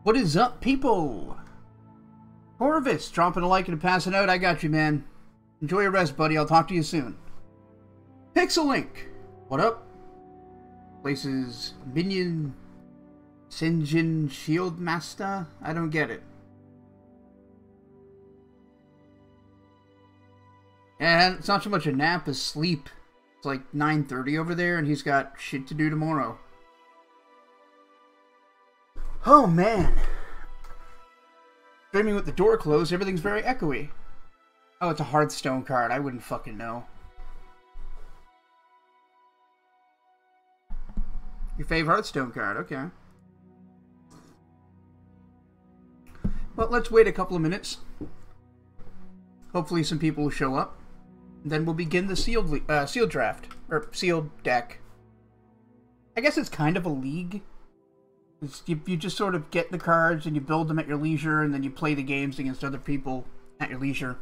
What is up, people? Corvus, dropping a like and passing out. I got you, man. Enjoy your rest, buddy. I'll talk to you soon. Pixel Link, what up? Places Minion Sinjin Shield Master? I don't get it. And it's not so much a nap as sleep. It's like 9:30 over there, and he's got shit to do tomorrow. Oh, man. Streaming with the door closed, everything's very echoey. Oh, it's a Hearthstone card. I wouldn't fucking know. Your fave Hearthstone card, okay. Well, let's wait a couple of minutes. Hopefully some people will show up. Then we'll begin the sealed draft. Or sealed deck. I guess it's kind of a league. You just sort of get the cards and you build them at your leisure, and then you play the games against other people at your leisure.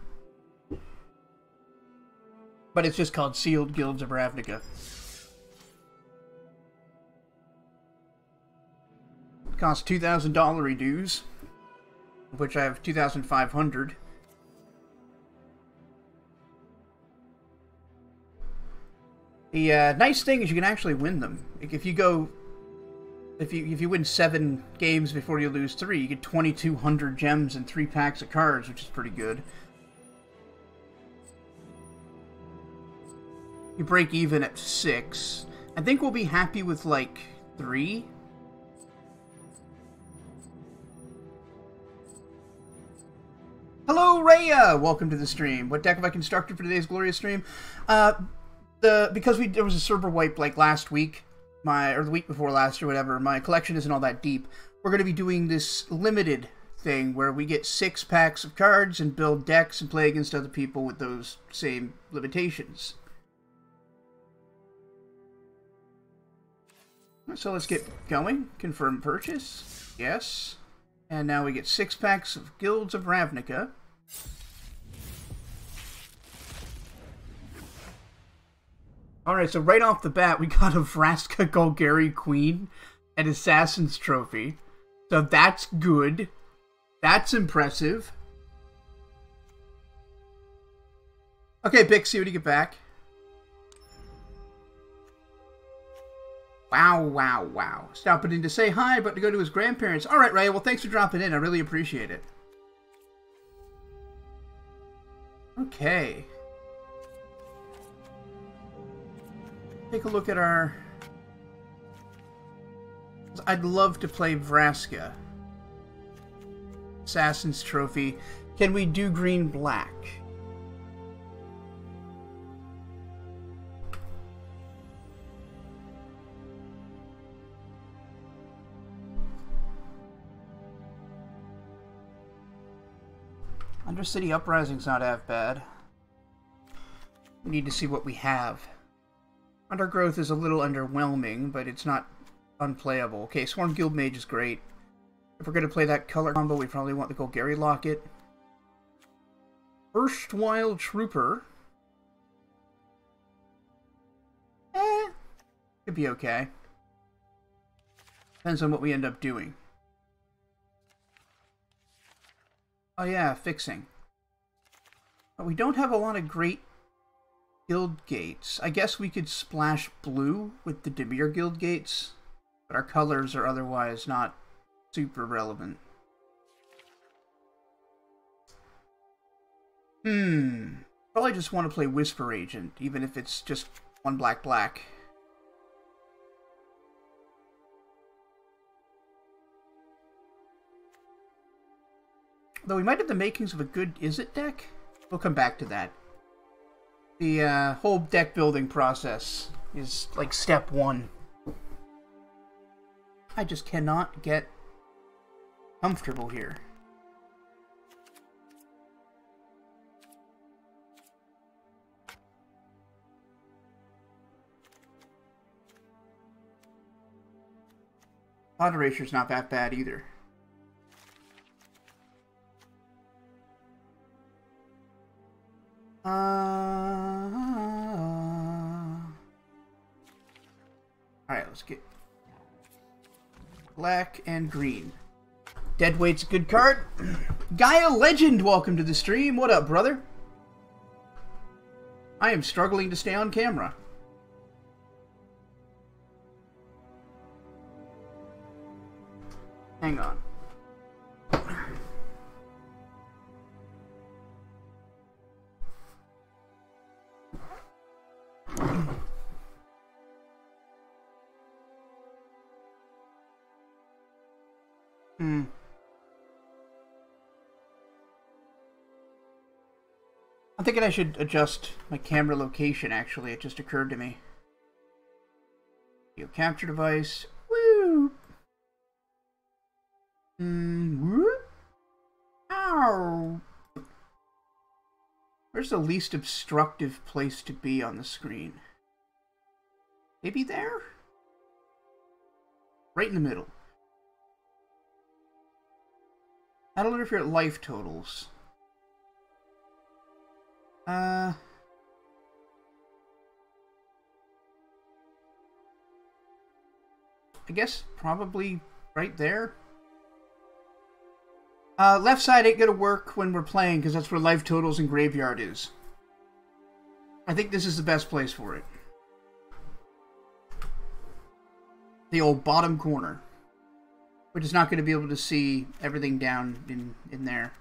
But it's just called Sealed Guilds of Ravnica. It costs $2,000 dues, of which I have 2,500. The nice thing is you can actually win them. If you go... If you win 7 games before you lose 3, you get 2,200 gems and 3 packs of cards, which is pretty good. You break even at 6. I think we'll be happy with, like, 3. Hello, Rhea! Welcome to the stream. What deck have I constructed for today's glorious stream? Because there was a server wipe, like, last week, or the week before last or whatever, my collection isn't all that deep. We're going to be doing this limited thing where we get 6 packs of cards and build decks and play against other people with those same limitations. So let's get going. Confirm purchase. Yes. And now we get 6 packs of Guilds of Ravnica. Alright, so right off the bat, we got a Vraska Golgari Queen and Assassin's Trophy. So that's good. That's impressive. Okay, Bixie, when you get back. Wow, wow, wow. Stopping in to say hi, but to go to his grandparents. Alright, Ray, well, thanks for dropping in. I really appreciate it. Okay. Take a look at our... I'd love to play Vraska. Assassin's Trophy. Can we do green-black? Undercity Uprising's not half bad. We need to see what we have. Undergrowth is a little underwhelming, but it's not unplayable. Okay, Swarm Guild Mage is great. If we're going to play that color combo, we probably want the Golgari Locket. Erstwhile Trooper. Could be okay. Depends on what we end up doing. Oh yeah, fixing. But we don't have a lot of great guild gates. I guess we could splash blue with the Dimir guild gates, but our colors are otherwise not super relevant. Probably just want to play Whisper Agent, even if it's just 1 black. Though we might have the makings of a good Izzet deck. We'll come back to that. The whole deck building process is like step 1. I just cannot get comfortable here. Pod Eraser's not that bad either. Alright, let's get black and green. Deadweight's a good card. Gaia Legend, welcome to the stream. What up, brother? I am struggling to stay on camera. Hang on. I'm thinking I should adjust my camera location, actually. It just occurred to me. Video capture device. Woo! Whoop. Ow! Where's the least obstructive place to be on the screen? Maybe there? Right in the middle. That'll interfere at life totals. I guess probably right there. Left side ain't gonna work when we're playing because that's where life totals and graveyard is. I think this is the best place for it. The old bottom corner. Which is not going to be able to see everything down in there.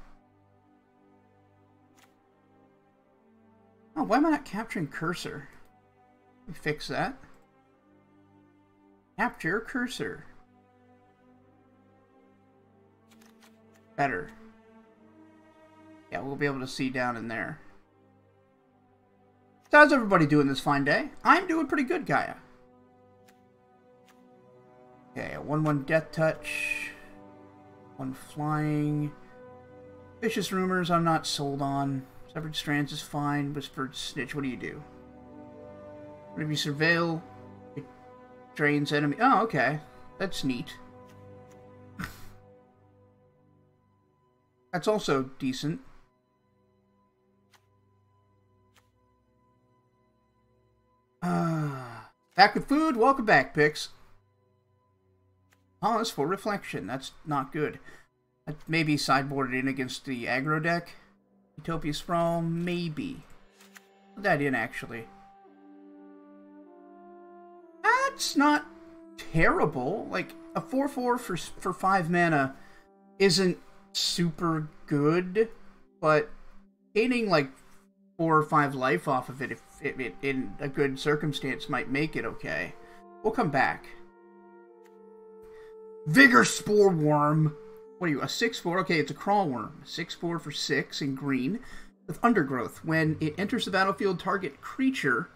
Oh, why am I not capturing cursor? Let me fix that. Capture cursor. Better. Yeah, we'll be able to see down in there. So how's everybody doing this fine day? I'm doing pretty good, Gaia. Okay, a 1/1 Death Touch. 1 flying. Vicious Rumors I'm not sold on. Severed Strands is fine. Whispered Snitch, what do you do? Whenever you surveil, it drains enemy. Oh, okay. That's neat. That's also decent. Back with food. Welcome back, Pix. Pause for reflection. That's not good. That maybe sideboarded in against the aggro deck. Utopia Sprawl, maybe. Put that in, actually. That's not terrible. Like, a 4/4 for 5 mana isn't super good, but gaining, like, 4 or 5 life off of it, if it in a good circumstance, might make it okay. We'll come back. Vigor Spore Worm. What are you, a 6/4? Okay, it's a crawl worm. 6/4 for 6 in green with Undergrowth. When it enters the battlefield, target creature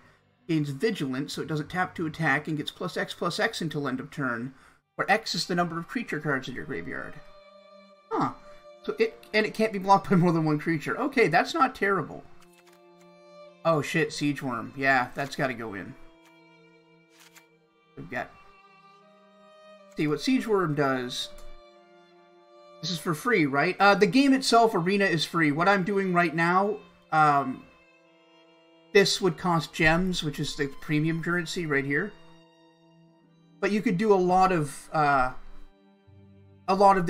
gains Vigilance, so it doesn't tap to attack, and gets +X/+X until end of turn, where X is the number of creature cards in your graveyard. Huh. So it can't be blocked by more than 1 creature. Okay, that's not terrible. Oh shit, Siege Worm. Yeah, that's got to go in. We've got... See, what Siege Worm does... This is for free, right? The game itself, Arena, is free. What I'm doing right now, this would cost gems, which is the premium currency right here. But you could do a lot of the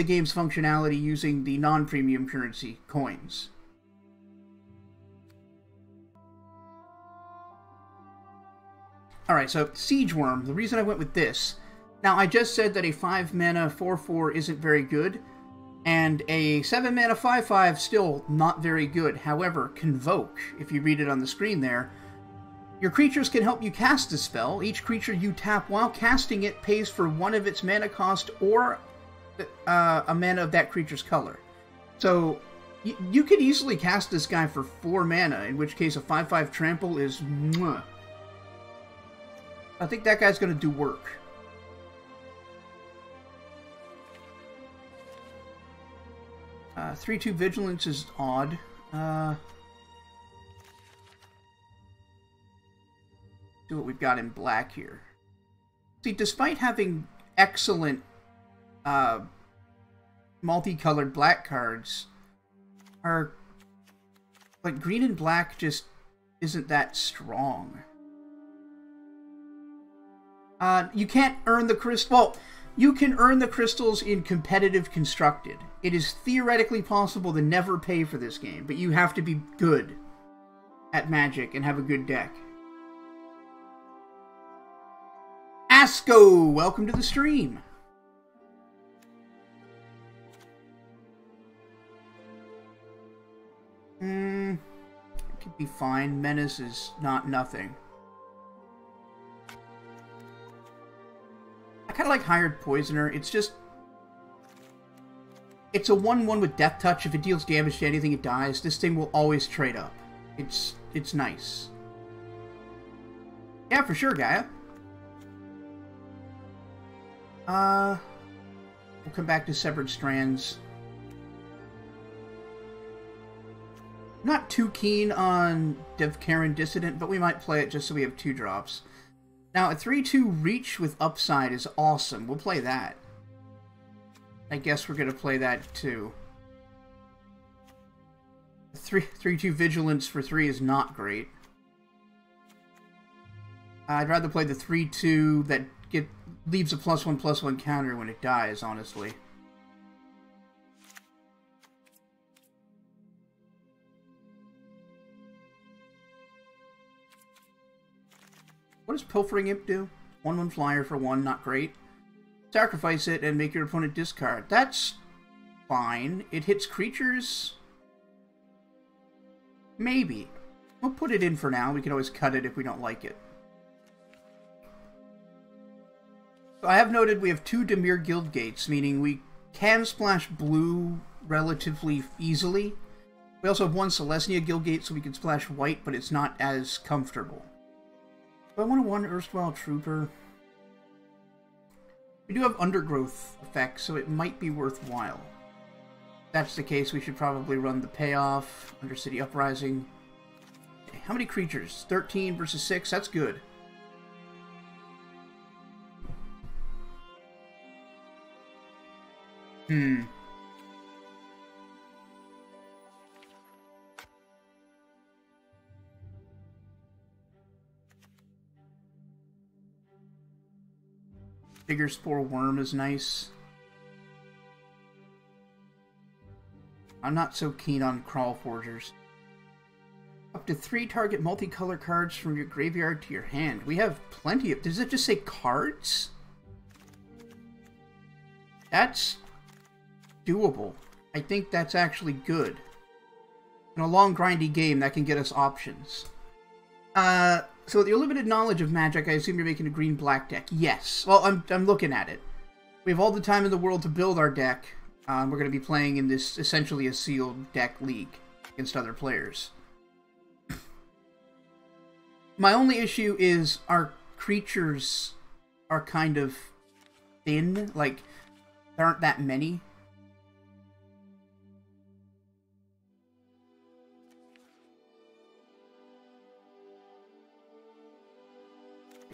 game's functionality using the non-premium currency coins. Alright, so Siege Worm, the reason I went with this... Now, I just said that a 5-mana 4/4 isn't very good, and a 7-mana 5/5 still not very good. However, Convoke, if you read it on the screen there, your creatures can help you cast a spell. Each creature you tap while casting it pays for 1 of its mana cost or a mana of that creature's color. So, you could easily cast this guy for 4 mana, in which case a 5/5 trample is... Mwah. I think that guy's going to do work. 3/2 Vigilance is odd. Do what we've got in black here. See, despite having excellent multicolored black cards, our like green and black just isn't that strong. You can't earn the crystal. Well, You can earn the crystals in competitive constructed. It is theoretically possible to never pay for this game, but you have to be good at Magic and have a good deck. Asco, welcome to the stream. It could be fine. Menace is not nothing. I kind of like Hired Poisoner. It's just... It's a 1/1 with Death Touch. If it deals damage to anything, it dies. This thing will always trade up. It's nice. Yeah, for sure, Gaia. We'll come back to Severed Strands. I'm not too keen on Karen Dissident, but we might play it just so we have 2 drops. Now, a 3/2 Reach with Upside is awesome. We'll play that. I guess we're going to play that too. 3/2 Vigilance for 3 is not great. I'd rather play the 3/2 that leaves a +1/+1 counter when it dies, honestly. What does Pilfering Imp do? 1/1 flyer for 1, not great. Sacrifice it and make your opponent discard. That's fine. It hits creatures? Maybe. We'll put it in for now. We can always cut it if we don't like it. So I have noted we have 2 Dimir Guild Gates, meaning we can splash blue relatively easily. We also have 1 Celestia Guild Gate, so we can splash white, but it's not as comfortable. Do I want to 1 Erstwhile Trooper? We do have Undergrowth effects, so it might be worthwhile. If that's the case, we should probably run the Payoff, Undercity Uprising. Okay, how many creatures? 13 versus 6? That's good. Bigger Spore Worm is nice. I'm not so keen on Crawl Forgers. Up to 3 target multicolor cards from your graveyard to your hand. We have plenty of... Does it just say cards? That's doable. I think that's actually good. In a long, grindy game, that can get us options. So with your limited knowledge of Magic, I assume you're making a green-black deck. Yes. Well, I'm looking at it. We have all the time in the world to build our deck. We're going to be playing in this, essentially a sealed deck league against other players. My only issue is our creatures are kind of thin. Like, there aren't that many.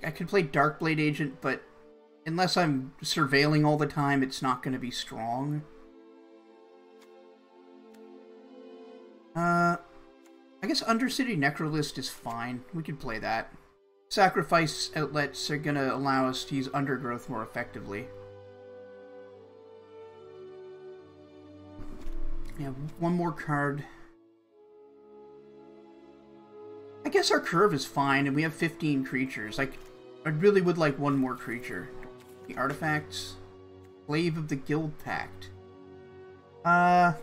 I could play Darkblade Agent, but unless I'm surveilling all the time, it's not going to be strong. I guess Undercity Necrolist is fine. We could play that. Sacrifice outlets are going to allow us to use Undergrowth more effectively. Yeah, 1 more card. I guess our curve is fine, and we have 15 creatures. Like, I really would like 1 more creature. The artifacts. Slave of the Guild Pact. I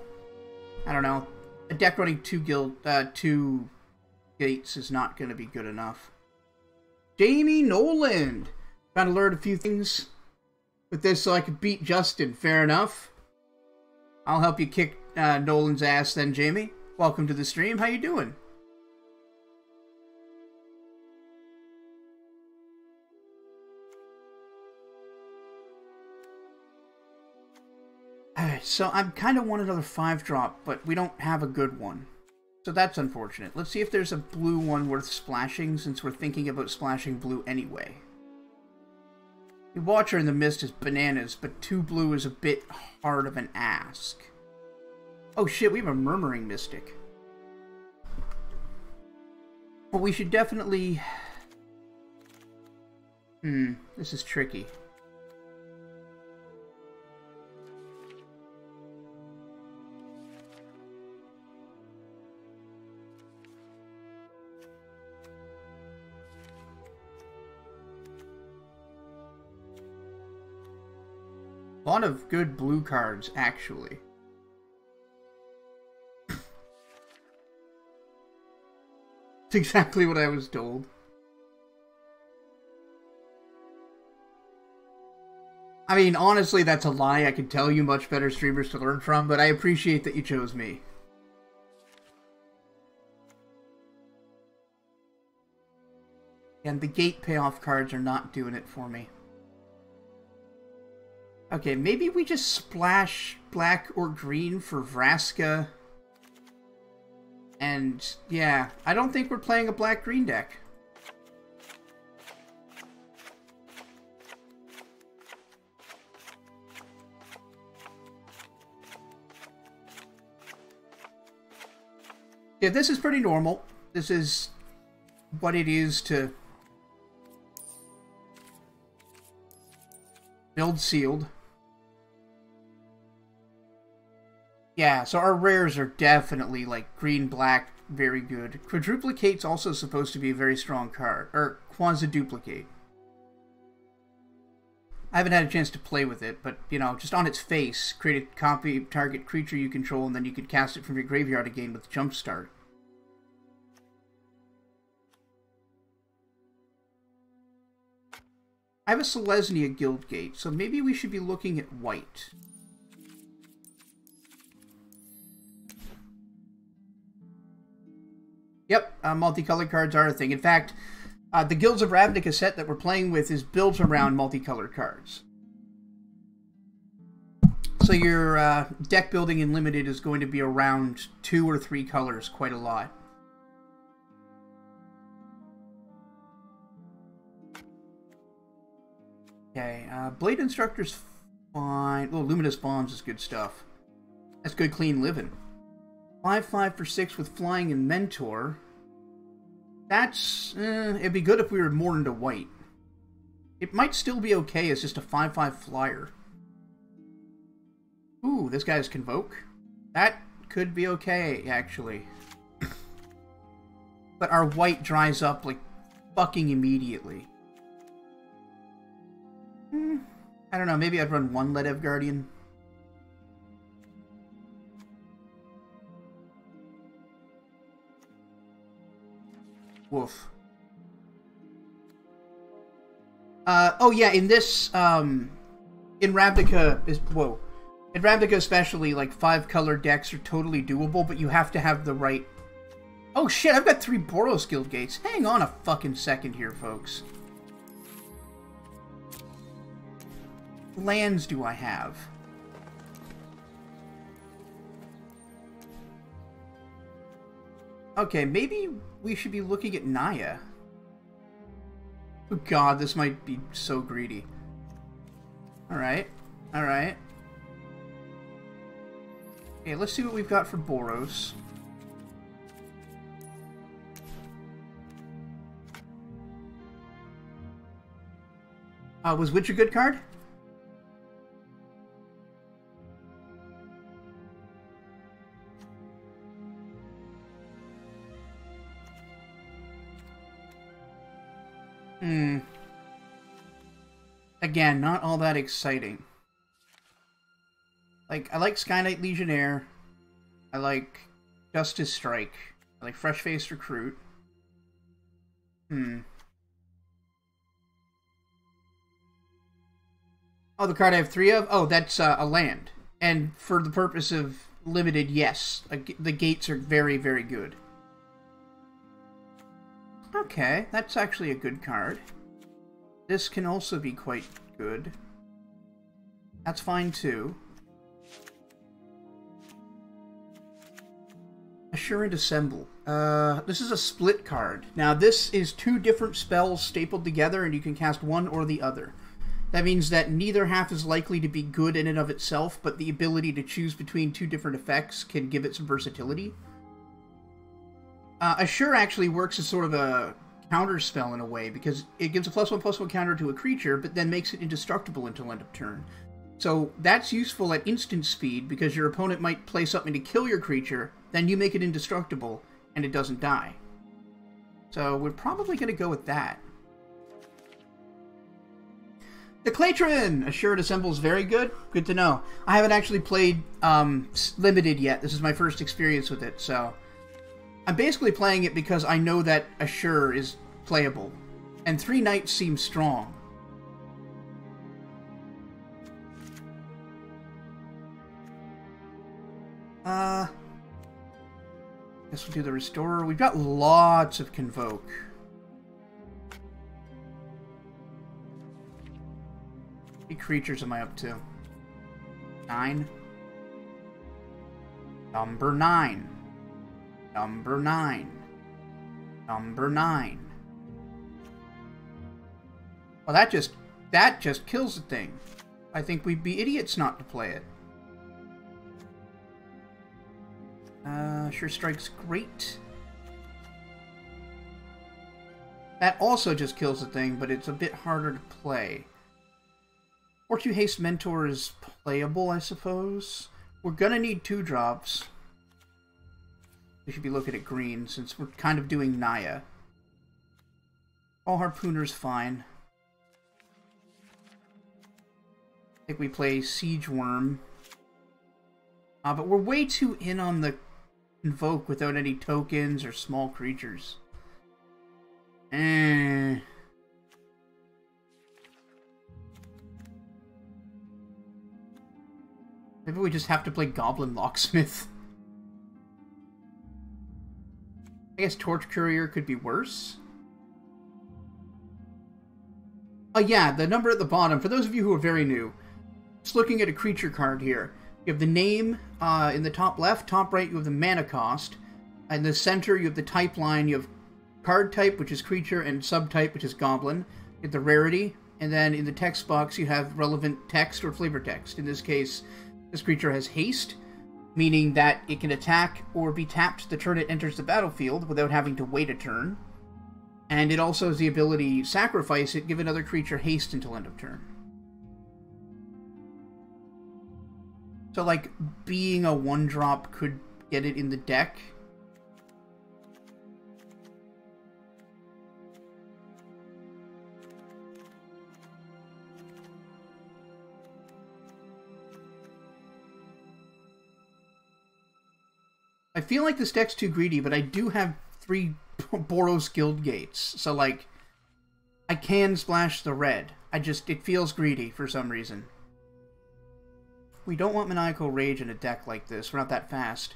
don't know. A deck running 2 gates is not going to be good enough. Jamie Noland! Trying to learn a few things with this so I can beat Justin. Fair enough. I'll help you kick Nolan's ass then, Jamie. Welcome to the stream. How you doing? Alright, so I kind of want another 5-drop, but we don't have a good one. So that's unfortunate. Let's see if there's a blue one worth splashing, since we're thinking about splashing blue anyway. The Watcher in the Mist is bananas, but 2 blue is a bit hard of an ask. Oh shit, we have a Murmuring Mystic. Well, we should definitely... this is tricky. A lot of good blue cards, actually. It's exactly what I was told. I mean, honestly, that's a lie. I could tell you much better streamers to learn from, but I appreciate that you chose me. And the gate payoff cards are not doing it for me. Okay, maybe we just splash black or green for Vraska. And, yeah, I don't think we're playing a black-green deck. Yeah, this is pretty normal. This is what it is to build sealed. Yeah, so our rares are definitely, like, green-black, very good. Quadruplicate's also supposed to be a very strong card. Or, Quasi-duplicate. I haven't had a chance to play with it, but, you know, just on its face, create a copy target creature you control, and then you can cast it from your graveyard again with Jumpstart. I have a Selesnya Guildgate, so maybe we should be looking at white. Yep, multicolored cards are a thing. In fact, the Guilds of Ravnica set that we're playing with is built around multicolored cards. So your deck building in Limited is going to be around 2 or 3 colors quite a lot. Okay, Blade Instructor's fine. Oh, Luminous Bombs is good stuff. That's good clean living. 5/5 for 6 with Flying and Mentor. That's... it'd be good if we were more into white. It might still be okay as just a 5/5 flyer. Ooh, this guy's Convoke. That could be okay, actually. But our white dries up, like, fucking immediately. I don't know, maybe I'd run 1 Ledev Guardian. Woof. Oh yeah, in this, in Ravnica, in Ravnica especially, like, 5-color decks are totally doable, but you have to have the right... Oh shit, I've got 3 Boros Guildgates. Hang on a fucking second here, folks. Lands do I have? Okay, maybe we should be looking at Naya. Oh god, this might be so greedy. Alright, alright. Okay, let's see what we've got for Boros. Was Witch a good card? Again, not all that exciting. Like, I like Sky Knight Legionnaire. I like Justice Strike. I like Fresh-Faced Recruit. Oh, the card I have 3 of? Oh, that's a land. And for the purpose of Limited, yes. The gates are very, very good. Okay, that's actually a good card. This can also be quite good. That's fine too. Assure and Assemble. This is a split card. Now this is 2 different spells stapled together and you can cast one or the other. That means that neither half is likely to be good in and of itself, but the ability to choose between 2 different effects can give it some versatility. Assure actually works as sort of a counter spell in a way, because it gives a +1/+1 counter to a creature, but then makes it indestructible until end of turn. So that's useful at instant speed, because your opponent might play something to kill your creature, then you make it indestructible, and it doesn't die. So we're probably going to go with that. The Claytron! Assured assembles very good. Good to know. I haven't actually played Limited yet. This is my first experience with it, so... I'm basically playing it because I know that Assure is playable. And 3 Knights seems strong. Guess we'll do the Restorer. We've got lots of Convoke. How many creatures am I up to? 9? Number 9. Number 9. Number 9. Well, that just kills the thing. I think we'd be idiots not to play it. Sure Strike's great. That also just kills the thing, but it's a bit harder to play. Fortune Haste Mentor is playable, I suppose. We're gonna need 2 drops. We should be looking at green, since we're kind of doing Naya. All Harpooner's fine. I think we play Siege Worm. But we're way too in on the Invoke without any tokens or small creatures. Maybe we just have to play Goblin Locksmith. I guess Torch Courier could be worse. Oh yeah, the number at the bottom, for those of you who are very new, just looking at a creature card here. You have the name in the top left, top right you have the mana cost. In the center you have the type line, you have card type, which is creature, and subtype, which is goblin. You have the rarity, and then in the text box you have relevant text or flavor text. In this case, this creature has haste, meaning that it can attack or be tapped the turn it enters the battlefield without having to wait a turn. And it also has the ability sacrifice it, give another creature haste until end of turn. So, like, being a 1-drop could get it in the deck. I feel like this deck's too greedy, but I do have 3 Boros Guild Gates. So, like, I can splash the red. It feels greedy for some reason. We don't want Maniacal Rage in a deck like this. We're not that fast.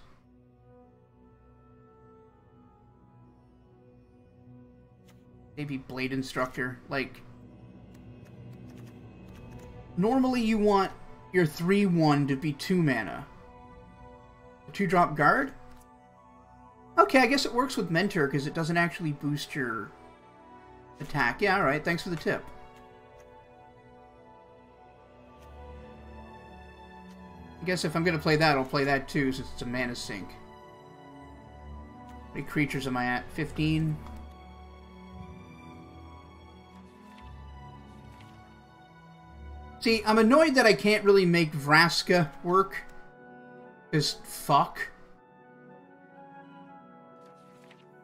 Maybe Blade Instructor. Like, normally you want your 3/1 to be 2 mana. 2-drop guard? Okay, I guess it works with Mentor because it doesn't actually boost your attack. Yeah, alright, thanks for the tip. I guess if I'm going to play that, I'll play that too, since it's a mana sink. How many creatures am I at? 15? See, I'm annoyed that I can't really make Vraska work. Because fuck.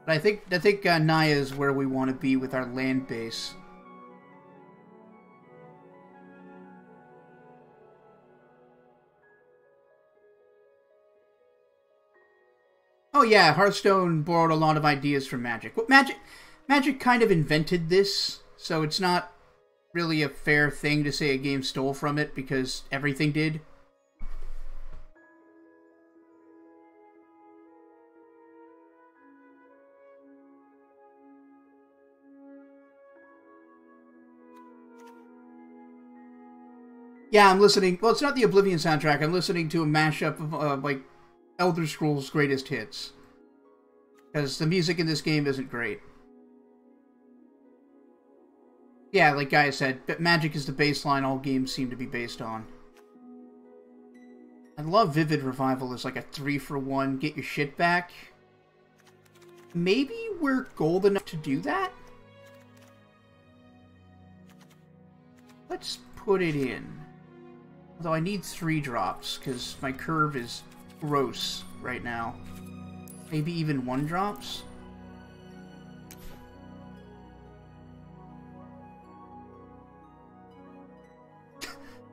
But I think Naya is where we want to be with our land base. Oh yeah, Hearthstone borrowed a lot of ideas from Magic. Well, Magic kind of invented this, so it's not really a fair thing to say a game stole from it, because everything did. Yeah, I'm listening... Well, it's not the Oblivion soundtrack. I'm listening to a mashup of, like, Elder Scrolls Greatest Hits. Because the music in this game isn't great. Yeah, like Guy said, but Magic is the baseline all games seem to be based on. I love Vivid Revival as like a 3-for-1, get your shit back. Maybe we're gold enough to do that? Let's put it in. Although I need 3 drops, because my curve is gross right now. Maybe even 1 drops?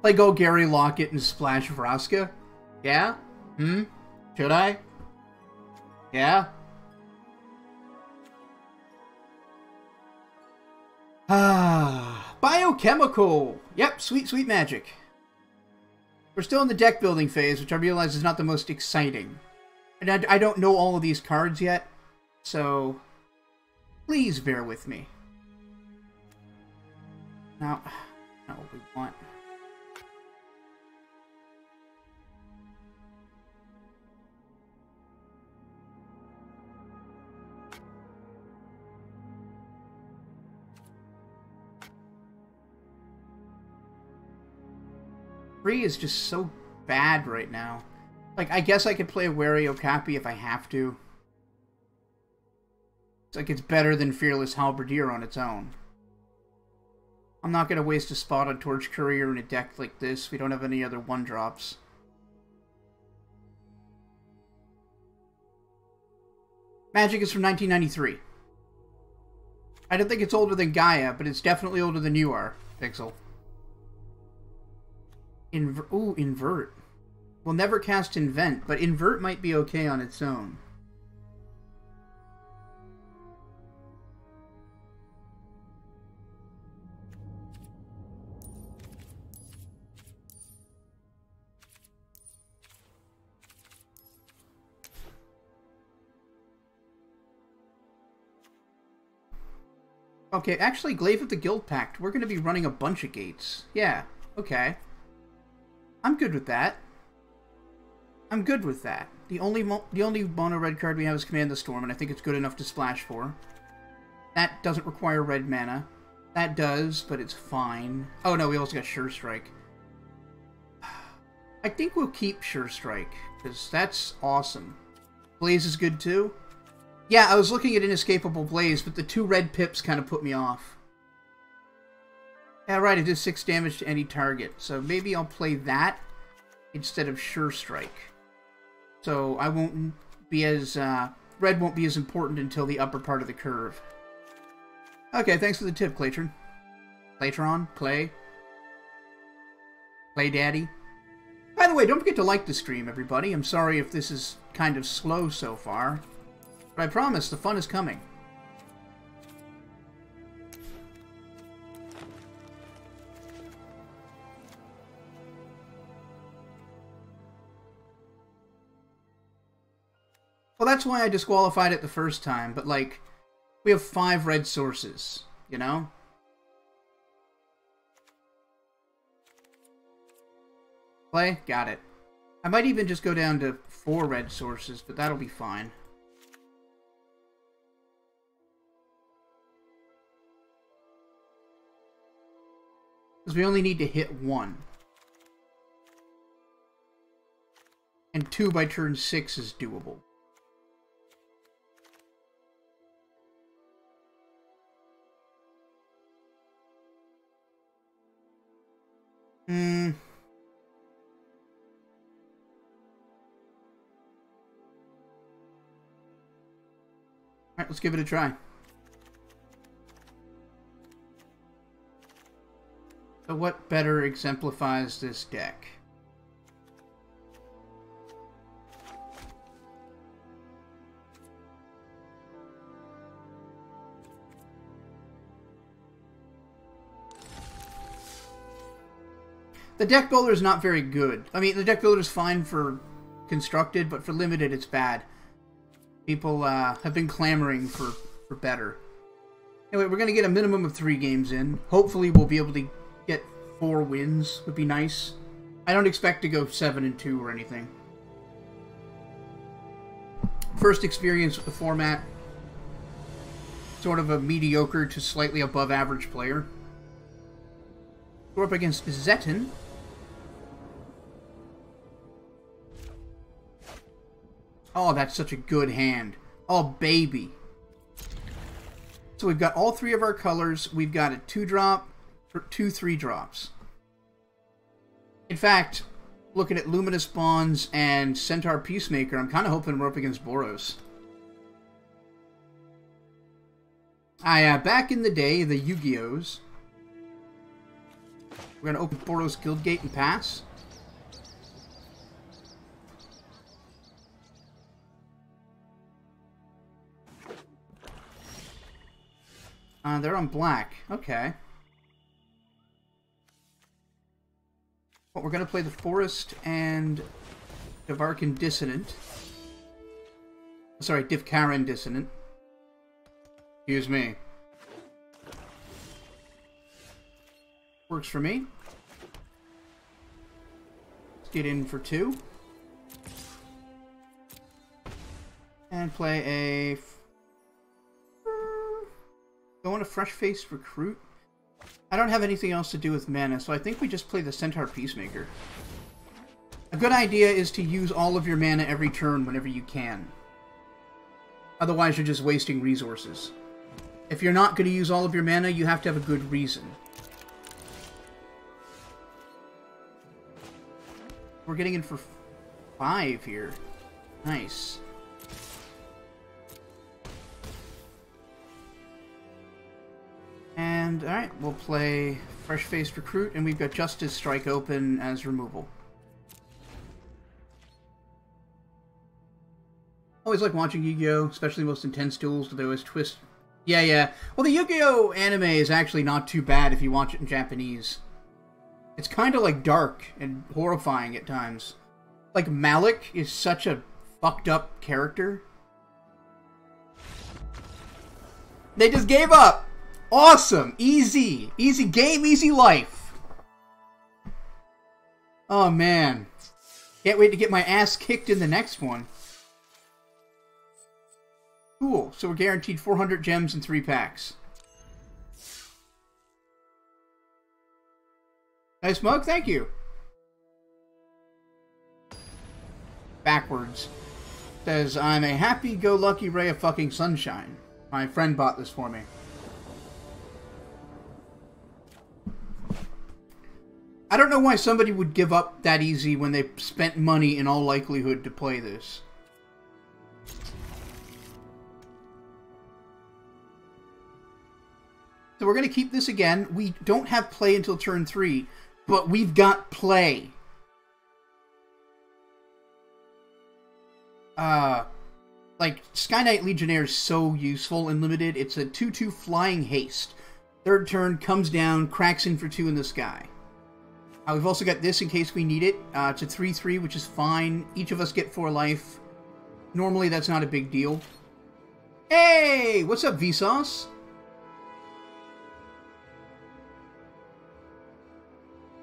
Like, go Gary Lockett and splash Vraska? Yeah? Should I? Yeah? Biochemical! Yep, sweet, sweet magic. We're still in the deck building phase, which I realize is not the most exciting. And I don't know all of these cards yet, so please bear with me. Now, not what we want. Free is just so bad right now. Like, I guess I could play a Wary Okapi if I have to. It's like it's better than Fearless Halberdier on its own. I'm not going to waste a spot on Torch Courier in a deck like this. We don't have any other 1-drops. Magic is from 1993. I don't think it's older than Gaia, but it's definitely older than you are, Pixel. Ooh, Invert. We'll never cast Invent, but Invert might be okay on its own. Okay, actually, Glaive of the Guild Pact, we're going to be running a bunch of gates. Yeah, okay. I'm good with that. I'm good with that. The only mono red card we have is Command the Storm, and I think it's good enough to splash for. That doesn't require red mana. That does, but it's fine. Oh no, we also got Sure Strike. I think we'll keep Sure Strike, because that's awesome. Blaze is good too. Yeah, I was looking at Inescapable Blaze, but the 2 red pips kind of put me off. Yeah, right, it does 6 damage to any target, so maybe I'll play that instead of Sure Strike. So I won't be as, red won't be as important until the upper part of the curve. Okay, thanks for the tip, Claytron. Claytron? Clay? Clay Daddy? By the way, don't forget to like the stream, everybody. I'm sorry if this is kind of slow so far, but I promise the fun is coming. Well, that's why I disqualified it the first time, but, like, we have 5 red sources, you know? Play? Got it. I might even just go down to 4 red sources, but that'll be fine. Because we only need to hit 1. And 2 by turn 6 is doable. Alright, let's give it a try. So what better exemplifies this deck? The deck builder is not very good. I mean, the deck builder is fine for constructed, but for limited, it's bad. People have been clamoring for better. Anyway, we're going to get a minimum of 3 games in. Hopefully, we'll be able to get 4 wins. Would be nice. I don't expect to go 7-2 or anything. First experience with the format. Sort of a mediocre to slightly above average player. We're up against Zetten. Oh, that's such a good hand. Oh, baby. So we've got all 3 of our colors. We've got a 2-drop, 2 3-drops. In fact, looking at Luminous Bonds and Centaur Peacemaker, I'm kind of hoping we're up against Boros. Back in the day, the Yu-Gi-Ohs. We're gonna open Boros Guildgate and pass. They're on black. Okay. But we're gonna play the Forest and Dvarkan Dissonant. Sorry, Dvarkan Dissonant. Excuse me. Works for me. Let's get in for 2. And play a... Go on a fresh-faced recruit. I don't have anything else to do with mana, so I think we just play the Centaur Peacemaker. A good idea is to use all of your mana every turn whenever you can. Otherwise, you're just wasting resources. If you're not going to use all of your mana, you have to have a good reason. We're getting in for 5 here. Nice. And, alright, we'll play Fresh-Faced Recruit, and we've got Justice Strike open as removal. Always like watching Yu-Gi-Oh!, especially the most intense duels, where they always twist... Yeah. Well, the Yu-Gi-Oh! Anime is actually not too bad if you watch it in Japanese. It's kind of, like, dark and horrifying at times. Like, Malik is such a fucked up character. They just gave up! Awesome! Easy! Easy game, easy life! Oh, man. Can't wait to get my ass kicked in the next one. Cool. So we're guaranteed 400 gems and 3 packs. Nice mug, thank you. Backwards. Says, I'm a happy-go-lucky ray of fucking sunshine. My friend bought this for me. I don't know why somebody would give up that easy when they spent money in all likelihood to play this. So we're going to keep this again. We don't have play until turn 3, but we've got play. Like, Sky Knight Legionnaire is so useful and limited. It's a 2/2 flying haste. Third turn, comes down, cracks in for 2 in the sky. We've also got this in case we need it. It's a 3/3, which is fine. Each of us get 4 life. Normally, that's not a big deal. Hey! What's up, Vsauce?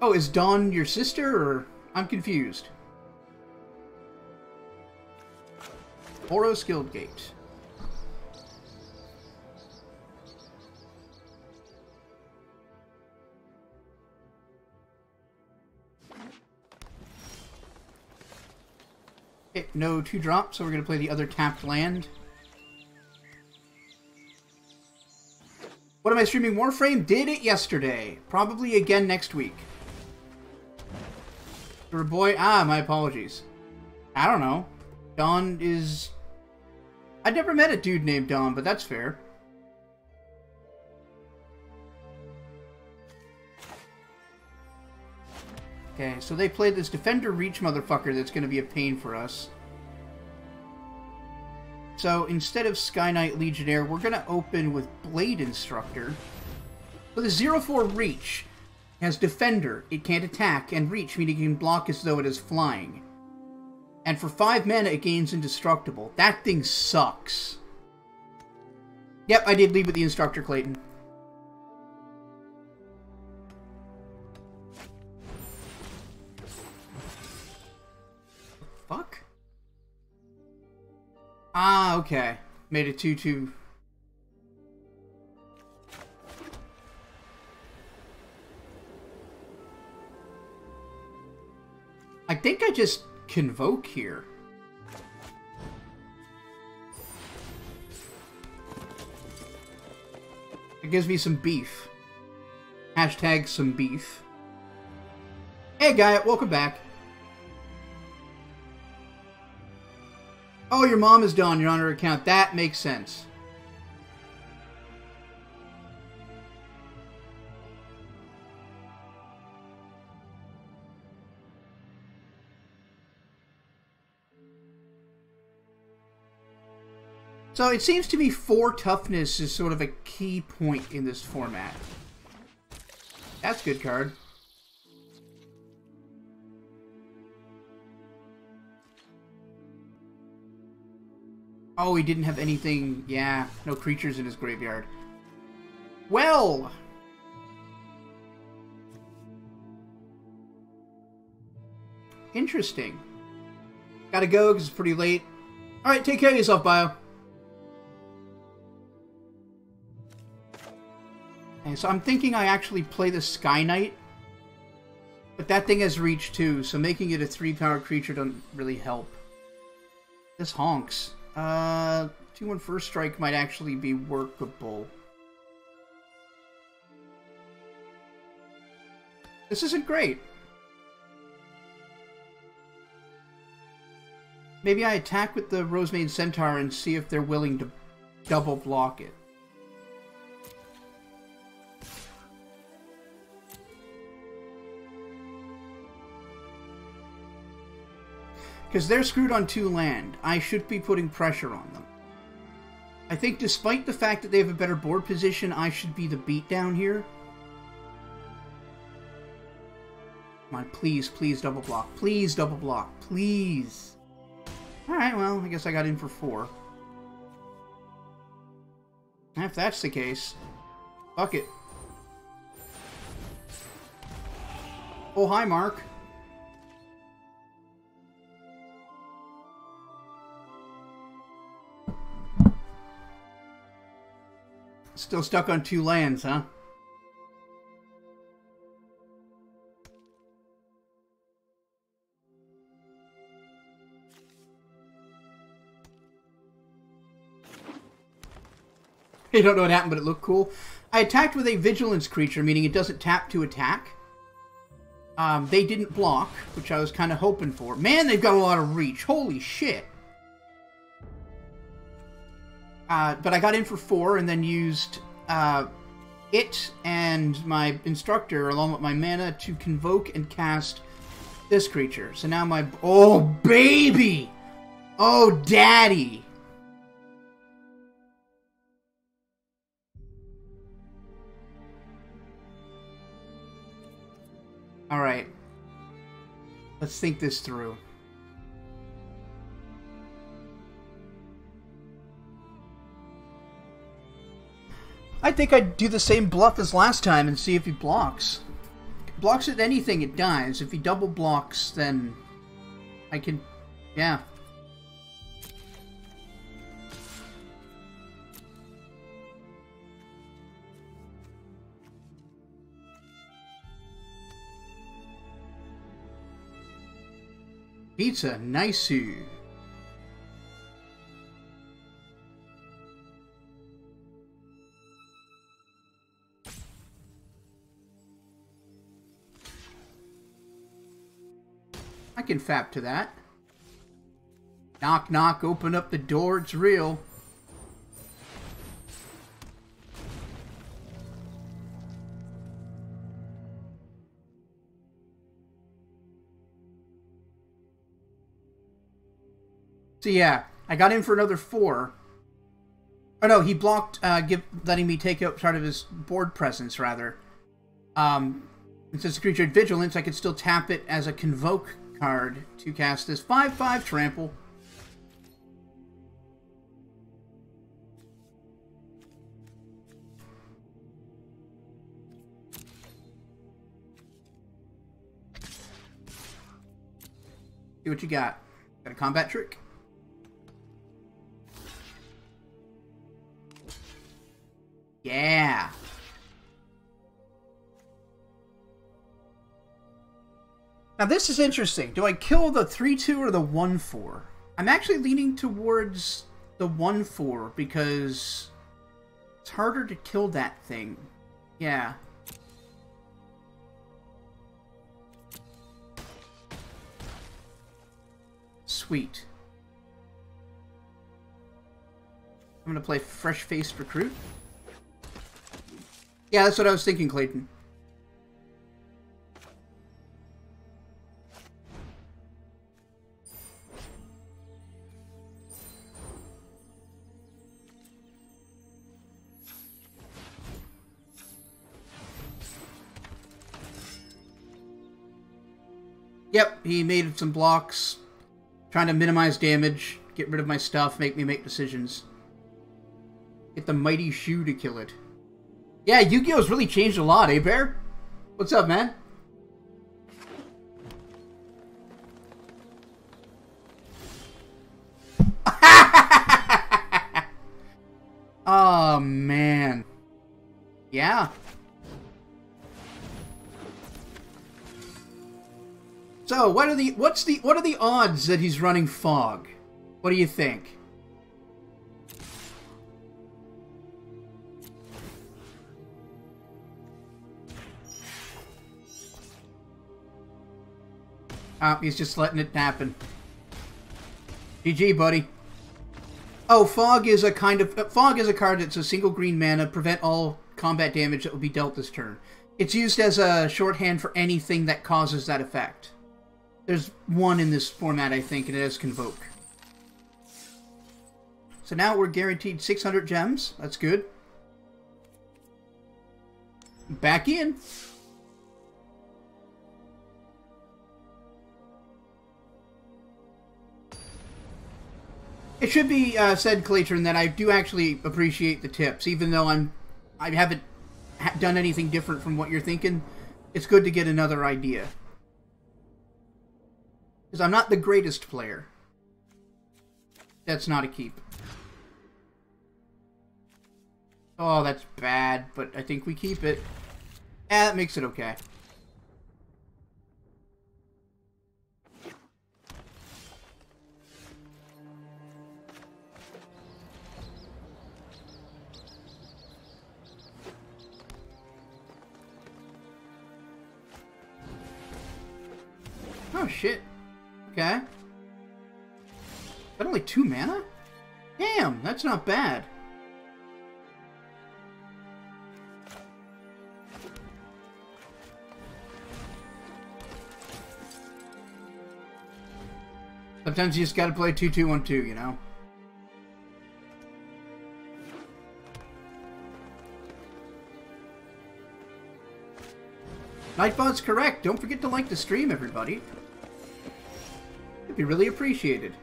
Oh, is Dawn your sister, or... I'm confused. Boros Guildgate. Okay, no 2-drop, so we're going to play the other tapped land. What am I streaming? Warframe? Did it yesterday. Probably again next week. Your boy? Ah, my apologies. I don't know. Don is... I'd never met a dude named Don, but that's fair. Okay, so they played this Defender Reach motherfucker that's going to be a pain for us. So instead of Sky Knight Legionnaire, we're going to open with Blade Instructor. With a 0/4 Reach, it has Defender, it can't attack, and Reach, meaning it can block as though it is flying. And for 5 mana, it gains Indestructible. That thing sucks. Yep, I did lead with the Instructor, Clayton. Fuck? Ah, okay. Made it 2/2. I think I just Convoke here. It gives me some beef. Hashtag some beef. Hey, Guy, welcome back. Oh, your mom is Dawn. You're on her account. That makes sense. So it seems to me 4 toughness is sort of a key point in this format. That's a good card. Oh, he didn't have anything. Yeah, no creatures in his graveyard. Well! Interesting. Gotta go because it's pretty late. Alright, take care of yourself, Bio. Okay, so I'm thinking I actually play the Sky Knight. But that thing has reach too, so making it a 3-power creature doesn't really help. This honks. 2-1 first strike might actually be workable. This isn't great. Maybe I attack with the Rosemane Centaur and see if they're willing to double block it. Because they're screwed on 2 land. I should be putting pressure on them. I think despite the fact that they have a better board position, I should be the beatdown here. Come on, please, please double block. Please double block. Please. Alright, well, I guess I got in for 4. If that's the case, fuck it. Oh, hi, Mark. Still stuck on 2 lands, huh? I don't know what happened, but it looked cool. I attacked with a Vigilance creature, meaning it doesn't tap to attack. They didn't block, which I was kind of hoping for. Man, they've got a lot of reach. Holy shit. But I got in for 4 and then used it and my Instructor along with my mana to convoke and cast this creature. So now my... Oh, baby! Oh, daddy! Alright. Let's think this through. I think I'd do the same bluff as last time and see if he blocks. If he blocks at anything, it dies. If he double blocks, then I can... Yeah. Pizza, nice-oo. I can fap to that. Knock, knock, open up the door, it's real. So yeah, I got in for another 4. Oh no, he blocked, letting me take out part of his board presence, rather. And since the creature had Vigilance, I could still tap it as a Convoke card to cast this 5/5 Trample. See what you got. Got a combat trick? Yeah. Now this is interesting. Do I kill the 3/2 or the 1/4? I'm actually leaning towards the 1/4 because it's harder to kill that thing. Yeah. Sweet. I'm gonna play Fresh-Faced Recruit. Yeah, that's what I was thinking, Clayton. Yep, he made some blocks, trying to minimize damage, get rid of my stuff, make me make decisions. Get the mighty shoe to kill it. Yeah, Yu-Gi-Oh's really changed a lot, eh, Bear? What's up, man? Oh, man. Yeah. So, what are the odds that he's running Fog? What do you think? Oh, he's just letting it happen. GG, buddy. Oh, Fog is a kind of... Fog is a card that's a single green mana, prevent all combat damage that will be dealt this turn. It's used as a shorthand for anything that causes that effect. There's one in this format, I think, and it has Convoke. So now we're guaranteed 600 gems. That's good. Back in. It should be said, Clayton, that I do actually appreciate the tips, even though I haven't done anything different from what you're thinking. It's good to get another idea. Because I'm not the greatest player. That's not a keep. Oh, that's bad, but I think we keep it. That makes it okay. Oh, shit. Okay. But only 2 mana? Damn, that's not bad. Sometimes you just gotta play 2-2-1-2, you know? Nightbot's correct. Don't forget to like the stream, everybody. It'd be really appreciated.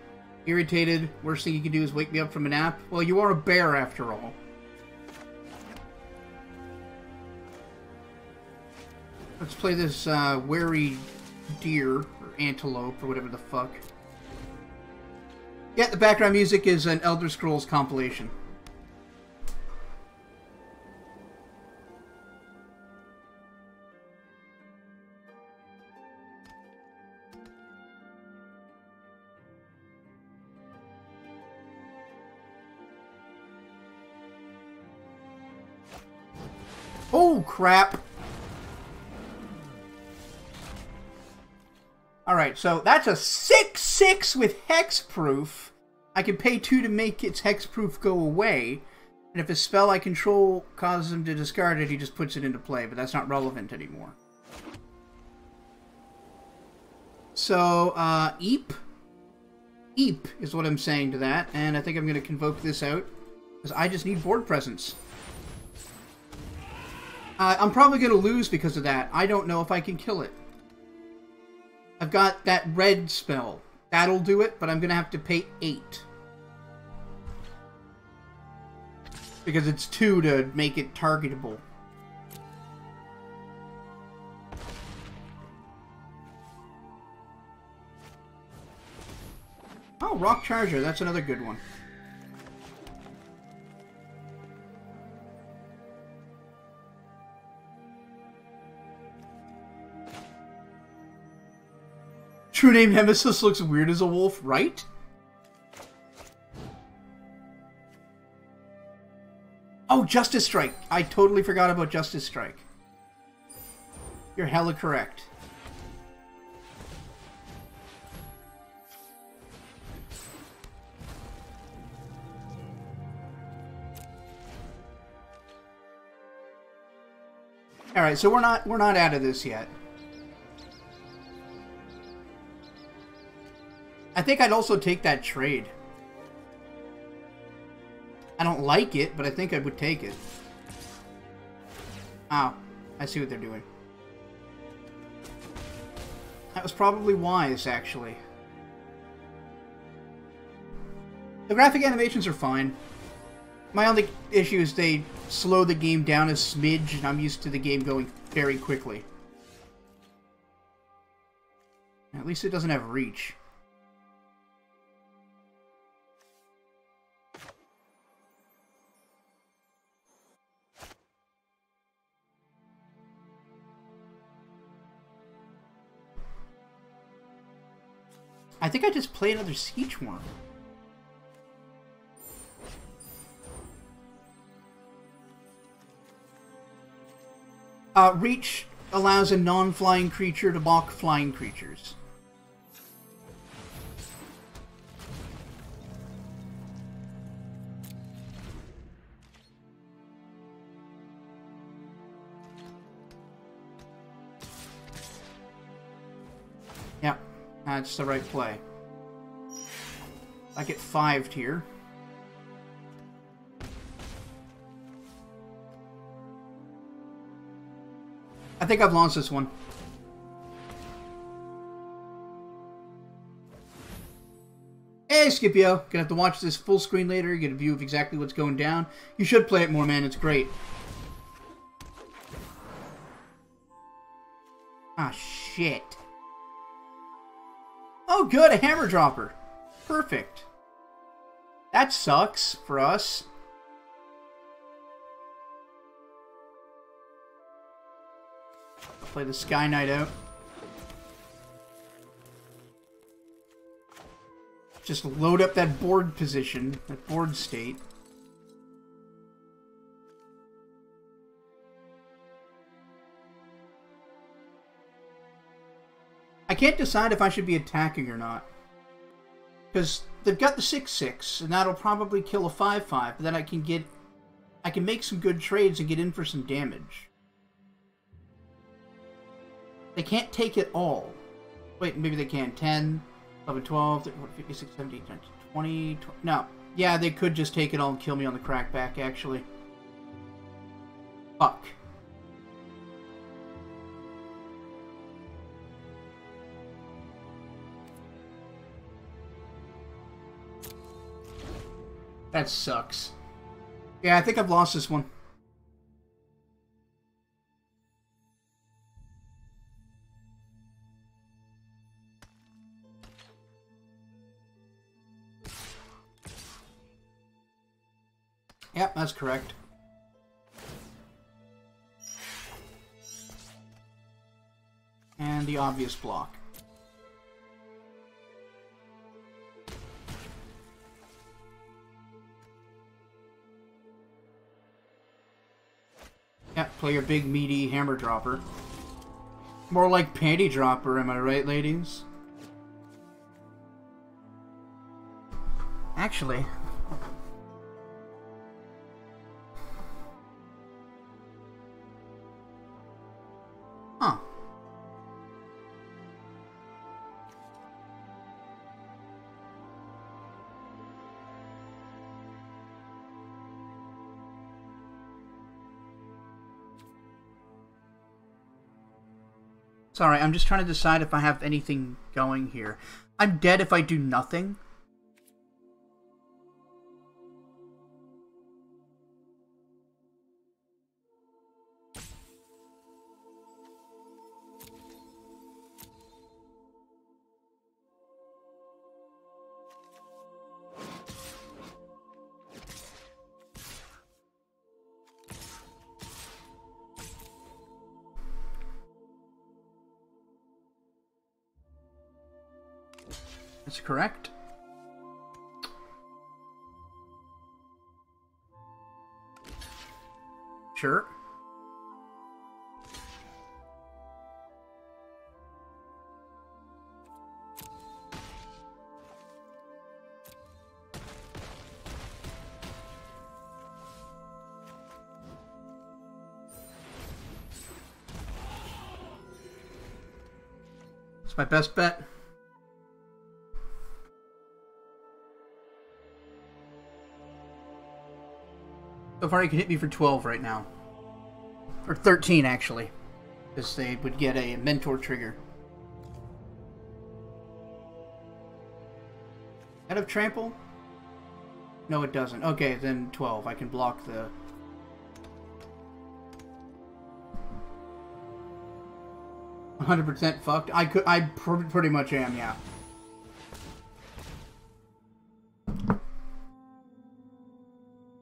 Irritated. Worst thing you can do is wake me up from a nap. Well, you are a bear after all. Let's play this wary deer, or antelope, or whatever the fuck. Yeah, the background music is an Elder Scrolls compilation. Oh, crap. Alright, so that's a 6/6 with hexproof. I can pay 2 to make its hexproof go away. And if a spell I control causes him to discard it, he just puts it into play, but that's not relevant anymore. So, Eep? Eep is what I'm saying to that, and I think I'm going to convoke this out, because I just need board presence. I'm probably going to lose because of that. I don't know if I can kill it. I've got that red spell. That'll do it, but I'm going to have to pay 8. Because it's 2 to make it targetable. Oh, Rock Charger. That's another good one. True name Nemesis looks weird as a wolf, right? Oh, Justice Strike. I totally forgot about Justice Strike. You're hella correct. All right, so we're not out of this yet. I think I'd also take that trade. I don't like it, but I think I would take it. Oh, I see what they're doing. That was probably wise, actually. The graphic animations are fine. My only issue is they slow the game down a smidge, and I'm used to the game going very quickly. At least it doesn't have reach. I think I just played another Siege Worm. Reach allows a non-flying creature to block flying creatures. Yep, that's the right play. I get 5'd here. I think I've lost this one. Hey, Scipio. Gonna have to watch this full screen later, get a view of exactly what's going down. You should play it more, man. It's great. Ah, shit. Oh, good. A hammer dropper. Perfect. That sucks for us. Play the Sky Knight out. Just load up that board position, that board state. I can't decide if I should be attacking or not. Because they've got the 6/6, and that'll probably kill a 5/5, but then I can make some good trades and get in for some damage. They can't take it all. Wait, maybe they can. 10, 11, 12, 13, 14, 15, 16, 17, 18, 19, 20... No. Yeah, they could just take it all and kill me on the crackback, actually. Fuck. That sucks. Yeah, I think I've lost this one. Yep, that's correct. And the obvious block. Yep, play your big meaty hammer dropper. More like panty dropper, am I right, ladies? Actually... Huh. Sorry, I'm just trying to decide if I have anything going here. I'm dead if I do nothing. That's correct. Sure. It's my best bet. So far, you can hit me for 12 right now. Or 13, actually. Because they would get a mentor trigger. Head of trample? No, it doesn't. Okay, then 12. I can block the... ...100% fucked. I pretty much am, yeah.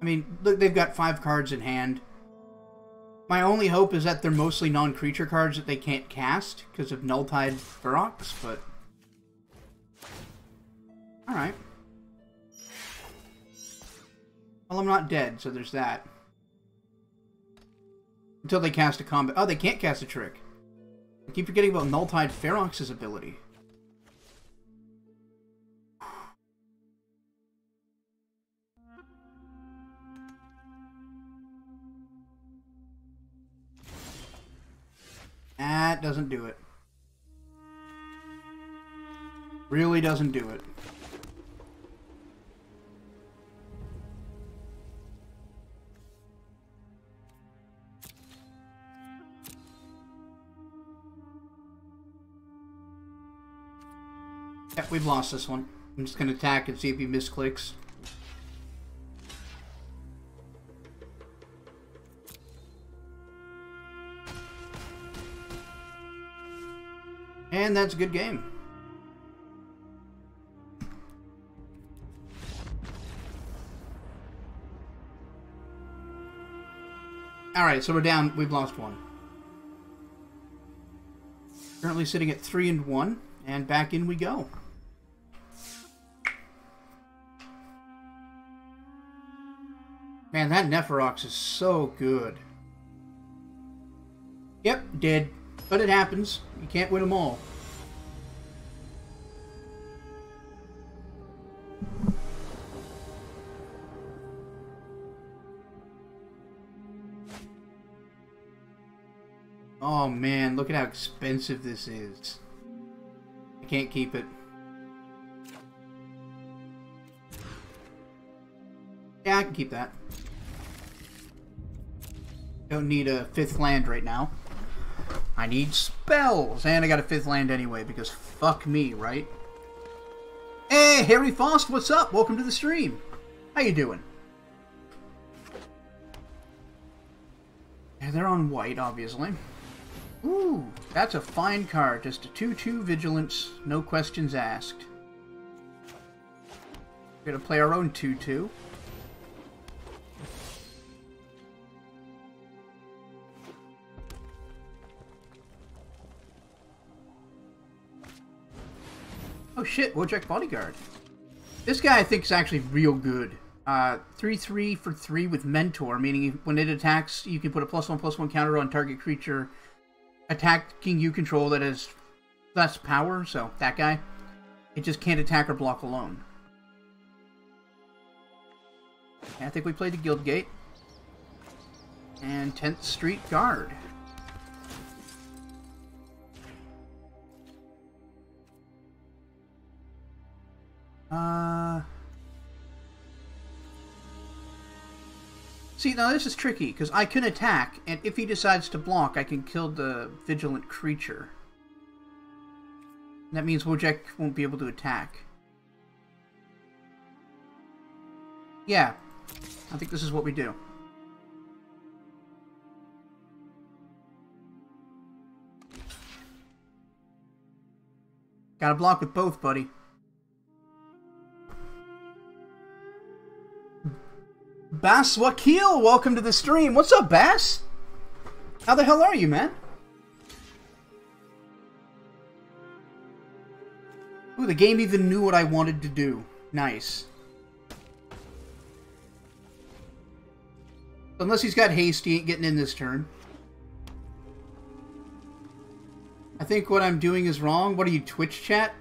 I mean, look, they've got 5 cards in hand. My only hope is that they're mostly non-creature cards that they can't cast because of Null-Tide Ferox, but... Alright. Well, I'm not dead, so there's that. Until they cast a combat... Oh, they can't cast a trick. I keep forgetting about Null-Tide Ferox's ability. That doesn't do it. Really doesn't do it. Yep, we've lost this one. I'm just going to attack and see if he misclicks. And that's a good game. Alright, so we're down. We've lost one. Currently sitting at 3-1, and back in we go. Man, that Neferox is so good. Yep, dead. But it happens. You can't win them all. Oh man, look at how expensive this is. I can't keep it. Yeah, I can keep that. Don't need a 5th land right now. I need spells! And I got a 5th land anyway, because fuck me, right? Hey, Harry Faust, what's up? Welcome to the stream. How you doing? Yeah, they're on white, obviously. Ooh, that's a fine card. Just a 2/2 Vigilance, no questions asked. We're gonna play our own 2/2. Oh shit, Wojak Bodyguard. This guy I think is actually real good. 3/3 for 3 with Mentor, meaning when it attacks, you can put a +1/+1 counter on target creature attacking you control that has less power, so that guy. It just can't attack or block alone. Okay, I think we played the Guildgate. And 10th Street Guard. See, now this is tricky, because I can attack, and if he decides to block, I can kill the vigilant creature. That means Wojak won't be able to attack. Yeah, I think this is what we do. Gotta block with both, buddy. Bass Wakil, welcome to the stream. What's up, Bass? How the hell are you, man? Ooh, the game even knew what I wanted to do. Nice. Unless he's got haste, he ain't getting in this turn. I think what I'm doing is wrong. What are you, Twitch chat?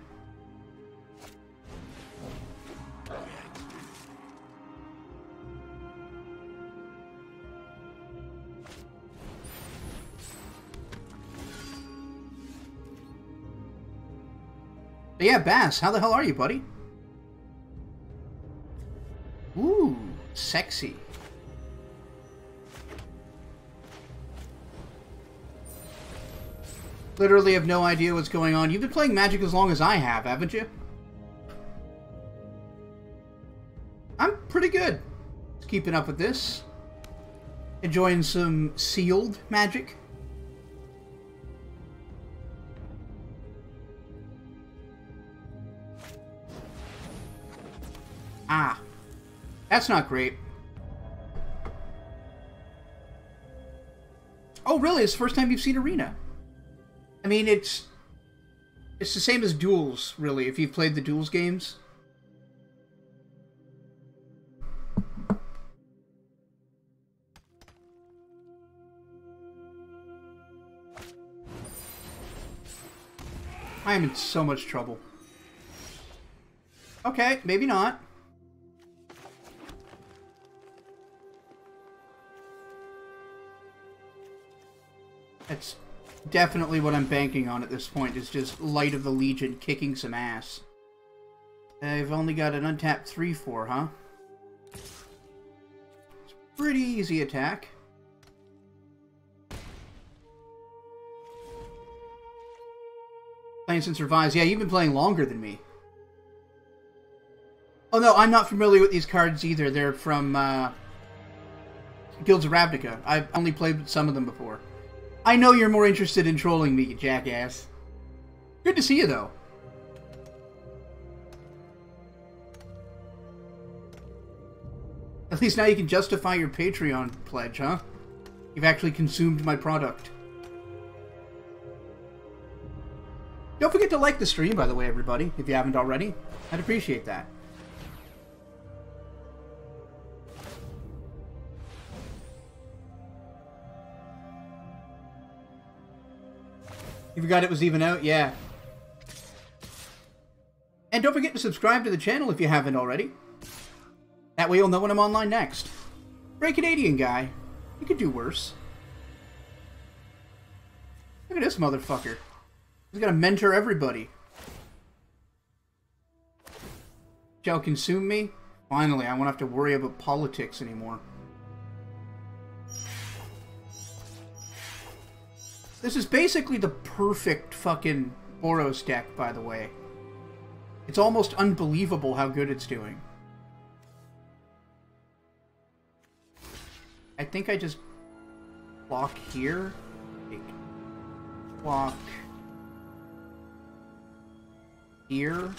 But yeah, Bass, how the hell are you, buddy? Ooh, sexy. Literally have no idea what's going on. You've been playing Magic as long as I have, haven't you? pretty good. Just keeping up with this. Enjoying some sealed magic. Ah. That's not great. Oh, really? It's the first time you've seen Arena? I mean, it's the same as Duels, really, if you've played the Duels games. I am in so much trouble. Okay, maybe not. That's definitely what I'm banking on at this point, is just Light of the Legion kicking some ass. I've only got an untapped 3/4, huh? It's a pretty easy attack. Playing since Revised. Yeah, you've been playing longer than me. Oh no, I'm not familiar with these cards either. They're from Guilds of Ravnica. I've only played with some of them before. I know you're more interested in trolling me, you jackass. Good to see you, though. At least now you can justify your Patreon pledge, huh? You've actually consumed my product. Don't forget to like the stream, by the way, everybody, if you haven't already. I'd appreciate that. You forgot it was even out? Yeah. And don't forget to subscribe to the channel if you haven't already. That way you'll know when I'm online next. For a Canadian guy, you could do worse. Look at this motherfucker. He's gonna mentor everybody. Shall consume me? Finally, I won't have to worry about politics anymore. This is basically the perfect fucking Boros deck, by the way. It's almost unbelievable how good it's doing. I think I just block here. Block here.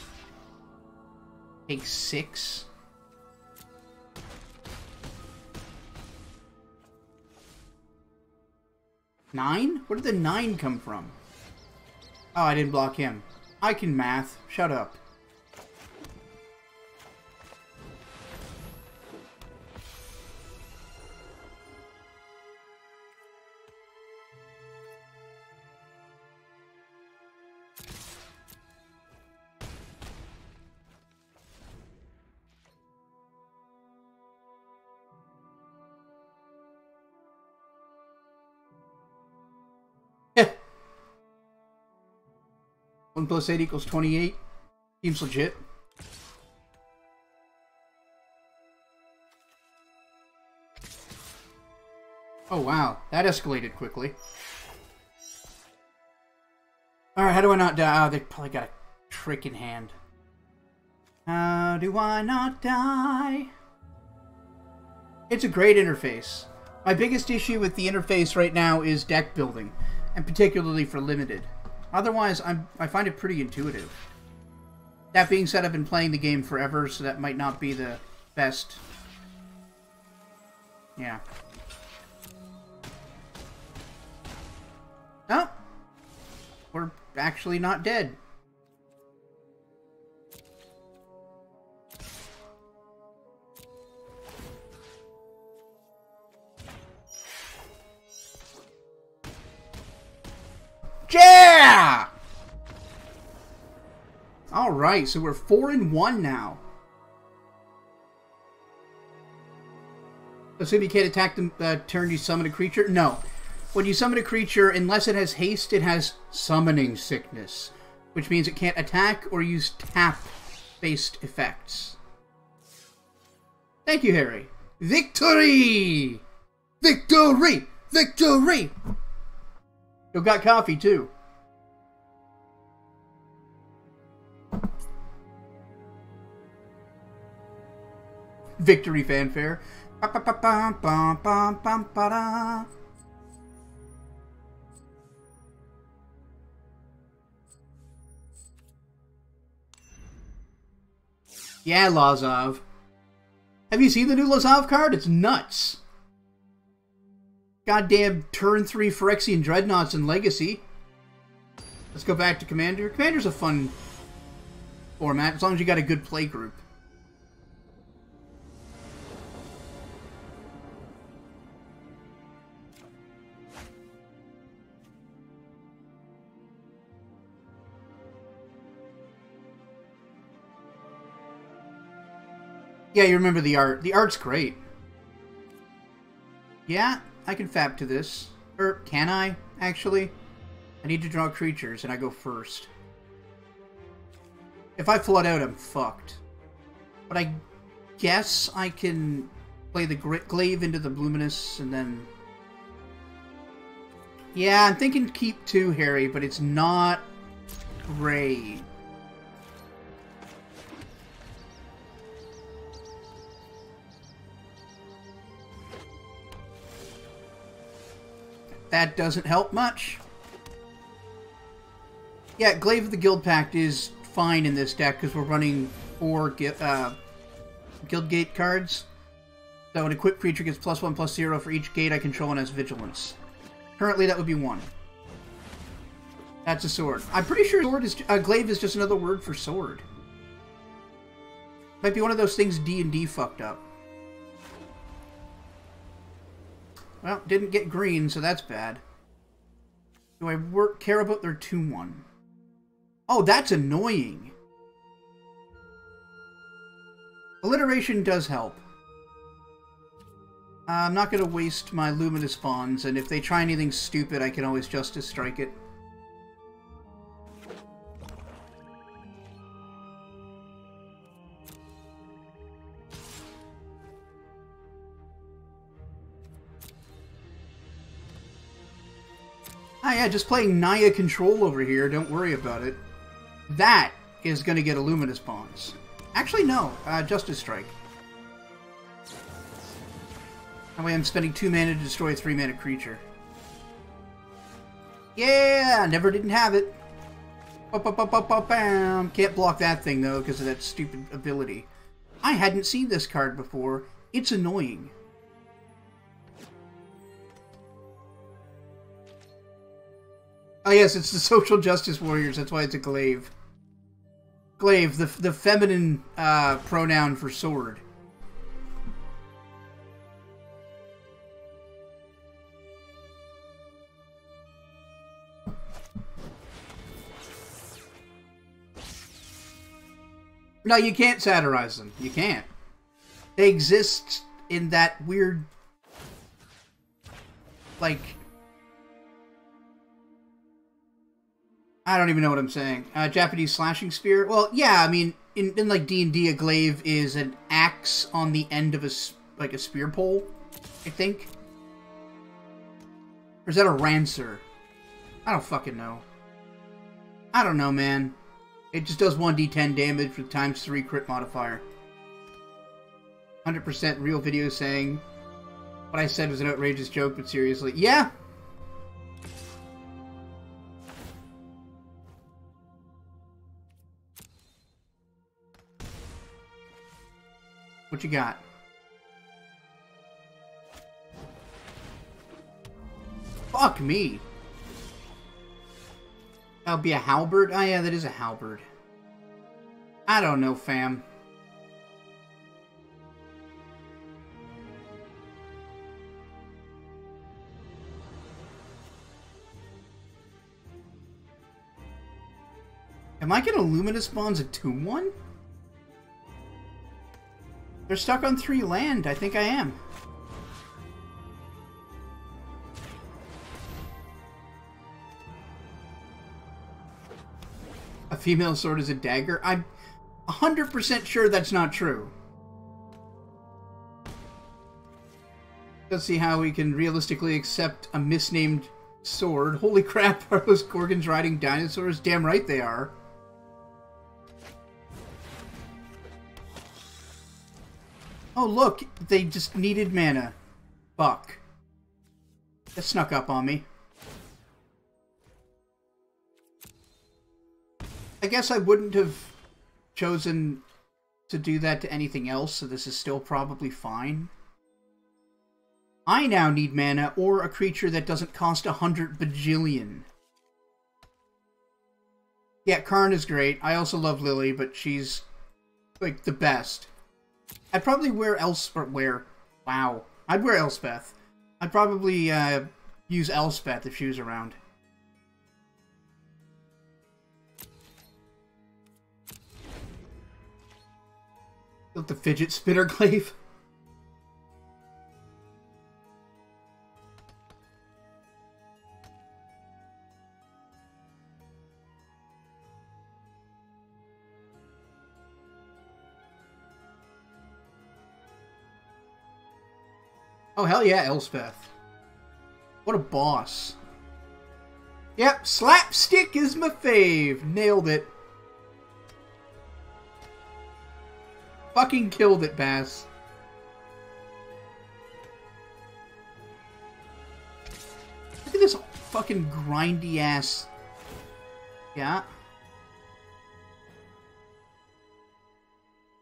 Take 6. Nine? Where did the 9 come from? Oh, I didn't block him. I can math. Shut up. Yeah. 1 + 8 = 28. Seems legit. Oh wow, that escalated quickly. Alright, how do I not die? Oh, they probably got a trick in hand. How do I not die? It's a great interface. My biggest issue with the interface right now is deck building, and particularly for limited. Otherwise, I find it pretty intuitive. That being said, I've been playing the game forever, so that might not be the best. Yeah. Oh! We're actually not dead. Yeah! Alright, so we're 4-1 now. Assume you can't attack the turn you summon a creature? No. When you summon a creature, unless it has haste, it has summoning sickness, which means it can't attack or use tap-based effects. Thank you, Harry. Victory! Victory! Victory! You got coffee, too. Victory fanfare. Ba-ba-ba-bum-bum-bum-bum-ba-da. Yeah, Lazov. Have you seen the new Lazov card? It's nuts. Goddamn turn 3 Phyrexian Dreadnoughts in Legacy. Let's go back to Commander. Commander's a fun format, as long as you got a good play group. Yeah, you remember the art. The art's great. Yeah, I can fap to this. Or, can I, actually? I need to draw creatures, and I go first. If I flood out, I'm fucked. But I guess I can play the Glaive into the Luminous, and then... Yeah, I'm thinking keep 2, Harry, but it's not great. That doesn't help much. Yeah, Glaive of the Guild Pact is fine in this deck because we're running 4 Guild Gate cards. So an equipped creature gets +1/+0 for each gate I control and has Vigilance. Currently that would be 1. That's a sword. I'm pretty sure sword is Glaive is just another word for sword. Might be one of those things D&D fucked up. Well, didn't get green, so that's bad. Do I care about their 2/1? Oh, that's annoying. Alliteration does help. I'm not going to waste my Luminous Bonds, and if they try anything stupid, I can always Justice Strike it. Ah, yeah, just playing Naya Control over here. Don't worry about it. That is going to get a Luminous Bonds. Actually, no. Justice Strike. That way I'm spending 2 mana to destroy a 3-mana creature. Yeah! Never didn't have it. Ba-ba-ba-ba-ba-bam. Can't block that thing, though, because of that stupid ability. I hadn't seen this card before. It's annoying. Oh yes, it's the Social Justice Warriors. That's why it's a Glaive. Glaive, the feminine pronoun for sword. No, you can't satirize them. You can't. They exist in that weird, like... I don't even know what I'm saying. Japanese slashing spear? Well, yeah, I mean, in like D&D, a glaive is an axe on the end of a spear pole, I think. Or is that a rancer? I don't fucking know. I don't know, man. It just does 1d10 damage with ×3 crit modifier. 100% real video saying what I said was an outrageous joke, but seriously. Yeah! What you got? Fuck me! That'll be a halberd? Oh yeah, that is a halberd. I don't know, fam. Am I gonna Luminous Bonds a 2/1? They're stuck on 3 land. I think I am. A female sword is a dagger? I'm 100% sure that's not true. Let's see how we can realistically accept a misnamed sword. Holy crap, are those Gorgons riding dinosaurs? Damn right they are. Oh, look! They just needed mana. Fuck. That snuck up on me. I guess I wouldn't have chosen to do that to anything else, so this is still probably fine. I now need mana or a creature that doesn't cost 100 bajillion. Yeah, Karn is great. I also love Lily, but she's, like, the best. I'd probably Wow. I'd wear Elspeth. I'd probably use Elspeth if she was around. Built the fidget spinner glaive. Oh, hell yeah, Elspeth. What a boss. Yep, slapstick is my fave. Nailed it. Fucking killed it, Bass. Look at this fucking grindy ass. Yeah.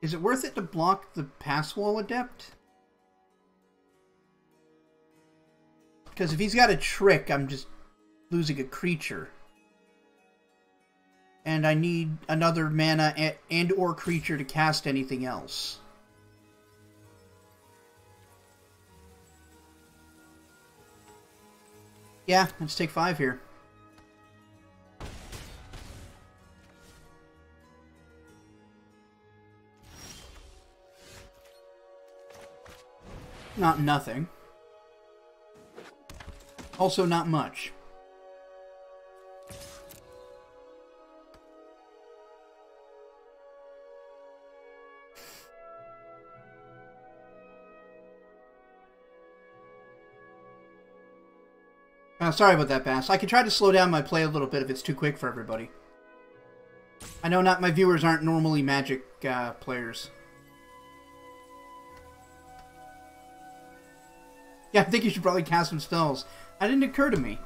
Is it worth it to block the pass wall adept? Because if he's got a trick, I'm just losing a creature. And I need another mana and or creature to cast anything else. Yeah, let's take 5 here. Not nothing. Also not much. Sorry about that, Bass. I can try to slow down my play a little bit if it's too quick for everybody. I know not my viewers aren't normally Magic players. Yeah, I think you should probably cast some spells. That didn't occur to me.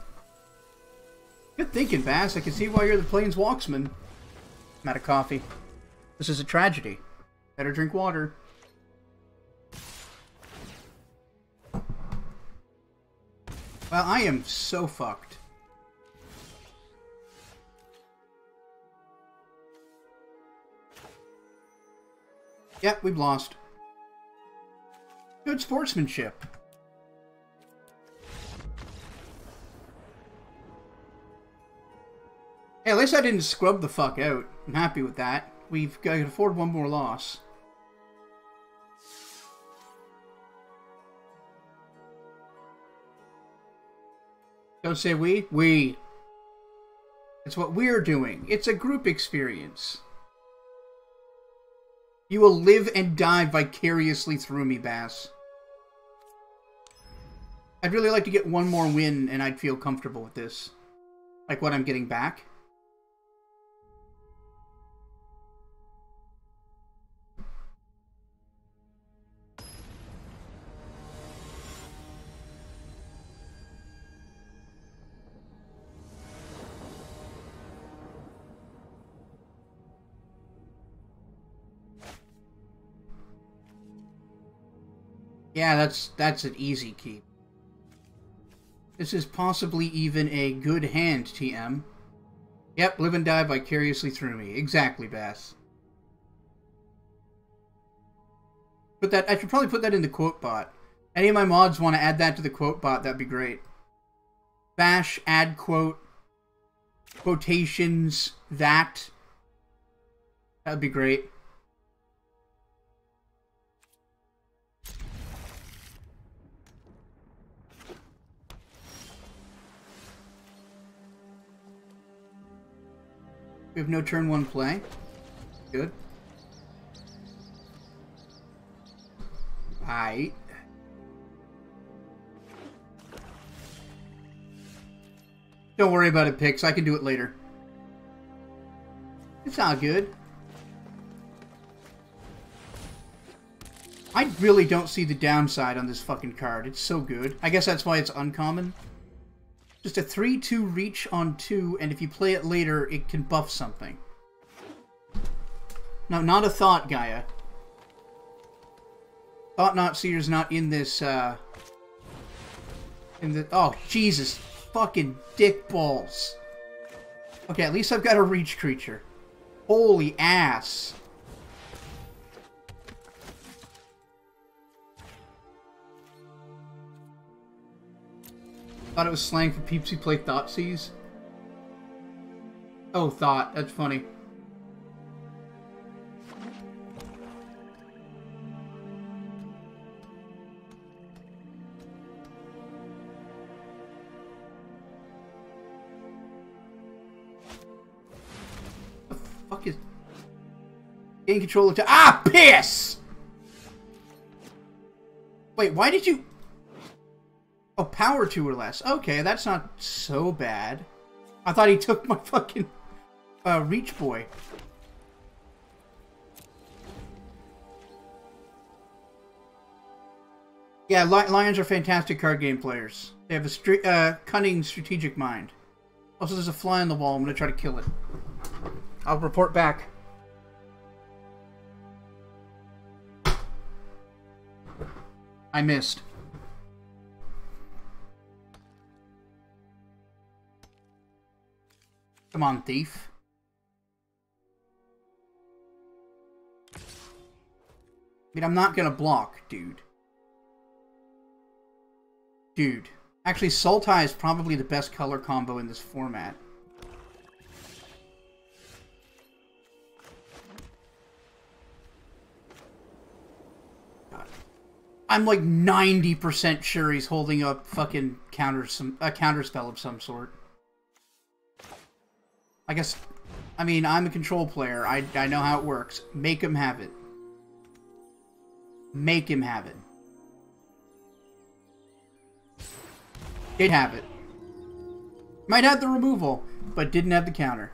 Good thinking, Bass. I can see why you're the Planeswalksman. I'm out of coffee. This is a tragedy. Better drink water. Well, I am so fucked. Yep, we've lost. Good sportsmanship. Hey, at least I didn't scrub the fuck out. I'm happy with that. We've got to afford one more loss. Don't say we. We. It's what we're doing. It's a group experience. You will live and die vicariously through me, Bass. I'd really like to get one more win and I'd feel comfortable with this. Like what I'm getting back. Yeah, that's an easy keep. This is possibly even a good hand, TM. Yep, live and die vicariously through me. Exactly, Bass. Put that. I should probably put that in the quote bot. Any of my mods want to add that to the quote bot, that'd be great. Bash, add quote, quotations, that. That'd be great. We have no turn 1 play. Good. Aight. Don't worry about it, Pix. I can do it later. It's all good. I really don't see the downside on this fucking card. It's so good. I guess that's why it's uncommon. Just a 3-2 reach on 2, and if you play it later, it can buff something. No, not a Thought, Gaia. Thought Not Seer's not in this, oh, Jesus. Fucking dick balls. Okay, at least I've got a reach creature. Holy ass. Thought it was slang for peeps who play Thoughtseize. Oh, Thought. That's funny. The fuck is... Gain control of... Ah, piss! Wait, why did you... Oh, power 2 or less. Okay, that's not so bad. I thought he took my fucking reach boy. Yeah, Lions are fantastic card game players. They have a cunning, strategic mind. Also, there's a fly on the wall. I'm going to try to kill it. I'll report back. I missed. Come on, thief. I mean, I'm not gonna block, dude. Dude. Actually, Sultai is probably the best color combo in this format. God. I'm like 90% sure he's holding up fucking counterspell of some sort. I guess, I mean, I'm a control player. I know how it works. Make him have it. Make him have it. Did have it. Might have the removal, but didn't have the counter.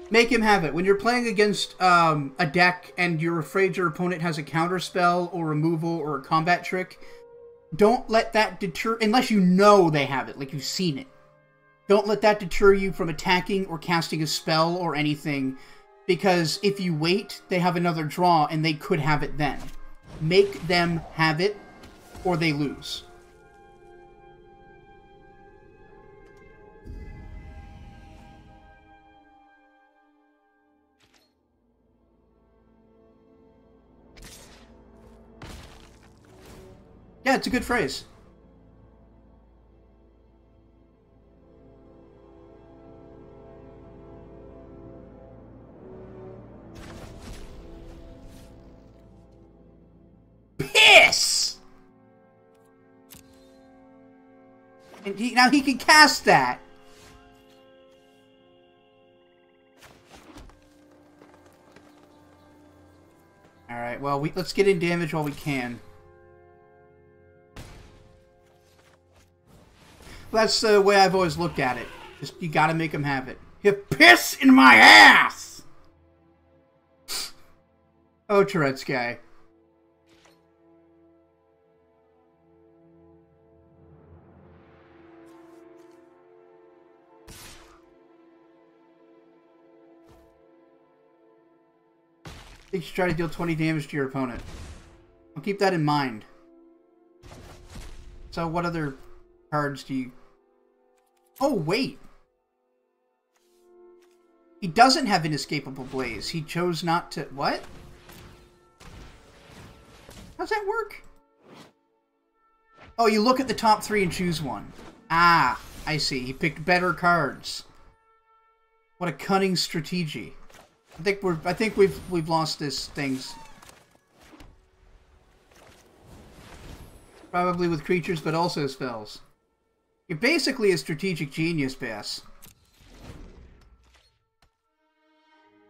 Make him have it. When you're playing against a deck and you're afraid your opponent has a counter spell or removal or a combat trick, don't let that deter... Unless you know they have it, like you've seen it. Don't let that deter you from attacking or casting a spell or anything, because if you wait, they have another draw and they could have it then. Make them have it, or they lose. Yeah, it's a good phrase. Piss! And now he can cast that. Alright, well, let's get in damage while we can. That's the way I've always looked at it. Just, you gotta make him have it. You piss in my ass! Oh, Tourette's guy. You should try to deal 20 damage to your opponent. I'll keep that in mind. So what other cards do you... Oh, wait. He doesn't have Inescapable Blaze. He chose not to... What? How's that work? Oh, you look at the top 3 and choose one. Ah, I see. He picked better cards. What a cunning strategy. I think we've lost this things. Probably with creatures, but also spells. You're basically a strategic genius, Bass.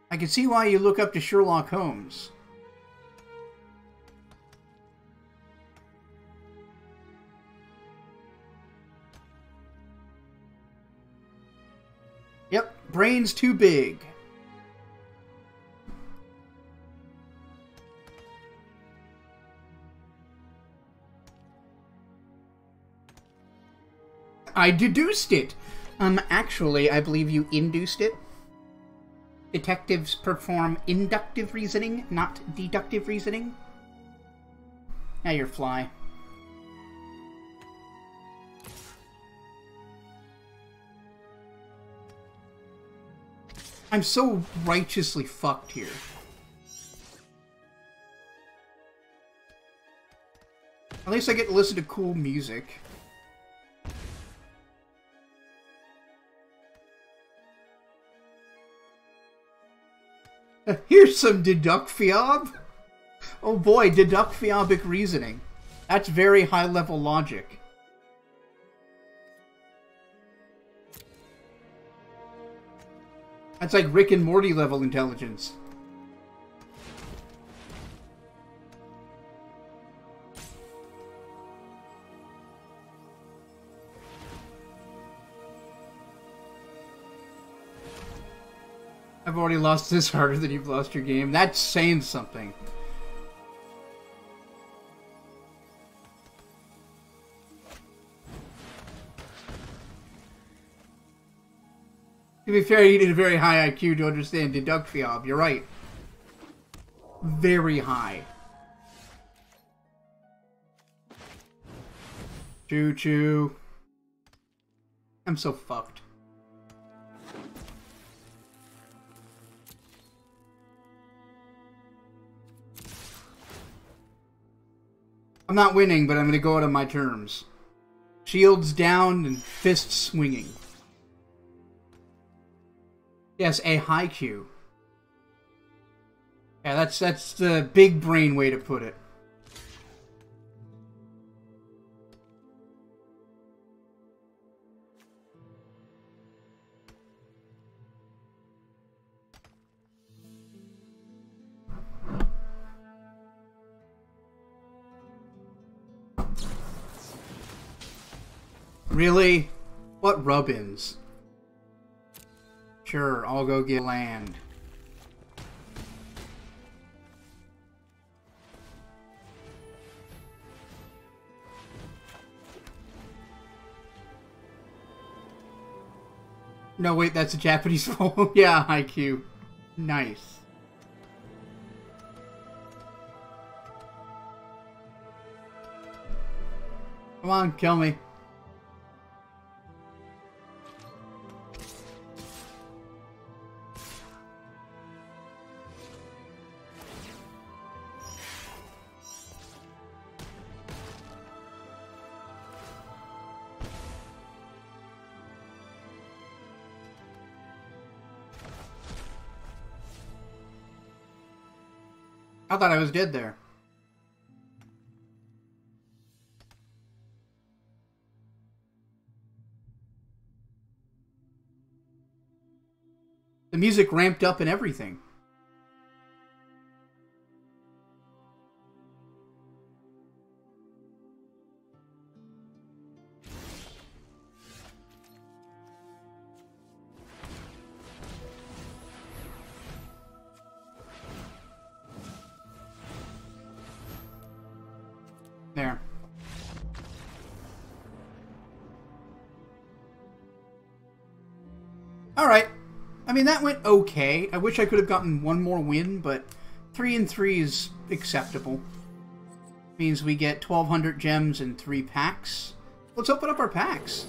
I can see why you look up to Sherlock Holmes. brain's too big. I deduced it. Actually, I believe you induced it. Detectives perform inductive reasoning, not deductive reasoning. Now you're fly. I'm so righteously fucked here. At least I get to listen to cool music. Here's some deduct-fiob. Oh boy, deduct-fiobic reasoning. That's very high-level logic. That's like Rick and Morty level intelligence. I've already lost this harder than you've lost your game. That's saying something. To be fair, you need a very high IQ to understand deduct fiob. You're right. Very high. Choo-choo. I'm so fucked. I'm not winning, but I'm going to go out on my terms. Shields down and fists swinging. Yes, a high Q. Yeah, that's the big brain way to put it. Really? What rub-ins? Sure, I'll go get land. No, wait, that's a Japanese phone. Yeah, IQ. Nice. Come on, kill me. I thought I was dead there. The music ramped up and everything. There. Alright. I mean, that went okay. I wish I could have gotten one more win, but 3 and 3 is acceptable. Means we get 1,200 gems and 3 packs. Let's open up our packs.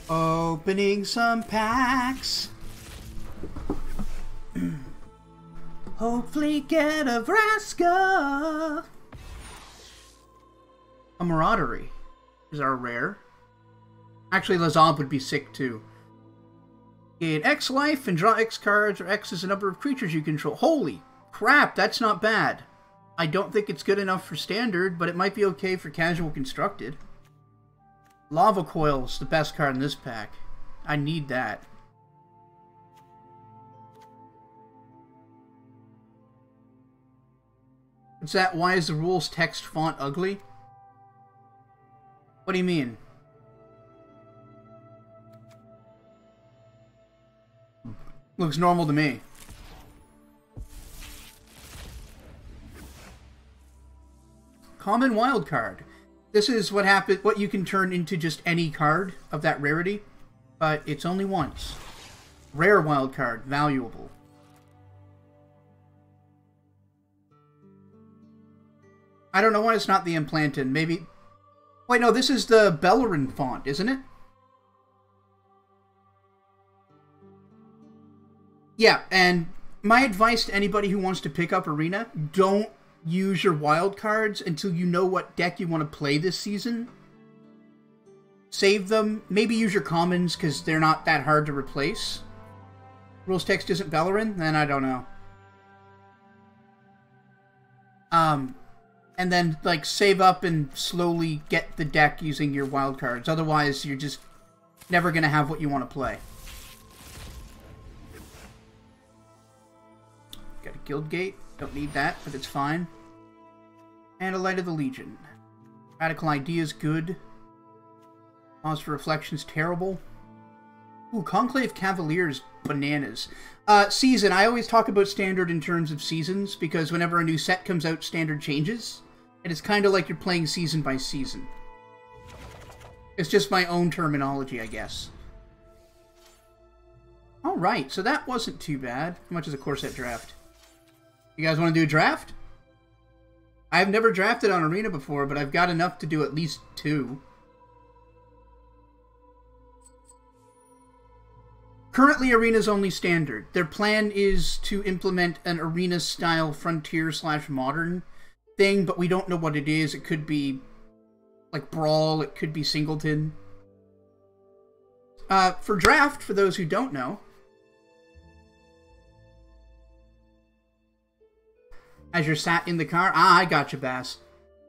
Opening some packs. Hopefully get a Vraska. A Maraudery is our rare. Actually, Lazab would be sick too. Gain X life and draw X cards, or X is the number of creatures you control. Holy crap, that's not bad. I don't think it's good enough for standard, but it might be okay for casual constructed. Lava Coil's the best card in this pack. I need that. What's that? Why is the rules text font ugly? What do you mean? Looks normal to me. Common wild card. This is what you can turn into just any card of that rarity, but it's only once. Rare wild card, valuable. I don't know why it's not the Implanton. Maybe... Wait, no, this is the Bellerin font, isn't it? Yeah, and my advice to anybody who wants to pick up Arena, don't use your wild cards until you know what deck you want to play this season. Save them. Maybe use your commons, because they're not that hard to replace. Rules text isn't Bellerin? Then I don't know. And then, like, save up and slowly get the deck using your wild cards. Otherwise, you're just never going to have what you want to play. Got a Guild Gate. Don't need that, but it's fine. And a Light of the Legion. Radical Idea's good. Pause for Reflection's terrible. Ooh, Conclave Cavalier's bananas. Season. I always talk about Standard in terms of seasons, because whenever a new set comes out, Standard changes. And it's kind of like you're playing season by season. It's just my own terminology, I guess. Alright, so that wasn't too bad. How much is a core set draft? You guys want to do a draft? I've never drafted on Arena before, but I've got enough to do at least 2. Currently, Arena's only Standard. Their plan is to implement an Arena-style Frontier/Modern thing, but we don't know what it is. It could be, like, Brawl. It could be Singleton. For draft, for those who don't know, as you're sat in the car, I got you, Bass.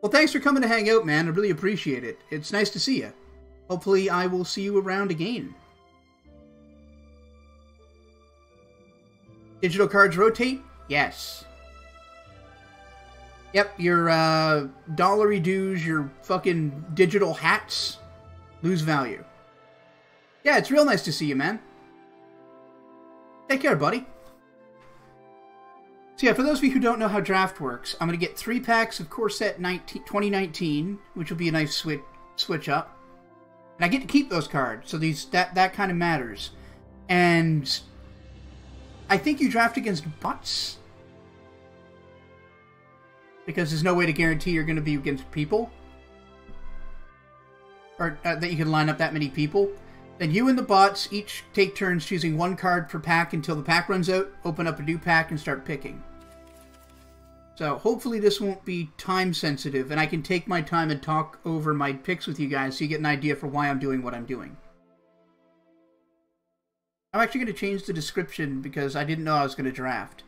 Well, thanks for coming to hang out, man. I really appreciate it. It's nice to see you. Hopefully, I will see you around again. Digital cards rotate? Yes. Yep, your dollary dues, your fucking digital hats lose value. Yeah, it's real nice to see you, man. Take care, buddy. So yeah, for those of you who don't know how draft works, I'm going to get 3 packs of Core Set 2019, which will be a nice switch up. And I get to keep those cards, so that kind of matters. And I think you draft against bots, because there's no way to guarantee you're going to be against people, or that you can line up that many people. Then you and the bots each take turns choosing 1 card per pack until the pack runs out, open up a new pack, and start picking. So hopefully this won't be time sensitive, and I can take my time and talk over my picks with you guys so you get an idea for why I'm doing what I'm doing. I'm actually going to change the description because I didn't know I was going to draft.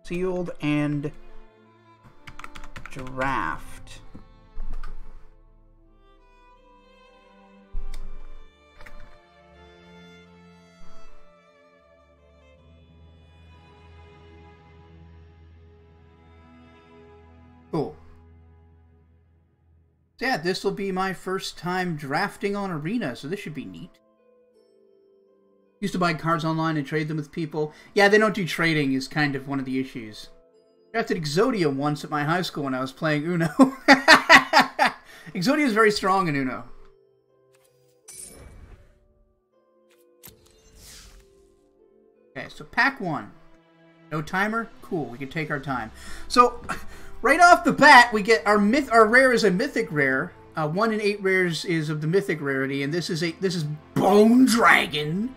Sealed and draft. Cool. So yeah, this will be my first time drafting on Arena, so this should be neat. Used to buy cards online and trade them with people. Yeah, they don't do trading is kind of one of the issues. I drafted Exodia once at my high school when I was playing Uno. Exodia is very strong in Uno. Okay, so pack 1. No timer? Cool, we can take our time. So, right off the bat, we get our rare is a mythic rare. 1 in 8 rares is of the mythic rarity, and this is Bone Dragon.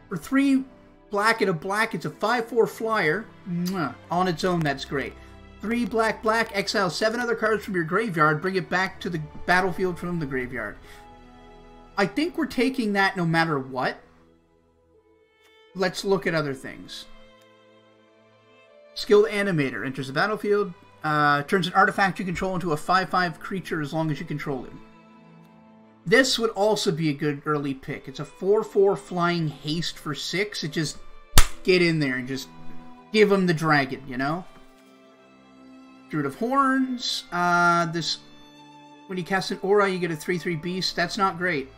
For 3 black and a black, it's a 5/4 flyer. Mwah. On its own, that's great. 3 black, exile 7 other cards from your graveyard, bring it back to the battlefield from the graveyard. I think we're taking that no matter what. Let's look at other things. Skilled Animator enters the battlefield, turns an artifact you control into a 5/5 creature as long as you control it. This would also be a good early pick. It's a 4/4 flying haste for 6. It just get in there and just give them the dragon, you know? Druid of Horns. This, when you cast an aura, you get a 3/3 beast. That's not great.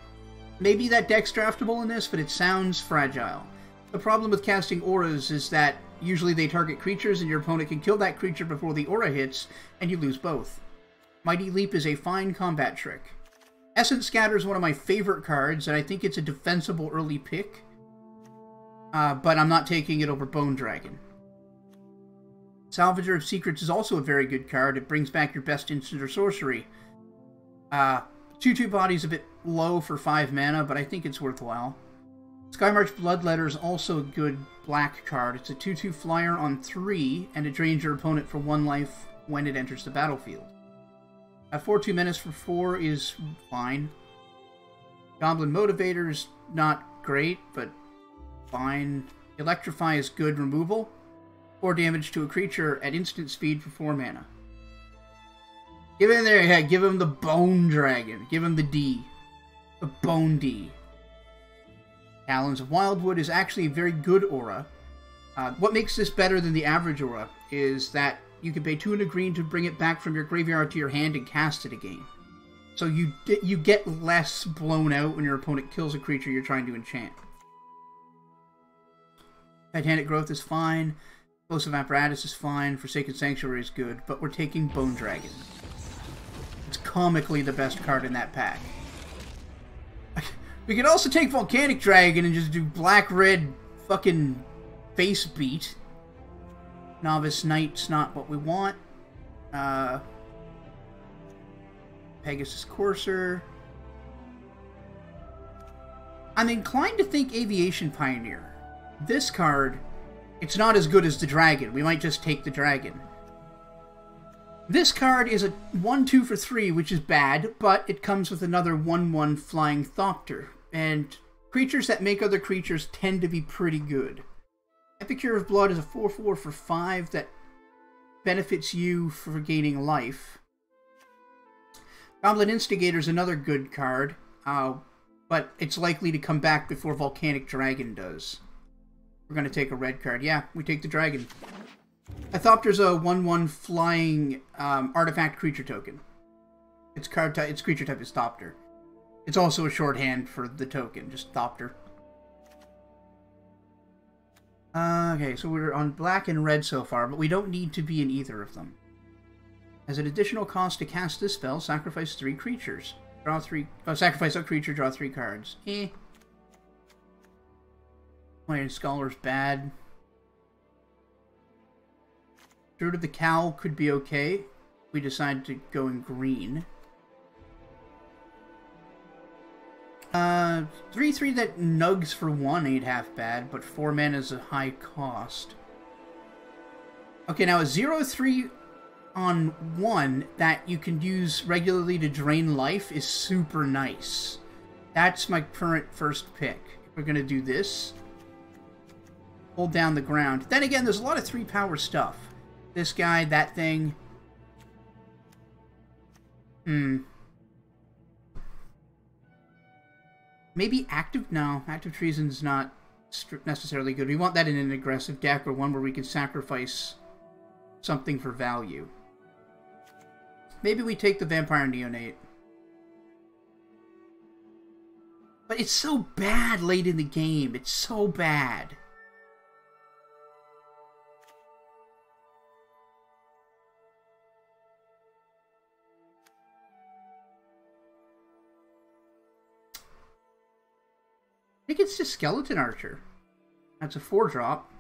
Maybe that deck's draftable in this, but it sounds fragile. The problem with casting auras is that usually they target creatures, and your opponent can kill that creature before the aura hits, and you lose both. Mighty Leap is a fine combat trick. Essence Scatter is one of my favorite cards, and I think it's a defensible early pick. But I'm not taking it over Bone Dragon. Salvager of Secrets is also a very good card. It brings back your best instant or sorcery. 2/2 body's a bit low for 5 mana, but I think it's worthwhile. Skymarch Bloodletter is also a good black card. It's a 2/2 flyer on 3, and it drains your opponent for 1 life when it enters the battlefield. 4/2 menace for 4 is fine. Goblin Motivator is not great, but fine. Electrify is good removal. 4 damage to a creature at instant speed for 4 mana. Give him there, yeah, give him the Bone Dragon. Give him the D. The Bone D. Talons of Wildwood is actually a very good aura. What makes this better than the average aura is that you can pay 2 and a green to bring it back from your graveyard to your hand and cast it again. So you get less blown out when your opponent kills a creature you're trying to enchant. Titanic Growth is fine. Explosive Apparatus is fine. Forsaken Sanctuary is good. But we're taking Bone Dragon. It's comically the best card in that pack. We could also take Volcanic Dragon and just do black-red fucking face beat. Novice Knight's not what we want. Pegasus Courser. I'm inclined to think Aviation Pioneer. This card, it's not as good as the Dragon. We might just take the Dragon. This card is a 1/2 for 3, which is bad, but it comes with another 1/1 Flying Thopter. And creatures that make other creatures tend to be pretty good. Epicure of Blood is a 4/4 for 5 that benefits you for gaining life. Goblin Instigator is another good card, but it's likely to come back before Volcanic Dragon does. We're going to take a red card. Yeah, we take the Dragon. A Thopter's a 1/1 flying artifact creature token. Its creature type is Thopter. It's also a shorthand for the token, just Thopter. Okay, so we're on black and red so far, but we don't need to be in either of them. As an additional cost to cast this spell, sacrifice 3 creatures. Draw 3... sacrifice a creature, draw 3 cards. Iron Scholar's bad. Druid of the Cowl could be okay. We decide to go in green. 3/3 that nugs for 1 ain't half bad, but 4 mana is a high cost. Okay, now a 0/3 on 1 that you can use regularly to drain life is super nice. That's my current first pick. We're gonna do this. Hold down the ground. Then again, there's a lot of 3-power stuff. This guy, that thing. Maybe Active... No, Active Treason's not necessarily good. We want that in an aggressive deck or one where we can sacrifice something for value. Maybe we take the Vampire Neonate. But it's so bad late in the game. It's so bad. I think it's just Skeleton Archer. That's a 4-drop.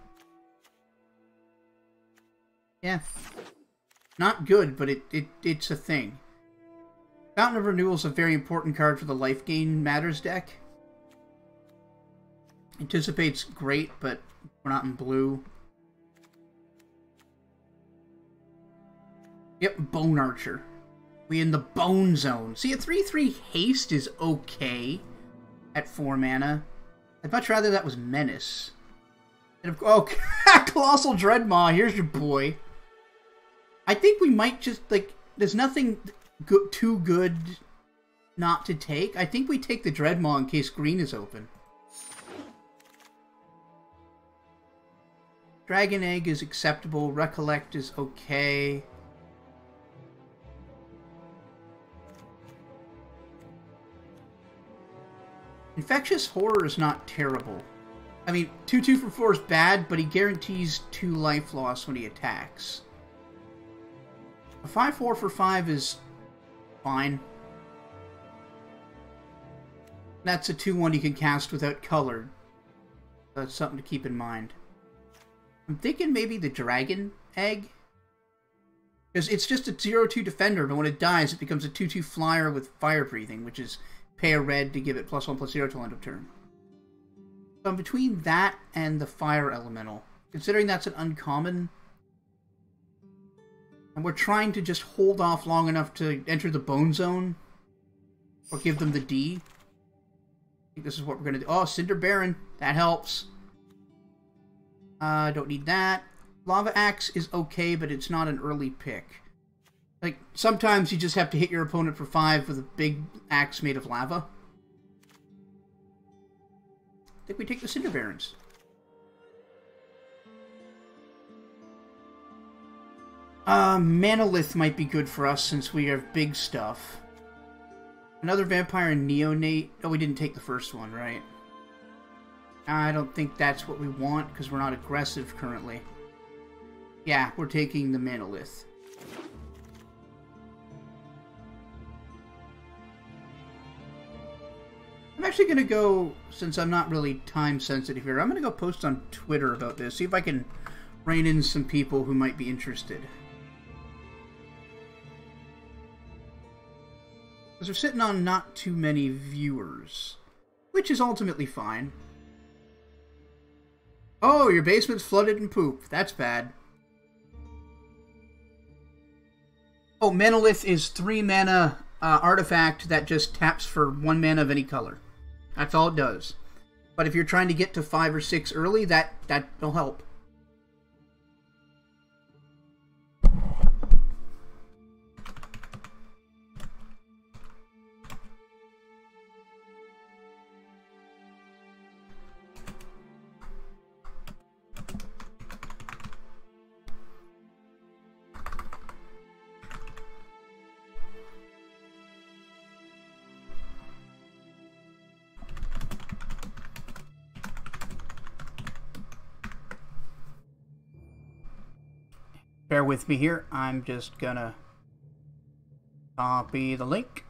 Yeah. Not good, but it's a thing. Fountain of Renewal is a very important card for the Life Gain Matters deck. Anticipate's great, but we're not in blue. Yep, Bone Archer. We in the Bone Zone. See, a 3/3 haste is okay at 4 mana. I'd much rather that was Menace. And oh, Colossal Dreadmaw, here's your boy. I think we might just, like, there's nothing too good not to take. I think we take the Dreadmaw in case green is open. Dragon Egg is acceptable. Recollect is okay. Infectious Horror is not terrible. I mean, 2/2 for 4 is bad, but he guarantees 2 life loss when he attacks. A 5/4 for 5 is fine. That's a 2/1 you can cast without color. That's something to keep in mind. I'm thinking maybe the Dragon Egg. Because it's just a 0/2 defender, but when it dies, it becomes a 2/2 flyer with fire breathing, which is pay a red to give it +1/+0 till end of turn. So I'm between that and the fire elemental. Considering that's an uncommon, and we're trying to just hold off long enough to enter the bone zone, or give them the D. I think this is what we're going to do. Oh, Cinder Baron. That helps. Don't need that. Lava Axe is okay, but it's not an early pick. Like, sometimes you just have to hit your opponent for 5 with a big axe made of lava. I think we take the Cinder Barons. Manolith might be good for us since we have big stuff. Another Vampire and Neonate. Oh, we didn't take the first one, right? I don't think that's what we want because we're not aggressive currently. Yeah, we're taking the Manolith. I'm actually going to go, since I'm not really time sensitive here, I'm going to go post on Twitter about this, see if I can rein in some people who might be interested. Because we're sitting on not too many viewers, which is ultimately fine. Oh, your basement's flooded in poop. That's bad. Oh, Manolith is 3 mana artifact that just taps for 1 mana of any color. That's all it does. But if you're trying to get to 5 or 6 early, that'll help. Bear with me here. I'm just gonna copy the link.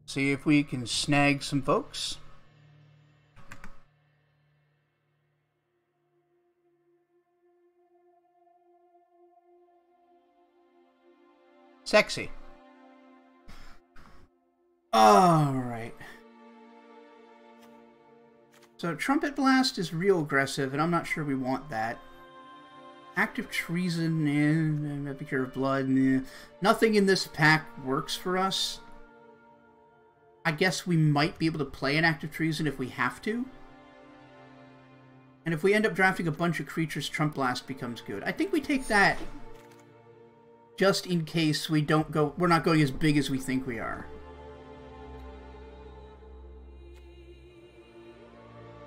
See if we can snag some folks. Sexy. Alright. So Trumpet Blast is real aggressive, and I'm not sure we want that. Active Treason, Epicure of Blood, nothing in this pack works for us. I guess we might be able to play an Active Treason if we have to. And if we end up drafting a bunch of creatures, Trump Blast becomes good. I think we take that just in case we're not going as big as we think we are.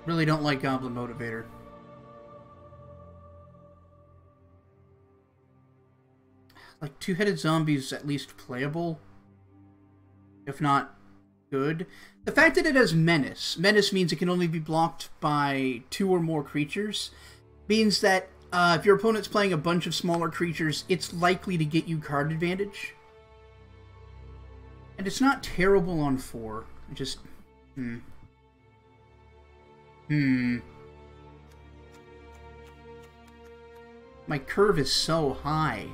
Really don't like Goblin Motivator. Like, 2-headed zombies at least playable, if not good. The fact that it has Menace means it can only be blocked by 2 or more creatures, means that if your opponent's playing a bunch of smaller creatures, it's likely to get you card advantage. And it's not terrible on 4. It just... My curve is so high.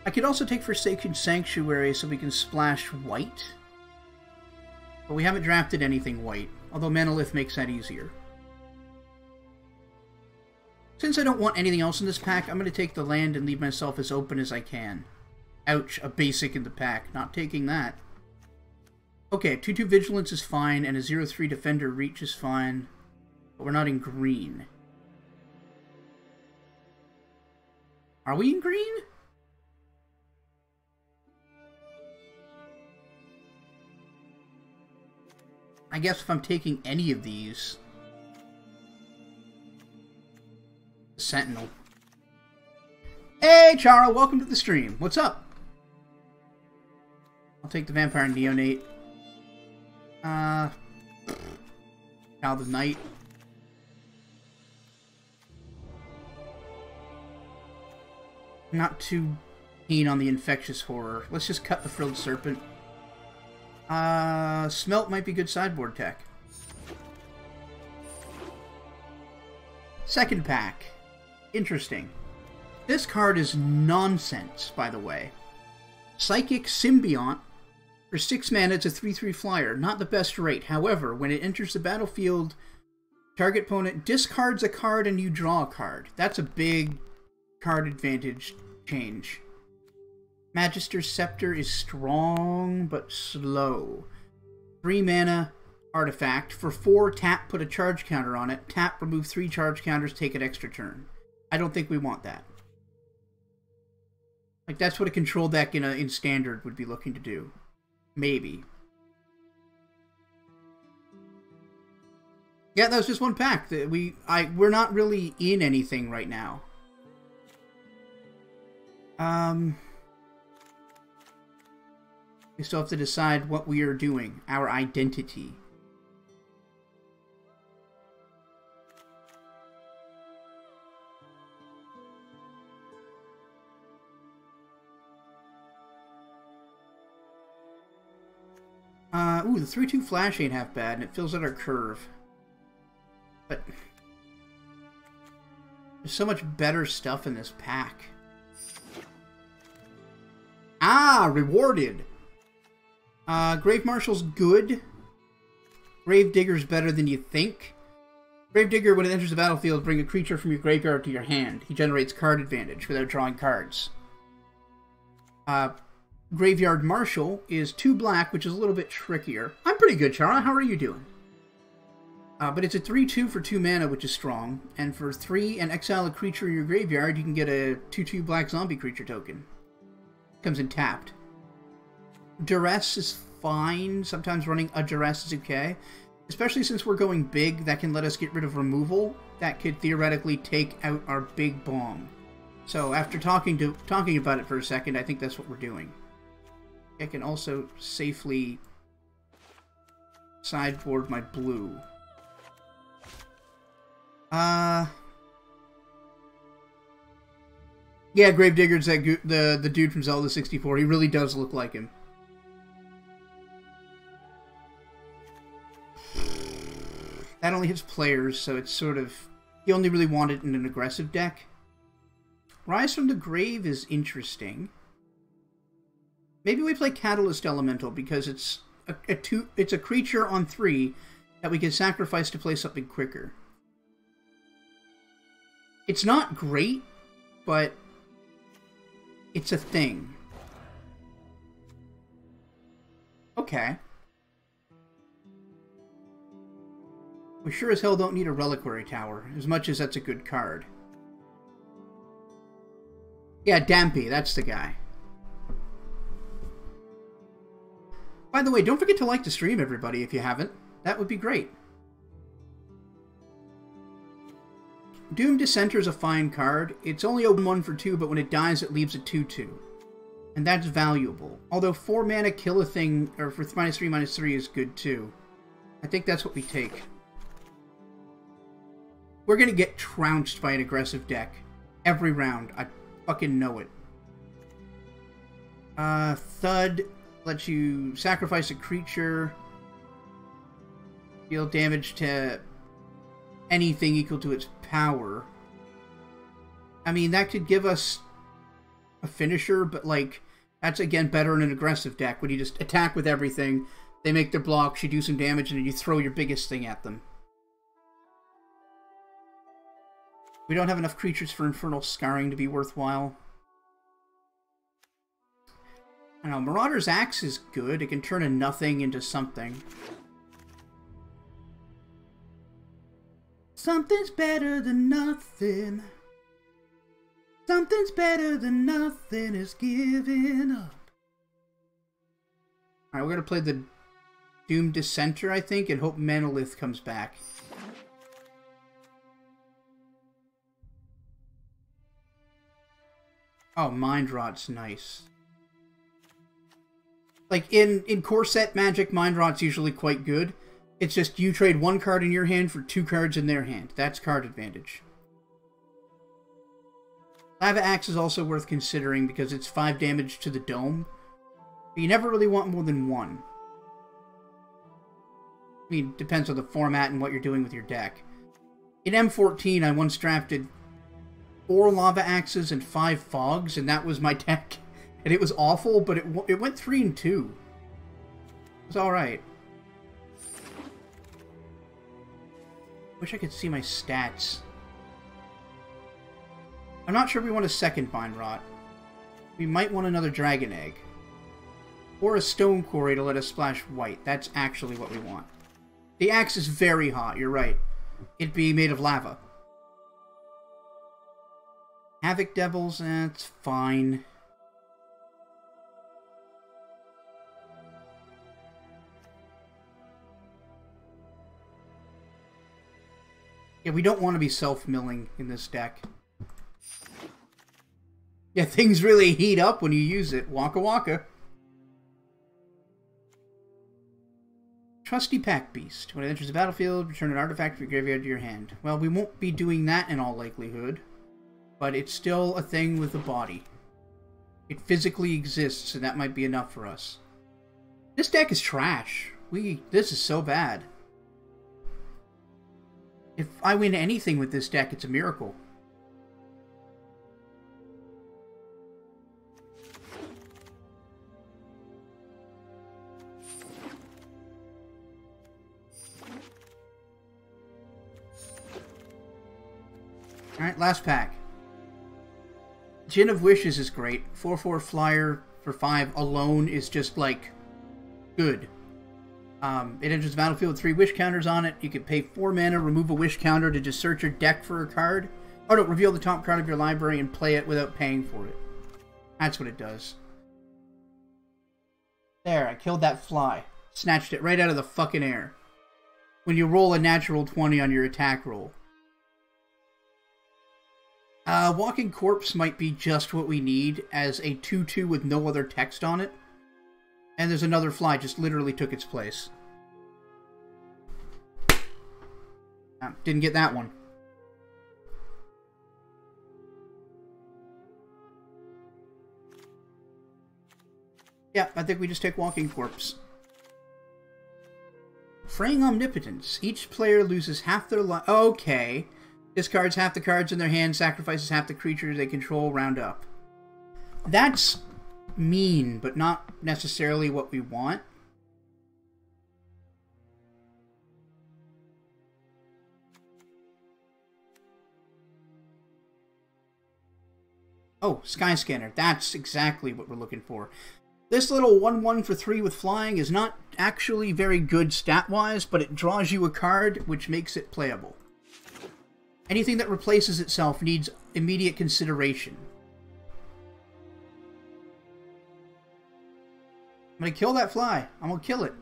I could also take Forsaken Sanctuary so we can splash white. But we haven't drafted anything white, although Manolith makes that easier. Since I don't want anything else in this pack, I'm going to take the land and leave myself as open as I can. Ouch, a basic in the pack. Not taking that. Okay, 2/2 Vigilance is fine, and a 0/3 Defender Reach is fine. But we're not in green. Are we in green? I guess if I'm taking any of these... Sentinel. Hey, Charo, welcome to the stream. What's up? I'll take the Vampire Neonate. Child of Night. Not too keen on the Infectious Horror. Let's just cut the Frilled Serpent. Smelt might be good sideboard tech. Second pack. Interesting. This card is nonsense, by the way. Psychic Symbiont. For 6 mana, it's a 3/3 flyer. Not the best rate. However, when it enters the battlefield, target opponent discards a card and you draw a card. That's a big card advantage change. Magister's Scepter is strong, but slow. 3 mana artifact. For 4, tap, put a charge counter on it. Tap, remove 3 charge counters, take an extra turn. I don't think we want that. Like, that's what a control deck in Standard would be looking to do. Maybe. Yeah, that was just one pack. We're not really in anything right now. We still have to decide what we are doing. Our identity. Ooh, the 3/2 flash ain't half bad, and it fills out our curve. But there's so much better stuff in this pack. Ah, rewarded. Grave Marshal's good. Grave Digger's better than you think. Grave Digger, when it enters the battlefield, bring a creature from your graveyard to your hand. He generates card advantage without drawing cards. Graveyard Marshal is 2 black, which is a little bit trickier. I'm pretty good, Chara. How are you doing? But it's a 3/2 for 2 mana, which is strong. And for 3 and exile a creature in your graveyard, you can get a 2/2 black zombie creature token. Comes in tapped. Duress is fine. Sometimes running a Duress is okay. Especially since we're going big, that can let us get rid of removal. That could theoretically take out our big bomb. So after talking about it for a second, I think that's what we're doing. I can also safely sideboard my blue. Yeah, Gravedigger's the dude from Zelda 64. He really does look like him. That only hits players, so it's sort of... You only really want it in an aggressive deck. Rise from the Grave is interesting. Maybe we play Catalyst Elemental because it's a creature on 3 that we can sacrifice to play something quicker. It's not great, but it's a thing. Okay. We sure as hell don't need a Reliquary Tower, as much as that's a good card. Yeah, Dampy, that's the guy. By the way, don't forget to like the stream, everybody, if you haven't. That would be great. Doom Dissenter is a fine card. It's only a 1 for 2, but when it dies, it leaves a 2/2. And that's valuable. Although 4 mana kill a thing, or for -3/-3 is good too. I think that's what we take. We're gonna get trounced by an aggressive deck. Every round. I fucking know it. Thud lets you sacrifice a creature. Deal damage to anything equal to its power. I mean, that could give us a finisher, but, like, that's, again, better in an aggressive deck, when you just attack with everything, they make their blocks, you do some damage, and then you throw your biggest thing at them. We don't have enough creatures for Infernal Scarring to be worthwhile. I don't know, Marauder's Axe is good. It can turn a nothing into something. Something's better than nothing. Something's better than nothing is giving up. Alright, we're going to play the Doom Dissenter, I think, and hope Manolith comes back. Oh, Mind Rot's nice. Like, in core set Magic, Mind Rot's usually quite good. It's just you trade one card in your hand for 2 cards in their hand. That's card advantage. Lava Axe is also worth considering because it's 5 damage to the dome. But you never really want more than 1. I mean, depends on the format and what you're doing with your deck. In M14, I once drafted 4 Lava Axes and 5 Fogs, and that was my deck. And it was awful, but it went 3 and 2. It was alright. Wish I could see my stats. I'm not sure we want a second Mind Rot. We might want another Dragon Egg. Or a Stone Quarry to let us splash white. That's actually what we want. The axe is very hot, you're right. It'd be made of lava. Havoc Devils, that's fine. Yeah, we don't want to be self-milling in this deck. Yeah, things really heat up when you use it. Waka waka. Trusty Pack Beast. When it enters the battlefield, return an artifact from your graveyard to your hand. Well, we won't be doing that in all likelihood. But it's still a thing with a body. It physically exists, and that might be enough for us. This deck is trash. This is so bad. If I win anything with this deck, it's a miracle. Alright, last pack. Djinn of Wishes is great. 4/4 flyer for 5 alone is just, like, good. It enters the battlefield with 3 wish counters on it. You can pay 4 mana, remove a wish counter to just search your deck for a card. Oh no, reveal the top card of your library and play it without paying for it. That's what it does. There, I killed that fly. Snatched it right out of the fucking air. When you roll a natural 20 on your attack roll. Walking Corpse might be just what we need as a 2/2 with no other text on it. And there's another fly, just literally took its place. Didn't get that one. Yeah, I think we just take Walking Corpse. Fraying Omnipotence. Each player loses half their life. Okay. Discards half the cards in their hand, sacrifices half the creatures they control, round up. That's mean, but not necessarily what we want. Oh, Skyscanner. That's exactly what we're looking for. This little 1/1 for 3 with flying is not actually very good stat-wise, but it draws you a card, which makes it playable. Anything that replaces itself needs immediate consideration. I'm gonna kill that fly. I'm gonna kill it.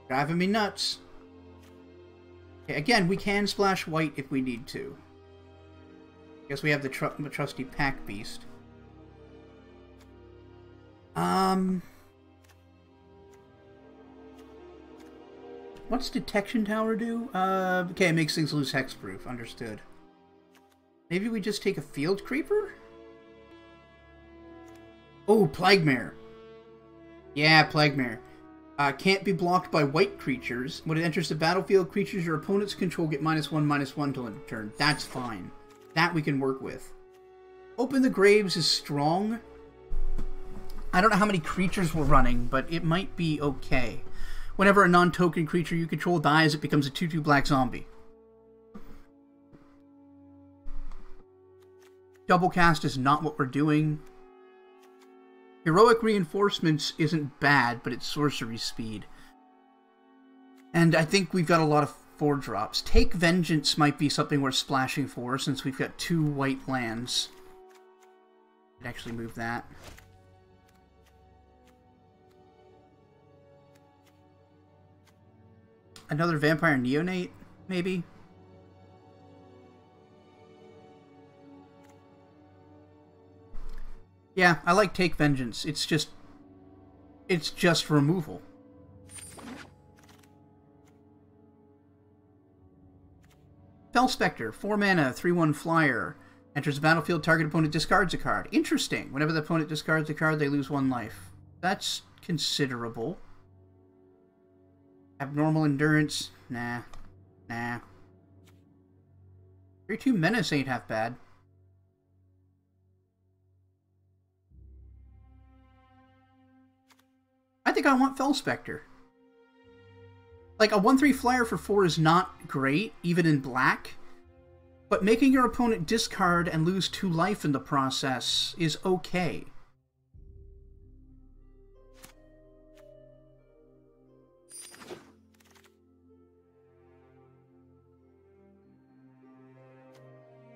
Driving me nuts. Okay, again, we can splash white if we need to. Guess we have the trusty Pack Beast. What's Detection Tower do? Okay, it makes things lose hexproof. Understood. Maybe we just take a Field Creeper? Oh, Plaguemare. Yeah, Plaguemare. Can't be blocked by white creatures. When it enters the battlefield, creatures your opponents control get -1/-1 till end turn. That's fine. That we can work with. Open the Graves is strong. I don't know how many creatures we're running, but it might be okay. Whenever a non-token creature you control dies, it becomes a 2/2 black zombie. Double cast is not what we're doing. Heroic Reinforcements isn't bad, but it's sorcery speed. And I think we've got a lot of 4-drops. Take Vengeance might be something we're splashing for, since we've got 2 white lands. I'd actually move that. Another Vampire Neonate, maybe? Yeah, I like Take Vengeance. It's just removal. Fell Spectre, 4 mana, 3/1 flyer. Enters the battlefield, target opponent discards a card. Interesting. Whenever the opponent discards a card, they lose 1 life. That's considerable. Abnormal Endurance. Nah. 3/2 Menace ain't half bad. I think I want Fell Spectre. Like, a 1/3 flyer for 4 is not great, even in black. But making your opponent discard and lose 2 life in the process is okay.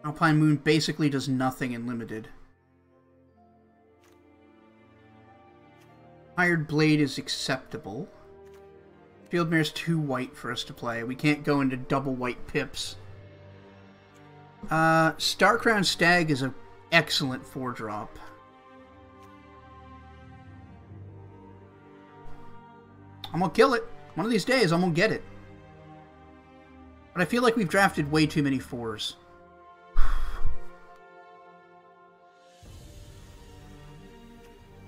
Alpine Moon basically does nothing in Limited. Hired Blade is acceptable. Fieldmare's too white for us to play. We can't go into double white pips. Starcrown Stag is an excellent 4-drop. I'm gonna kill it. One of these days, I'm gonna get it. But I feel like we've drafted way too many 4s.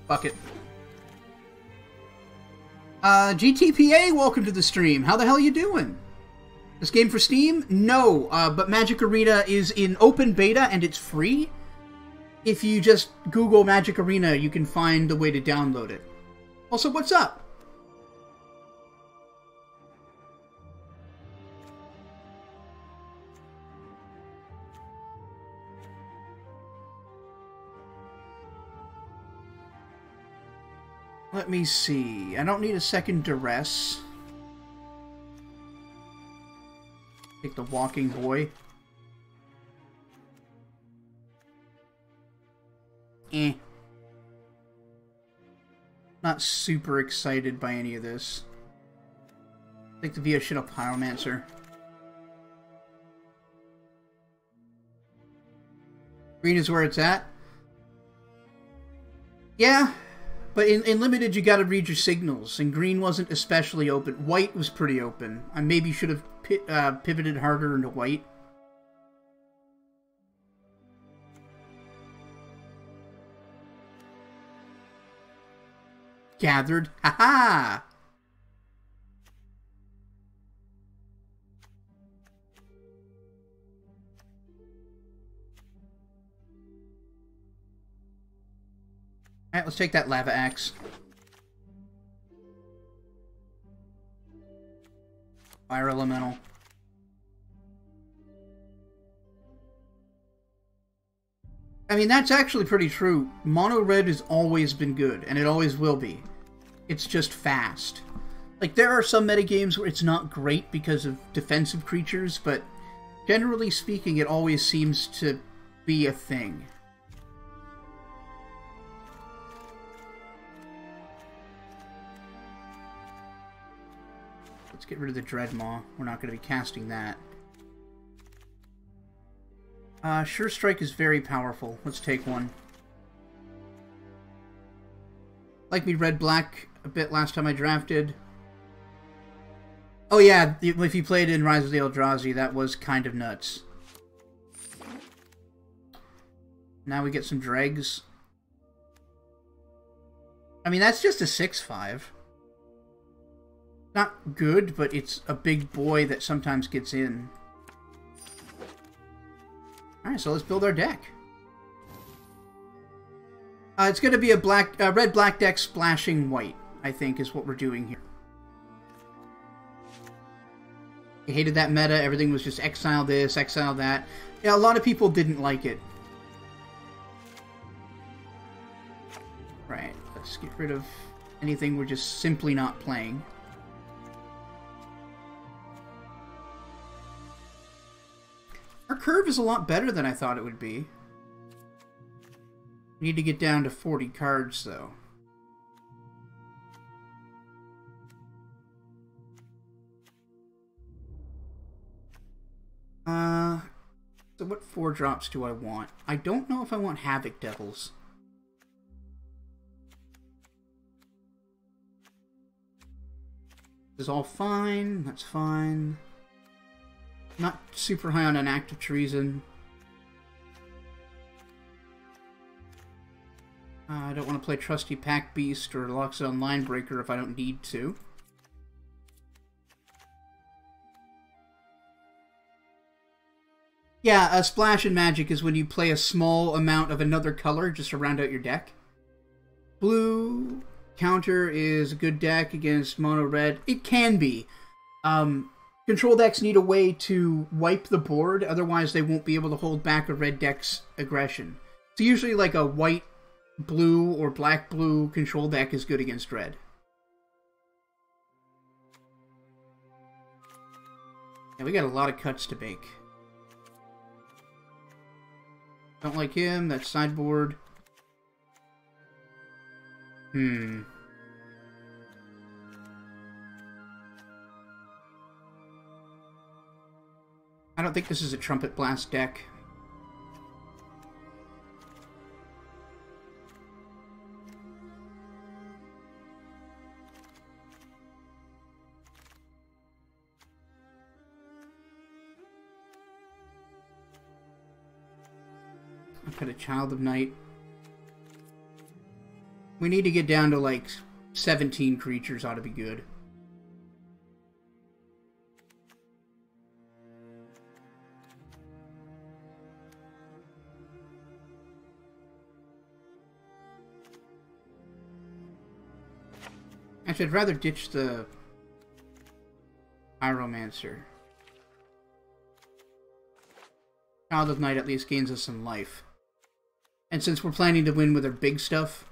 Fuck it. GTPA, welcome to the stream. How the hell you doing? This game for Steam? No, but Magic Arena is in open beta and it's free. If you just Google Magic Arena, you can find the way to download it. Also, what's up? Let me see. I don't need a second Duress. Take the Walking Boy. Not super excited by any of this. Take the Via Shit Pyromancer. Green is where it's at. Yeah. But in Limited, you gotta read your signals, and green wasn't especially open. White was pretty open. I maybe should have pivoted harder into white. Gathered. Haha! Alright, let's take that Lava Axe. Fire Elemental. I mean, that's actually pretty true. Mono Red has always been good, and it always will be. It's just fast. Like, there are some metagames where it's not great because of defensive creatures, but generally speaking, it always seems to be a thing. Let's get rid of the Dreadmaw. We're not going to be casting that. Sure Strike is very powerful. Let's take one. Like me red-black a bit last time I drafted. Oh yeah, if you played in Rise of the Eldrazi, that was kind of nuts. Now we get some dregs. I mean, that's just a 6/5. Not good, but it's a big boy that sometimes gets in. Alright, so let's build our deck. It's going to be a red-black deck splashing white, I think, is what we're doing here. I hated that meta. Everything was just exile this, exile that. Yeah, a lot of people didn't like it. Right, let's get rid of anything we're just simply not playing. Our curve is a lot better than I thought it would be. We need to get down to 40 cards, though. So what 4-drops do I want? I don't know if I want Havoc Devils. This is all fine. That's fine. Not super high on an act of treason. I don't want to play Trusty Pack Beast or Loxodon Line Breaker if I don't need to. Yeah, a splash in Magic is when you play a small amount of another color just to round out your deck. Blue counter is a good deck against mono red. It can be. Control decks need a way to wipe the board, otherwise they won't be able to hold back a red deck's aggression. So usually like a white, blue, or black blue control deck is good against red. Yeah, we got a lot of cuts to make. Don't like him, that's sideboard. I don't think this is a Trumpet Blast deck. I've got a Child of Night. We need to get down to like 17 creatures, ought to be good. Actually, I'd rather ditch the Pyromancer. Child of Night at least gains us some life. And since we're planning to win with our big stuff...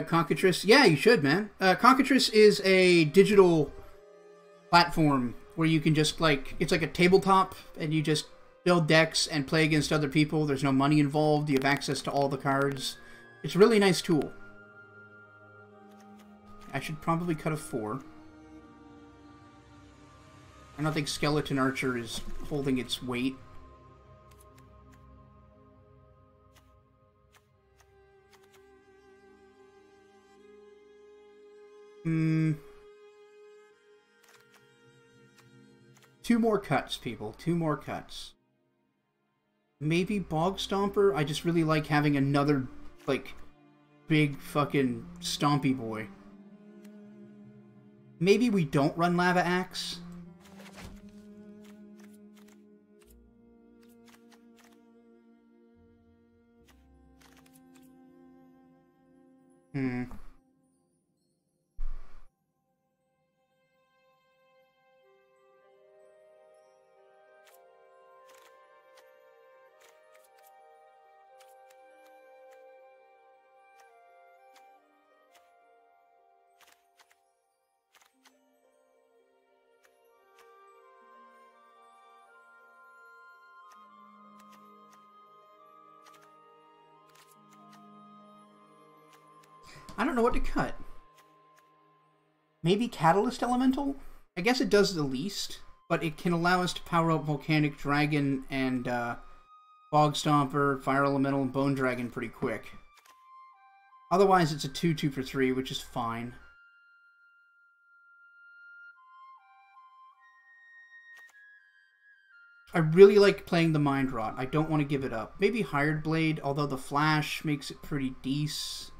Cockatrice? Yeah, you should, man. Cockatrice is a digital platform where you can just, like, it's like a tabletop, and you just build decks and play against other people. There's no money involved. You have access to all the cards. It's a really nice tool. I should probably cut a 4. I don't think Skeleton Archer is holding its weight. Two more cuts, people. 2 more cuts. Maybe Bog Stomper? I just really like having another, like, big fucking stompy boy. Maybe we don't run Lava Axe? I don't know what to cut. Maybe Catalyst Elemental? I guess it does the least, but it can allow us to power up Volcanic Dragon and Bog Stomper, Fire Elemental, and Bone Dragon pretty quick. Otherwise, it's a 2/2 for 3, which is fine. I really like playing the Mind Rot. I don't want to give it up. Maybe Hired Blade, although the Flash makes it pretty decent.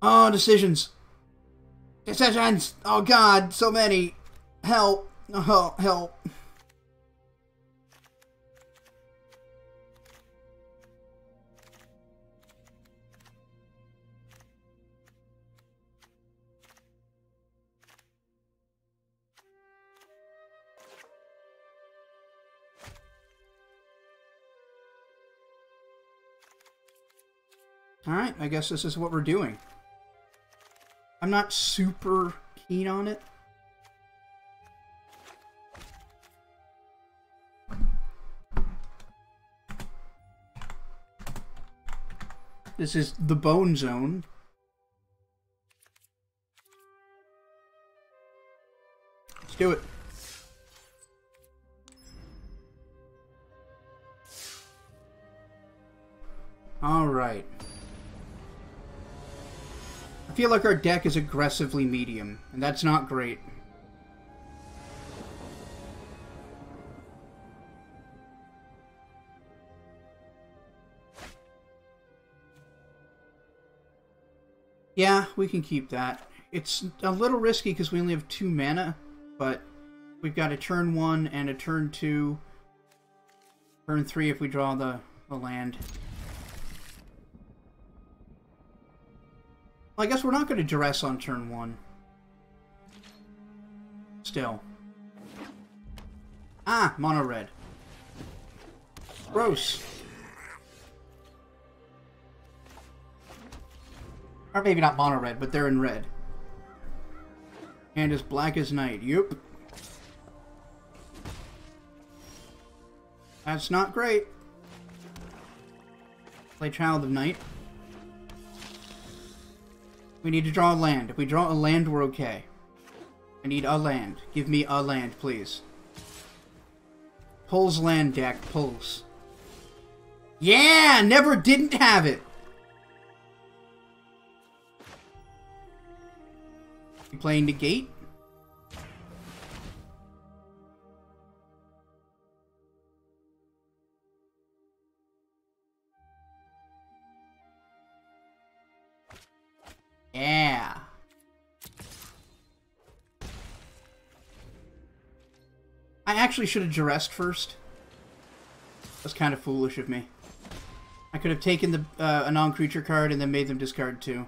Oh, decisions. Decisions! Oh god, so many. Help. Oh, help. Alright, I guess this is what we're doing. I'm not super keen on it. This is the Bone Zone. Let's do it. Alright. I feel like our deck is aggressively medium, and that's not great. Yeah, we can keep that. It's a little risky because we only have 2 mana, but we've got a turn 1 and a turn 2. Turn 3 if we draw the land. Well, I guess we're not going to duress on turn 1. Still. Ah, mono red. Gross. Or maybe not mono red, but they're in red. And as black as night. Yup. That's not great. Play Child of Night. We need to draw a land. If we draw a land, we're okay. I need a land. Give me a land, please. Pulls land deck. Pulls. Yeah! Never didn't have it! You playing negate? Yeah. I actually should have duressed first. That's kind of foolish of me. I could have taken the a non-creature card and then made them discard 2.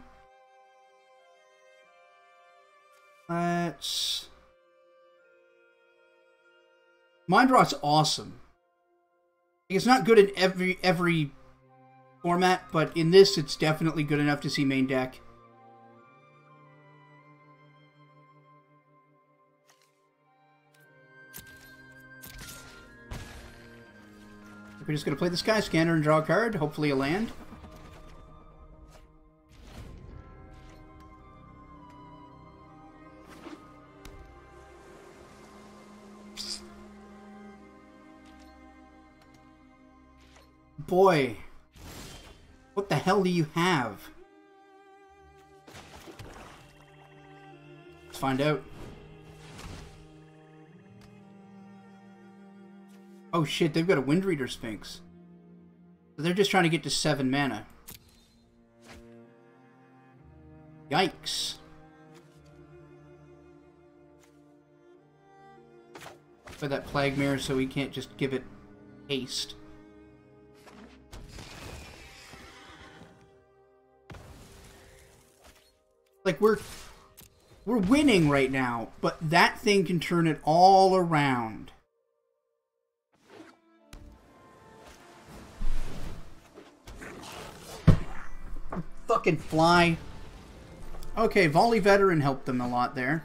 Let's... Mind Rot's awesome. It's not good in every format, but in this it's definitely good enough to see main deck. We're just going to play the Sky Scanner and draw a card, hopefully a land. Boy, what the hell do you have? Let's find out. Oh shit, they've got a Wind Reader Sphinx. So they're just trying to get to 7 mana. Yikes. Play that Plague Mirror so we can't just give it haste. Like, we're winning right now, but that thing can turn it all around. Fucking fly. Okay, Volley Veteran helped them a lot there.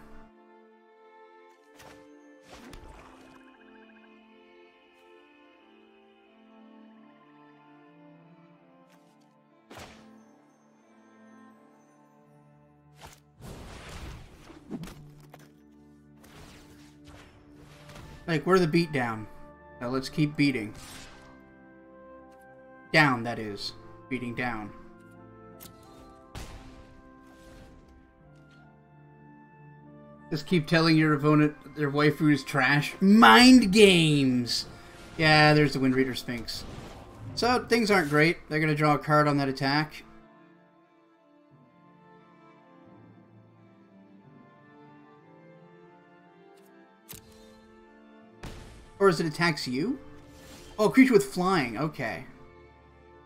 Like, we're the beatdown. Now let's keep beating. Down, that is. Beating down. Just keep telling your opponent their waifu is trash. Mind games! Yeah, there's the Wind Reader Sphinx. So, things aren't great. They're going to draw a card on that attack. Or as it attacks you? Oh, creature with flying. Okay.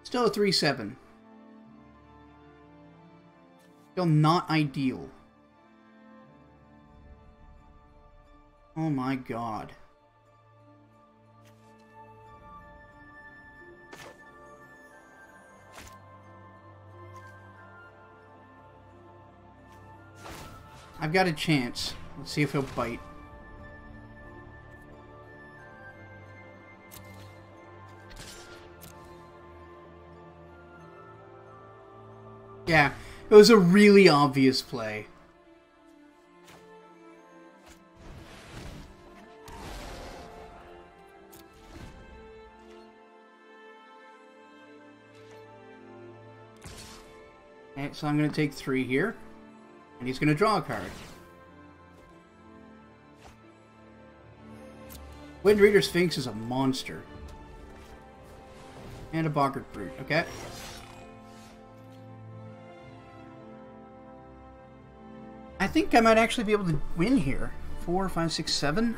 Still a 3/7. Still not ideal. Oh my god. I've got a chance. Let's see if he'll bite. Yeah, it was a really obvious play. Okay, so I'm going to take 3 here. And he's going to draw a card. Wind Reader Sphinx is a monster. And a Boggart Brute, okay. I think I might actually be able to win here. 4, 5, 6, 7.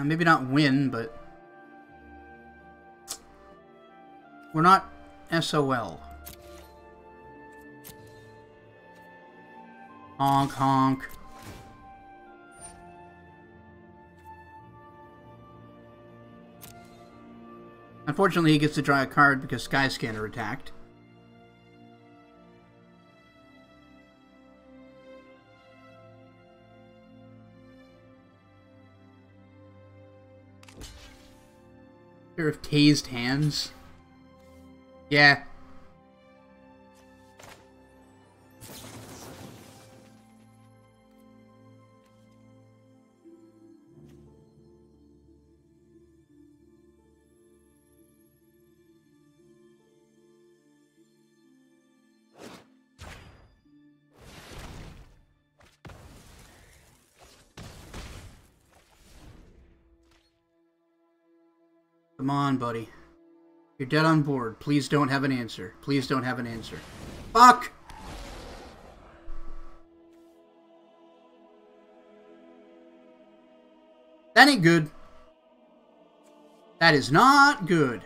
Maybe not win, but we're not SOL. Honk, honk. Unfortunately, he gets to draw a card because Skyscanner attacked. Pair of tased hands. Yeah. Come on, buddy. You're dead on board. Please don't have an answer. Please don't have an answer. Fuck! That ain't good. That is not good.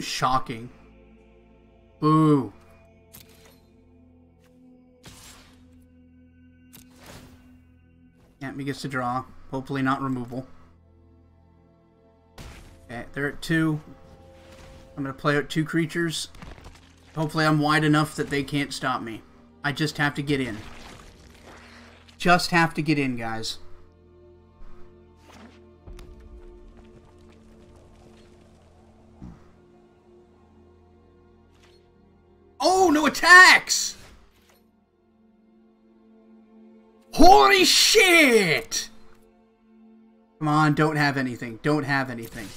Shocking. Boo. Yeah, he gets to draw. Hopefully not removal. Okay, they're at 2. I'm going to play out 2 creatures. Hopefully I'm wide enough that they can't stop me. I just have to get in. Just have to get in, guys. Oh, no attacks! Holy shit! Come on, don't have anything. Don't have anything.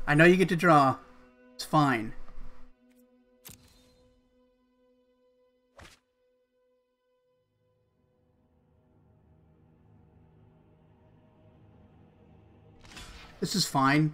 I know you get to draw. It's fine. This is fine.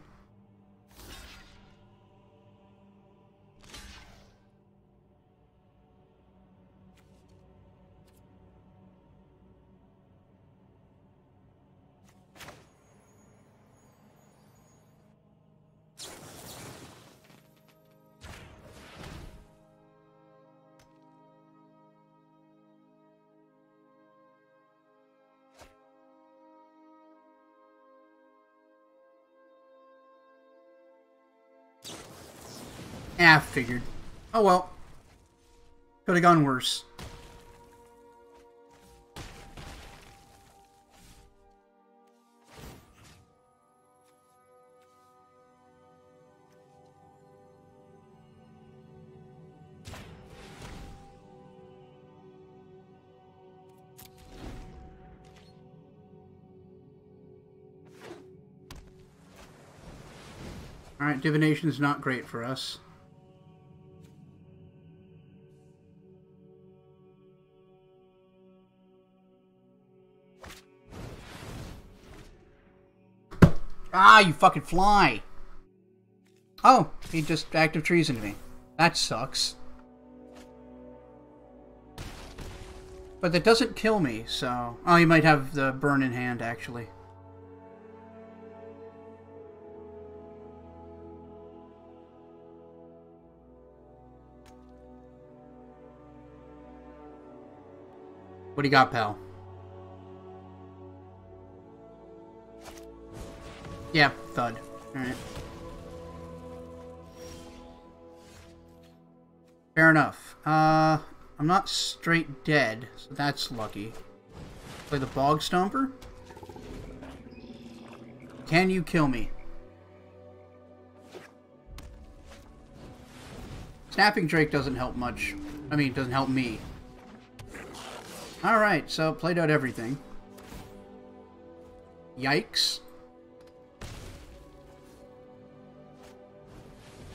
Ah, figured. Oh well. Could have gone worse. Alright, divination's not great for us. Ah, you fucking fly! Oh, he just active treasoned me. That sucks. But that doesn't kill me, so... Oh, he might have the burn in hand, actually. What do you got, pal? Yeah, thud. Alright. Fair enough. I'm not straight dead, so that's lucky. Play the Bog Stomper. Can you kill me? Snapping Drake doesn't help much. I mean, it doesn't help me. Alright, so played out everything. Yikes.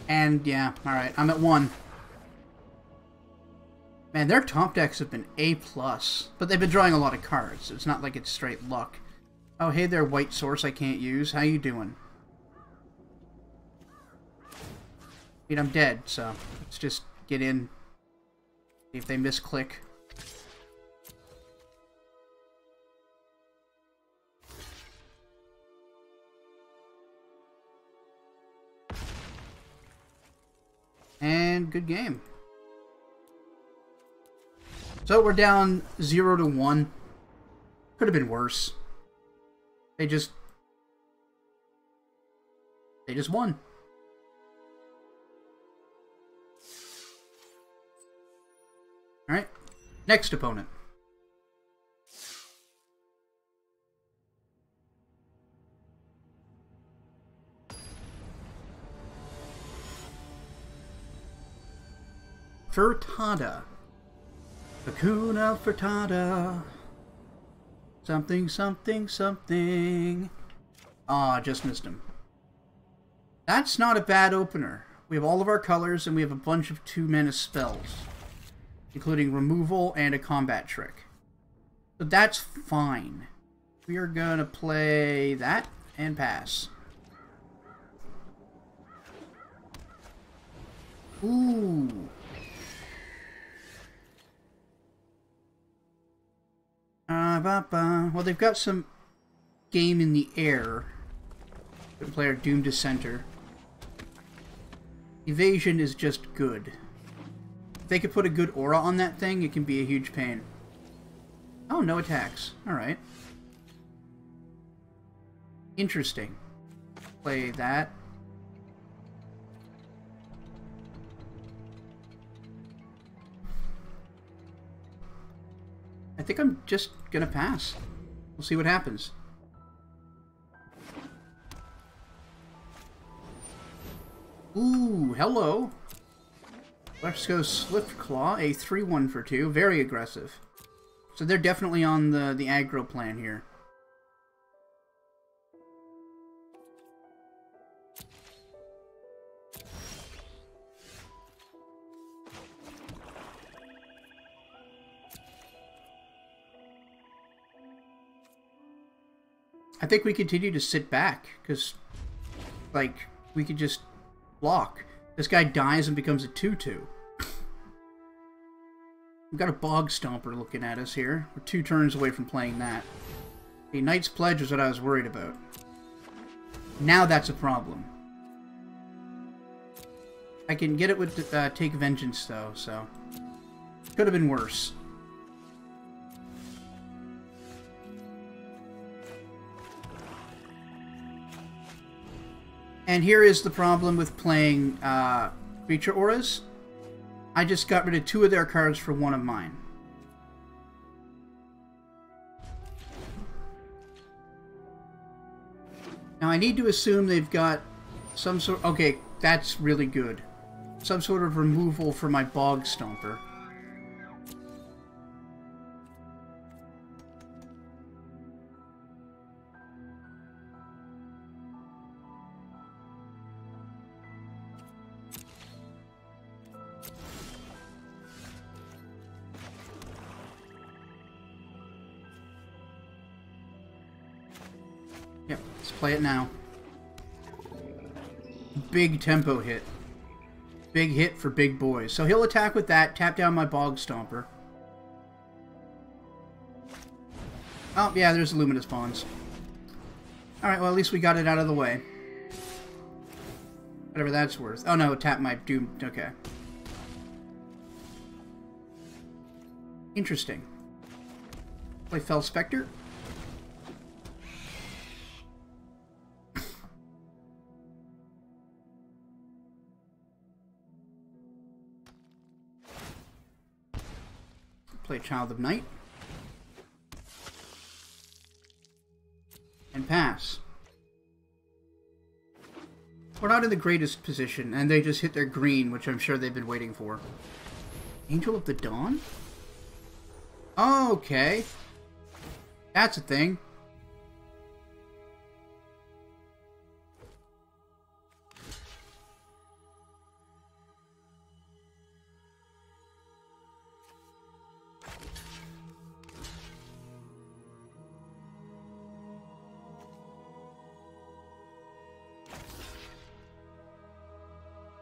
And, yeah, alright, I'm at 1. Man, their top decks have been A+, but they've been drawing a lot of cards, so it's not like it's straight luck. Oh, hey there, white source I can't use. How you doing? I mean, I'm dead, so let's just get in. See if they misclick. And good game. So we're down 0-1. Could have been worse. They just won. Alright. Next opponent. Frittata. Hakuna Frittata. Something, something, something. Ah, just missed him. That's not a bad opener. We have all of our colors, and we have a bunch of 2-mana spells, including removal and a combat trick. So that's fine. We are gonna play that and pass. Ooh. Well, they've got some game in the air. The player Doom Dissenter. Evasion is just good. If they could put a good aura on that thing, it can be a huge pain. Oh, no attacks. Alright. Interesting. Play that. I think I'm just gonna pass. We'll see what happens. Ooh, hello. Let's go Swiftclaw, a 3-1 for 2. Very aggressive. So they're definitely on the aggro plan here. I think we continue to sit back, because, like, we could just block. This guy dies and becomes a 2-2. We've got a Bog Stomper looking at us here. We're 2 turns away from playing that. The Knight's Pledge was what I was worried about. Now that's a problem. I can get it with Take Vengeance, though, so... Could have been worse. And here is the problem with playing creature auras. I just got rid of 2 of their cards for 1 of mine. Now I need to assume they've got some sort... Okay, that's really good. Some sort of removal for my Bog Stomper. Yep, let's play it now. Big tempo hit. Big hit for big boys. So he'll attack with that, tap down my Bog Stomper. Oh, yeah, there's Luminous Bonds. Alright, well, at least we got it out of the way. Whatever that's worth. Oh, no, tap my Doom. Okay. Interesting. Play Fell Spectre. Play Child of Night. And pass. We're not in the greatest position, and they just hit their green, which I'm sure they've been waiting for. Angel of the Dawn? Oh, okay. That's a thing.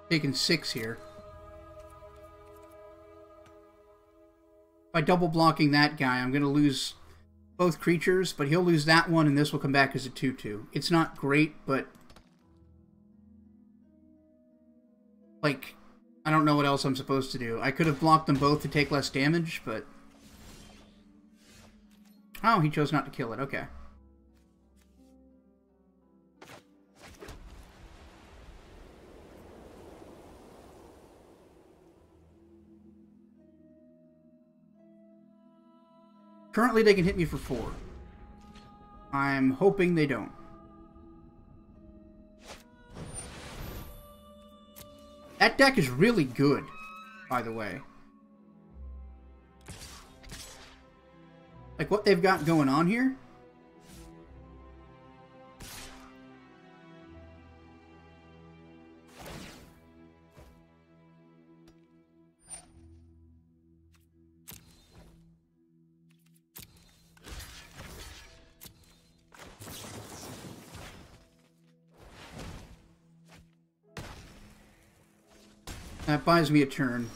Taking 6 here. By double blocking that guy, I'm going to lose both creatures, but he'll lose that one, and this will come back as a 2/2. It's not great, but... like, I don't know what else I'm supposed to do. I could have blocked them both to take less damage, but... oh, he chose not to kill it. Okay. Currently, they can hit me for 4. I'm hoping they don't. That deck is really good, by the way. Like, what they've got going on here? That buys me a turn.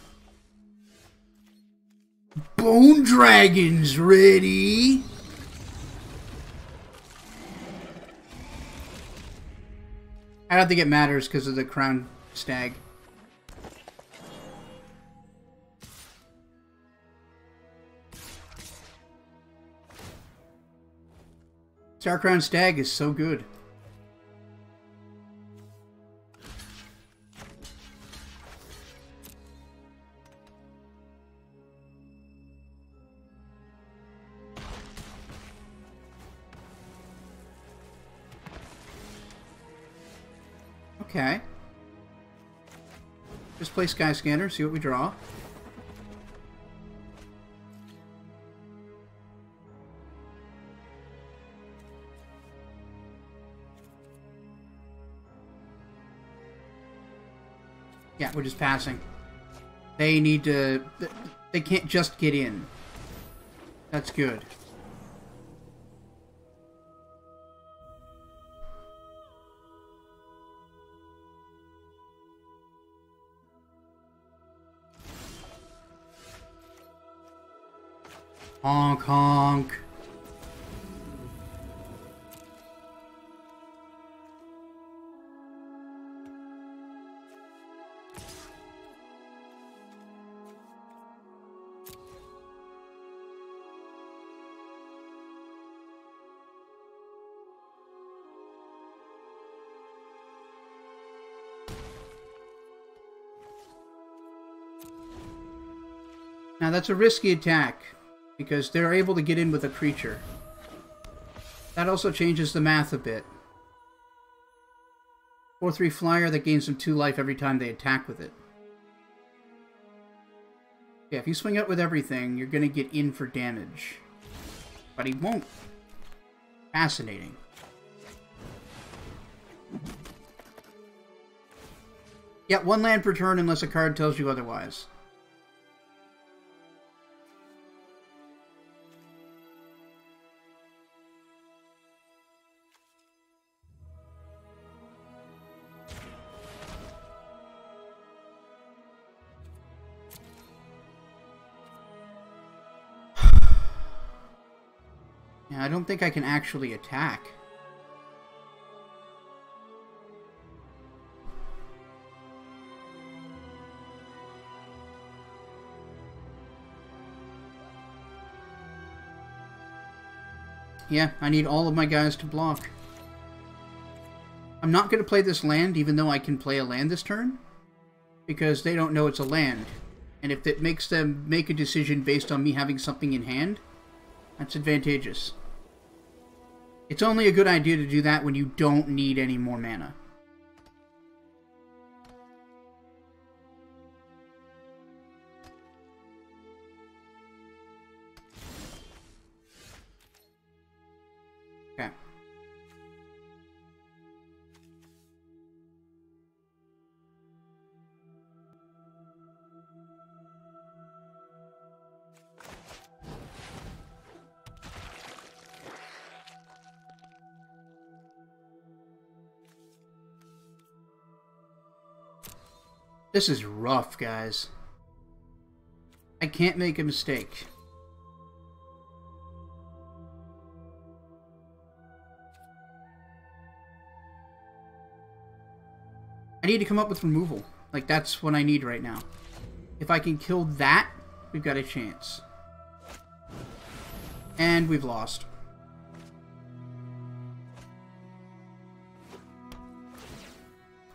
Bone Dragon's ready! I don't think it matters because of the Crown Stag. Star Crown Stag is so good. Okay. Just play Sky Scanner, see what we draw. Yeah, we're just passing. They need to... they can't just get in. That's good. Honk, honk. Now that's a risky attack, because they're able to get in with a creature. That also changes the math a bit. 4/3 flyer that gains them 2 life every time they attack with it. Yeah, if you swing out with everything, you're going to get in for damage. But he won't. Fascinating. Yeah, 1 land per turn unless a card tells you otherwise. Yeah, I don't think I can actually attack. Yeah, I need all of my guys to block. I'm not going to play this land, even though I can play a land this turn, because they don't know it's a land. And if it makes them make a decision based on me having something in hand, that's advantageous. It's only a good idea to do that when you don't need any more mana. Okay. This is rough, guys. I can't make a mistake. I need to come up with removal. Like, that's what I need right now. If I can kill that, we've got a chance. And we've lost.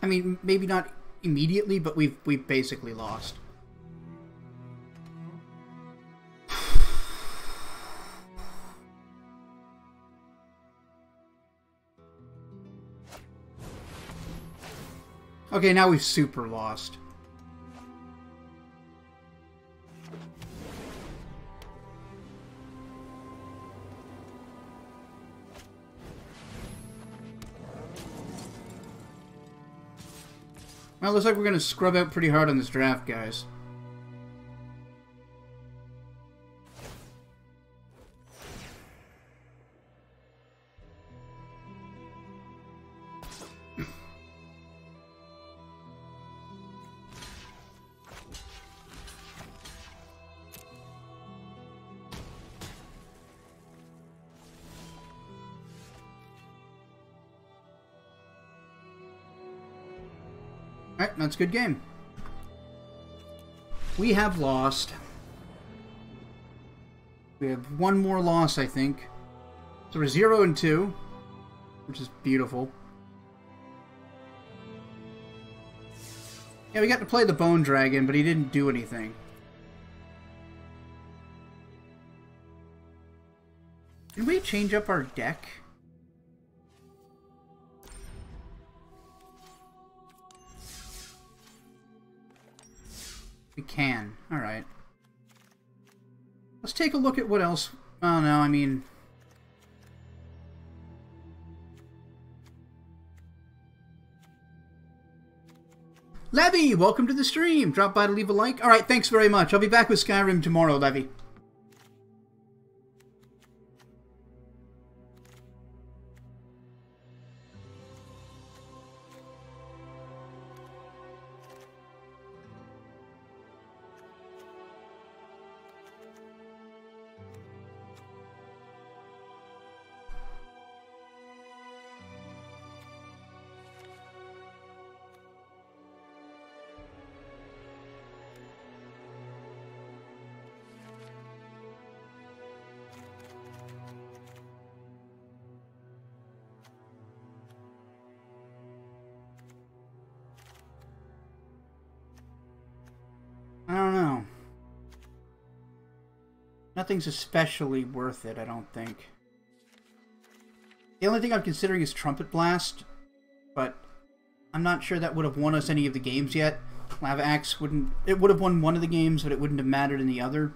I mean, maybe not immediately, but we've basically lost. Okay, now we've super lost. Well, looks like we're going to scrub out pretty hard on this draft, guys. Alright, that's a good game. We have lost. We have one more loss, I think. So we're 0-2, which is beautiful. Yeah, we got to play the Bone Dragon, but he didn't do anything. Can we change up our deck? We can. Alright. Let's take a look at what else... Oh, no, I mean... Levy, welcome to the stream. Drop by to leave a like. Alright, thanks very much. I'll be back with Skyrim tomorrow, Levy. I don't know. Nothing's especially worth it, I don't think. The only thing I'm considering is Trumpet Blast, but I'm not sure that would have won us any of the games yet. Lava Axe wouldn't... It would have won one of the games, but it wouldn't have mattered in the other.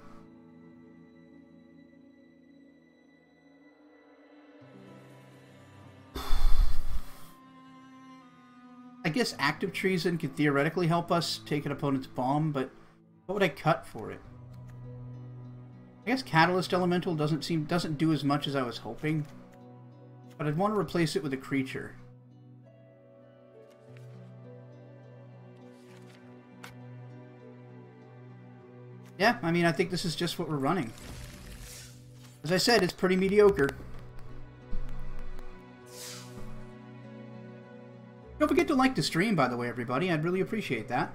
I guess Active Treason could theoretically help us take an opponent's bomb, but what would I cut for it? I guess Catalyst Elemental doesn't do as much as I was hoping, but I'd want to replace it with a creature. Yeah, I mean, I think this is just what we're running. As I said, it's pretty mediocre. Don't forget to like the stream, by the way, everybody. I'd really appreciate that.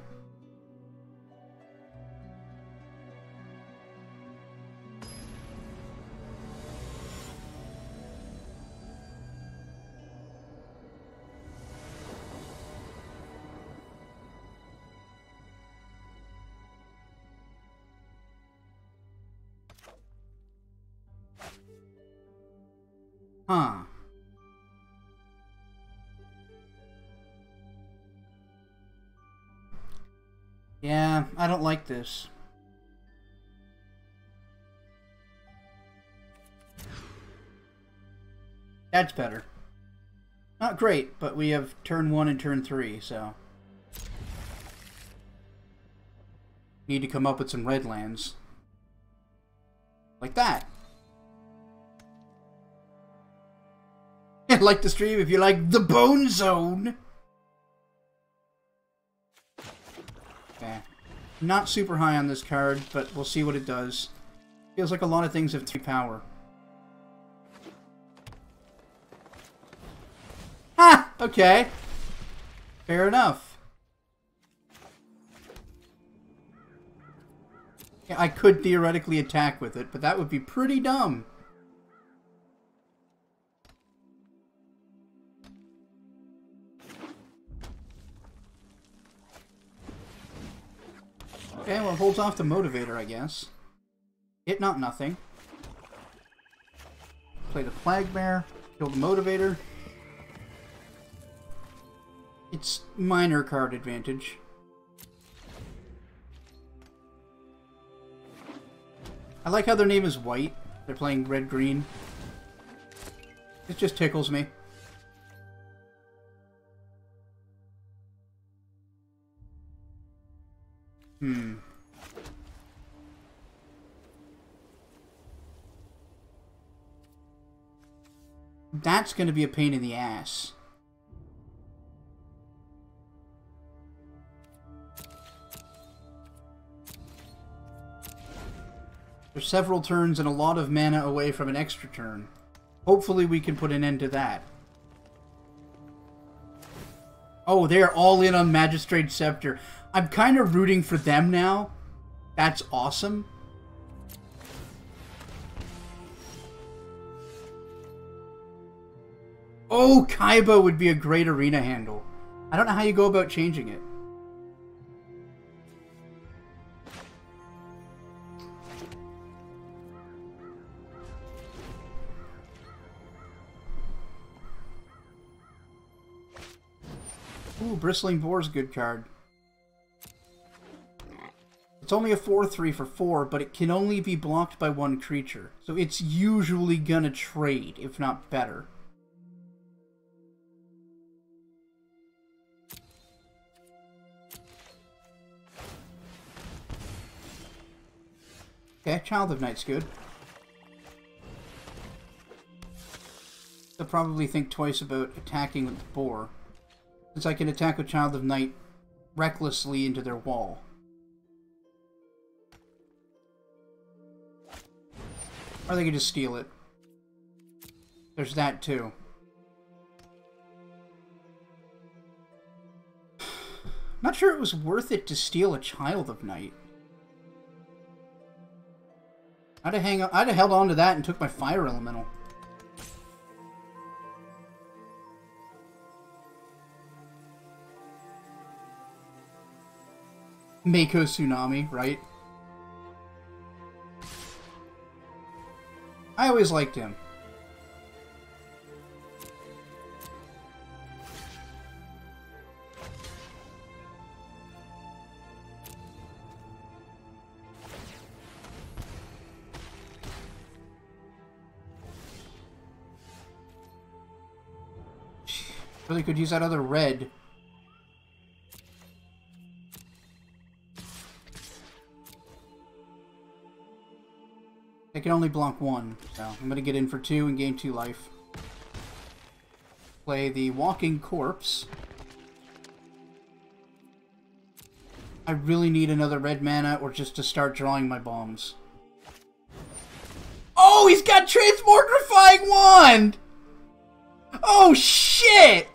Huh. Yeah, I don't like this. That's better. Not great, but we have turn 1 and turn 3, so... Need to come up with some red lands. Like that. Like the stream if you like the Bone Zone. Okay. Not super high on this card, but we'll see what it does. Feels like a lot of things have 3 power. Ha! Okay. Fair enough. Yeah, I could theoretically attack with it, but that would be pretty dumb. Okay, well, it holds off the Motivator, I guess. Hit not nothing. Play the Plagbear, kill the Motivator. It's minor card advantage. I like how their name is white. They're playing red-green. It just tickles me. That's going to be a pain in the ass. There's several turns and a lot of mana away from an extra turn. Hopefully we can put an end to that. Oh, they're all in on Magistrate Scepter. I'm kind of rooting for them now. That's awesome. Oh, Kaiba would be a great arena handle. I don't know how you go about changing it. Ooh, Bristling Boar's a good card. It's only a 4/3 for 4, but it can only be blocked by 1 creature. So it's usually gonna trade, if not better. Okay, Child of Night's good. They'll probably think twice about attacking with the boar, since I can attack with Child of Night recklessly into their wall. Or they can just steal it. There's that too. Not sure it was worth it to steal a Child of Night. I'd have held on to that and took my Fire Elemental. Mako Tsunami, right? I always liked him. Really could use that other red. I can only block 1, so I'm going to get in for 2 and gain 2 life. Play the Walking Corpse. I really need another red mana or just to start drawing my bombs. Oh, he's got Transmogrifying Wand! Oh, shit!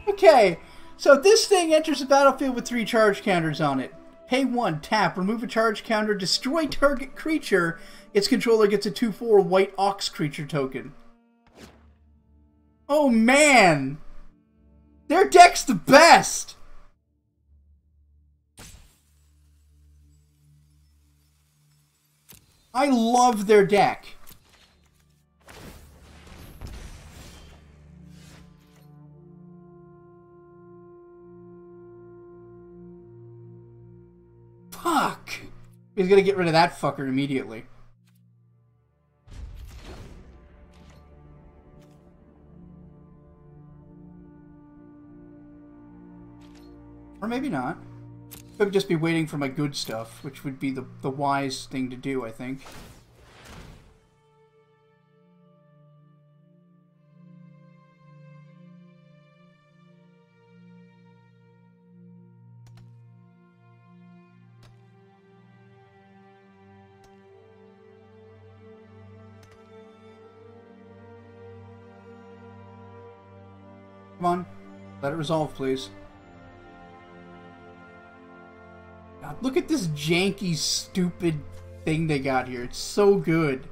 Okay, so this thing enters the battlefield with 3 charge counters on it. Pay 1, tap, remove a charge counter, destroy target creature. Its controller gets a 2/4 white ox creature token. Oh man! Their deck's the best! I love their deck. Fuck! He's gonna get rid of that fucker immediately. Or maybe not. Could just be waiting for my good stuff, which would be the wise thing to do, I think. Come on. Let it resolve, please. God, look at this janky, stupid thing they got here. It's so good.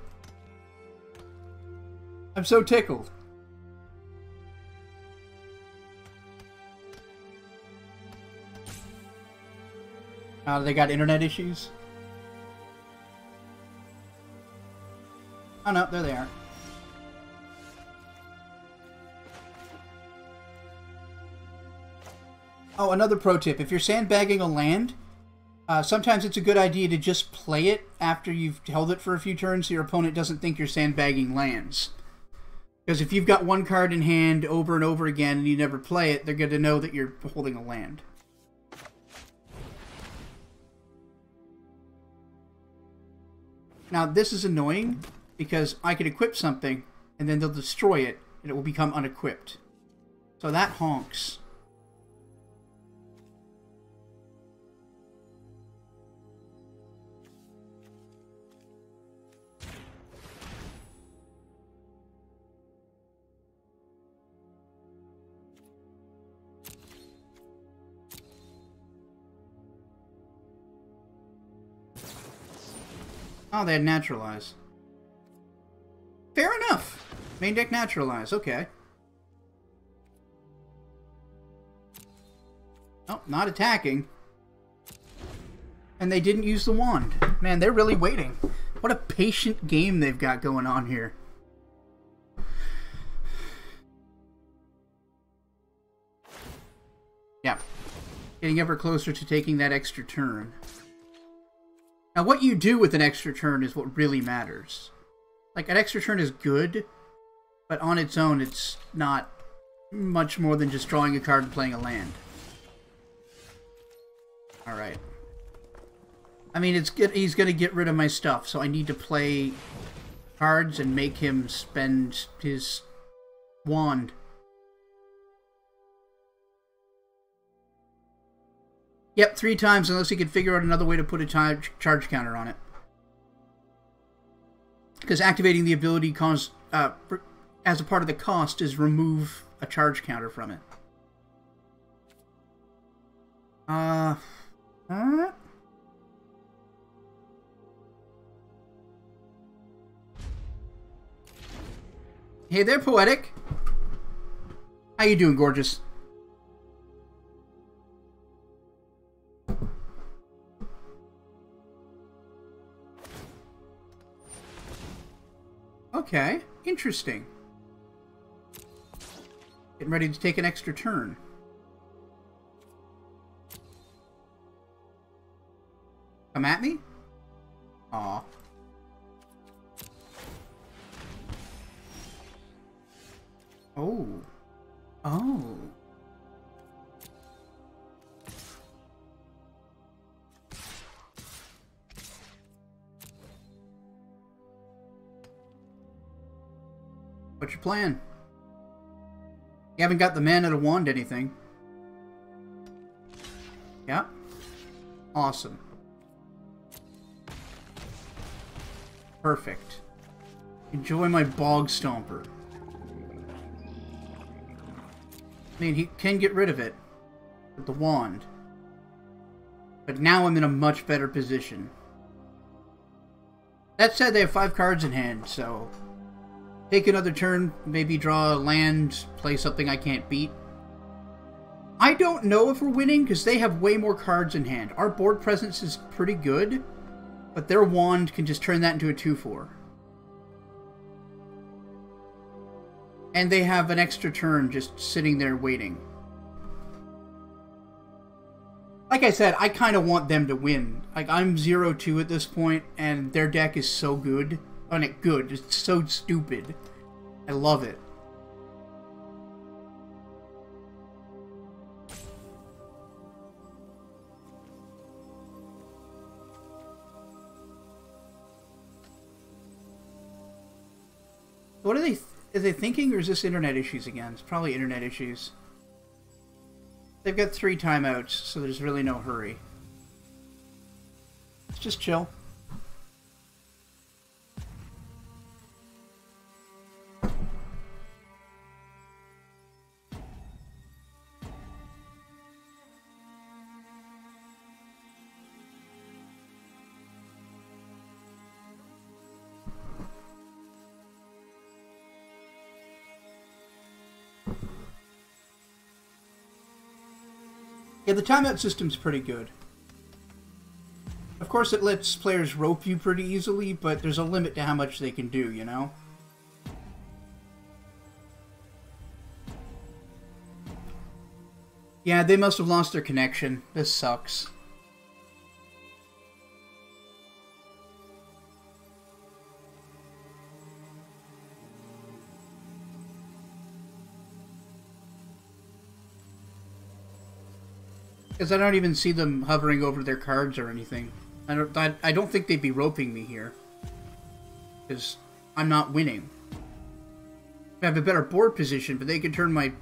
I'm so tickled. They got internet issues? Oh no, there they are. Oh, another pro tip. If you're sandbagging a land, sometimes it's a good idea to just play it after you've held it for a few turns so your opponent doesn't think you're sandbagging lands. Because if you've got one card in hand over and over again and you never play it, they're going to know that you're holding a land. Now, this is annoying because I could equip something and then they'll destroy it and it will become unequipped. So that honks. Oh, they had Naturalize. Fair enough. Main deck Naturalize, okay. Oh, not attacking. And they didn't use the wand. Man, they're really waiting. What a patient game they've got going on here. Yeah. Getting ever closer to taking that extra turn. Now, what you do with an extra turn is what really matters. Like, an extra turn is good, but on its own, it's not much more than just drawing a card and playing a land. Alright. I mean, he's going to get rid of my stuff, so I need to play cards and make him spend his wand. Yep, 3 times, unless he can figure out another way to put a charge counter on it. Because activating the ability as a part of the cost is remove a charge counter from it. Hey there, Poetic. How you doing, gorgeous? Okay, interesting. Getting ready to take an extra turn. Come at me? Aw. Oh. Oh. What's your plan? You haven't got the mana to wand anything. Yeah? Awesome. Perfect. Enjoy my Bog Stomper. I mean, he can get rid of it with the wand. But now I'm in a much better position. That said, they have 5 cards in hand, so... Take another turn, maybe draw a land, play something I can't beat. I don't know if we're winning, because they have way more cards in hand. Our board presence is pretty good, But their wand can just turn that into a 2/4. And they have an extra turn just sitting there waiting. Like I said, I kind of want them to win. Like, I'm 0-2 at this point, and their deck is so good. I mean, good. It's so stupid. I love it. What are they thinking, or is this internet issues again? It's probably internet issues. They've got 3 timeouts, so there's really no hurry. Let's just chill. Yeah, the timeout system's pretty good. Of course, it lets players rope you pretty easily, but there's a limit to how much they can do, you know? Yeah, they must have lost their connection. This sucks. Because I don't even see them hovering over their cards or anything. I don't think they'd be roping me here. Because I'm not winning. I have a better board position, but they can turn my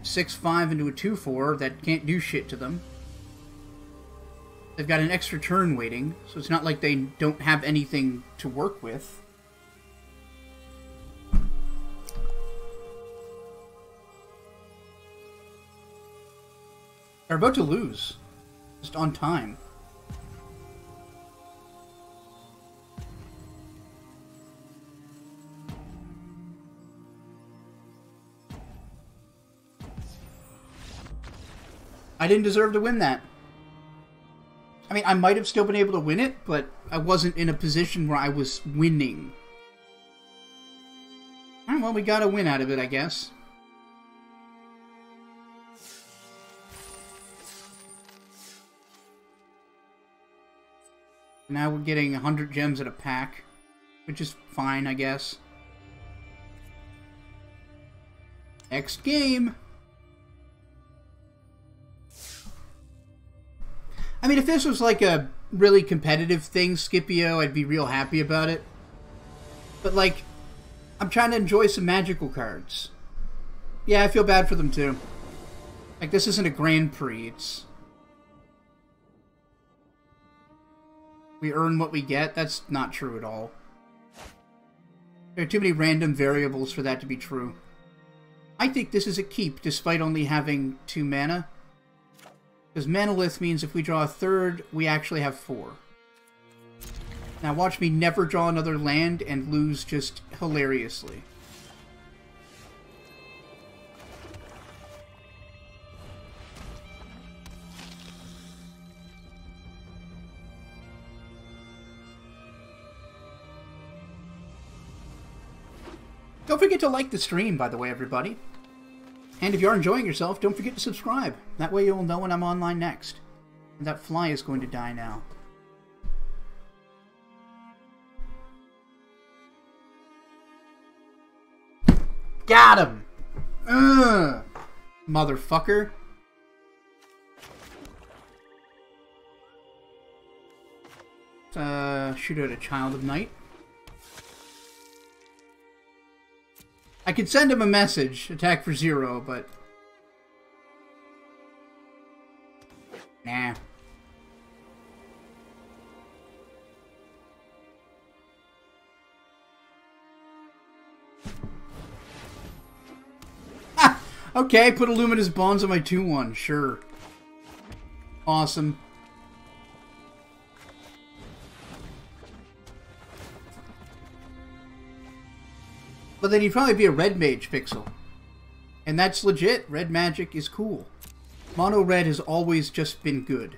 6/5 into a 2/4 that can't do shit to them. They've got an extra turn waiting, so it's not like they don't have anything to work with. They're about to lose. Just on time. I didn't deserve to win that. I mean, I might have still been able to win it, but I wasn't in a position where I was winning. Alright, well, we got a win out of it, I guess. Now we're getting 100 gems at a pack, which is fine, I guess. Next game! I mean, if this was like a really competitive thing, Scipio, I'd be real happy about it. But, like, I'm trying to enjoy some magical cards. Yeah, I feel bad for them, too. Like, this isn't a Grand Prix, it's... We earn what we get? That's not true at all. There are too many random variables for that to be true. I think this is a keep, despite only having 2 mana. Because Manolith means if we draw a 3rd, we actually have 4. Now watch me never draw another land and lose just hilariously. Don't forget to like the stream, by the way, everybody. And if you are enjoying yourself, don't forget to subscribe. That way you'll know when I'm online next. And that fly is going to die now. Got him! Ugh! Motherfucker. Shoot out a Child of Night. I could send him a message, attack for 0, but... Nah. Ah! Okay, put Illuminous Bonds on my 2/1, sure. Awesome. But then he'd probably be a red mage pixel. And that's legit. Red magic is cool. Mono red has always just been good.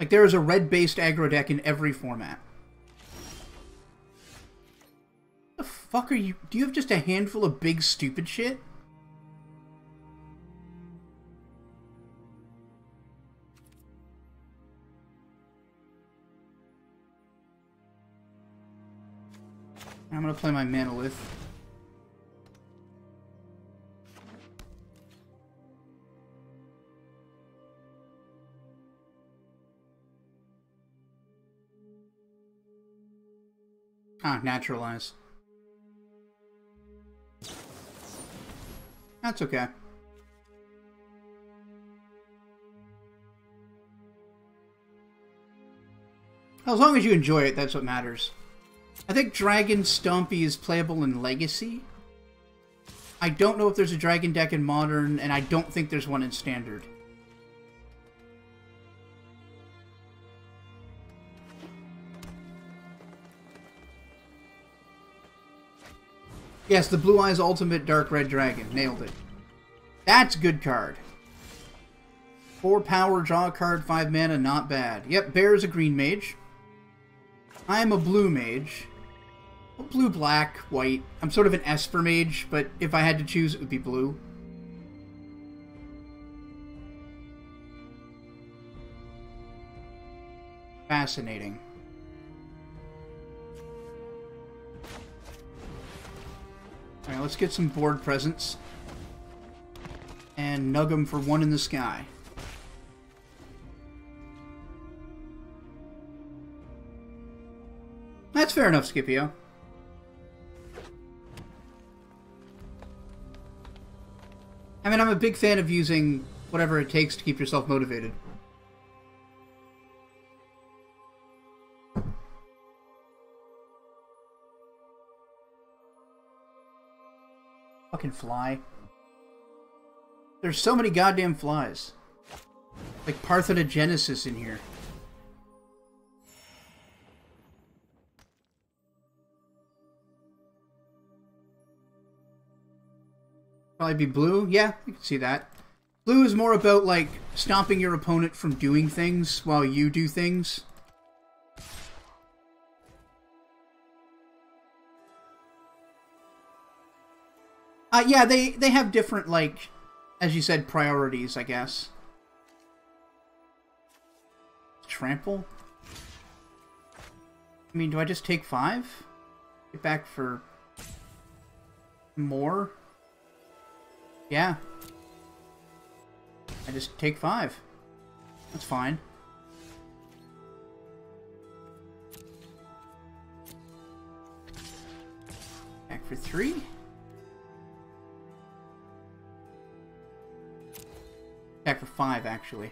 Like, there is a red-based aggro deck in every format. What the fuck are you... Do you have just a handful of big stupid shit? I'm gonna play my Manolith. Ah, naturalize. That's okay. As long as you enjoy it, that's what matters. I think Dragon Stompy is playable in Legacy. I don't know if there's a Dragon deck in Modern, and I don't think there's one in Standard. Yes, the Blue Eyes Ultimate Dark Red Dragon. Nailed it. That's a good card. 4 power, draw a card, 5 mana, not bad. Yep, Bear is a green mage. I am a blue mage. Blue, black, white. I'm sort of an Esper mage, but if I had to choose, it would be blue. Fascinating. Alright, let's get some board presents. And nug them for 1 in the sky. That's fair enough, Scipio. I mean, I'm a big fan of using whatever it takes to keep yourself motivated. Fucking fly. There's so many goddamn flies. Like Parthenogenesis in here. Probably be blue. Yeah, you can see that. Blue is more about, like, stopping your opponent from doing things while you do things. Yeah, they have different, like, as you said, priorities, I guess. Trample? I mean, do I just take 5? Get back for more? Yeah. I just take 5. That's fine. Back for 3. Back for 5, actually.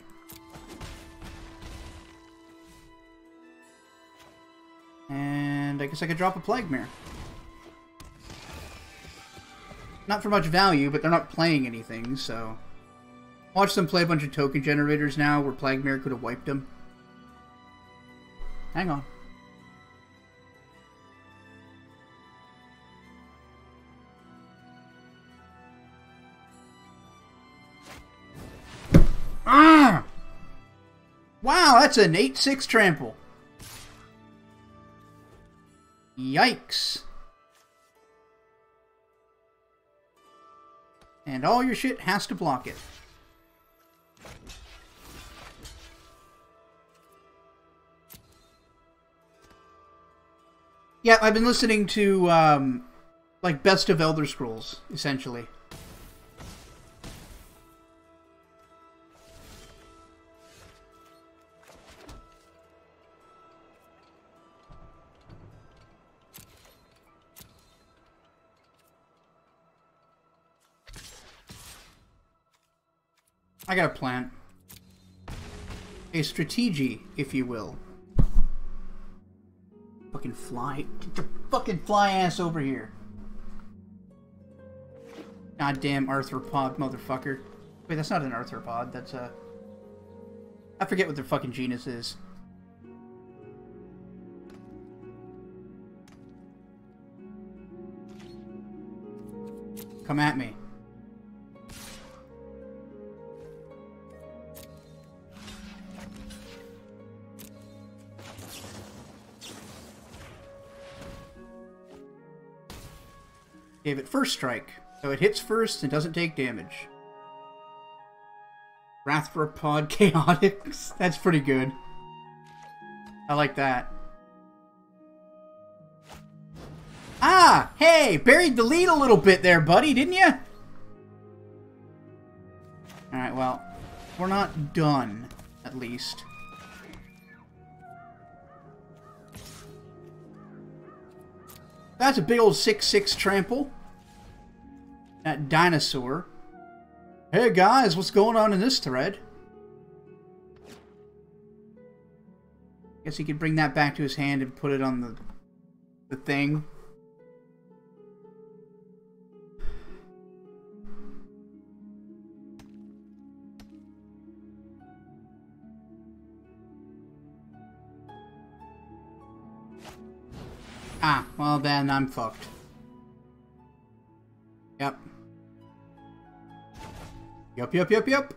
And I guess I could drop a Plague Mare. Not for much value, but they're not playing anything, so... Watch them play a bunch of token generators now, where Plague Mare could have wiped them. Hang on. Ah! Wow, that's an 8/6 trample. Yikes. And all your shit has to block it. Yeah, I've been listening to, like, Best of Elder Scrolls, essentially. I got a plan. A strategy, if you will. Fucking fly. Get your fucking fly ass over here. Goddamn arthropod motherfucker. Wait, that's not an arthropod. That's a... I forget what their fucking genus is. Come at me. Gave it first strike. So it hits first and doesn't take damage. Wrathropod Chaotix. That's pretty good. I like that. Ah! Hey! Buried the lead a little bit there, buddy, didn't you? Alright, well, we're not done, at least. That's a big old 6/6 trample. That dinosaur. Hey guys, what's going on in this thread? Guess he could bring that back to his hand and put it on the thing. Ah, well then I'm fucked. Yep. Yep.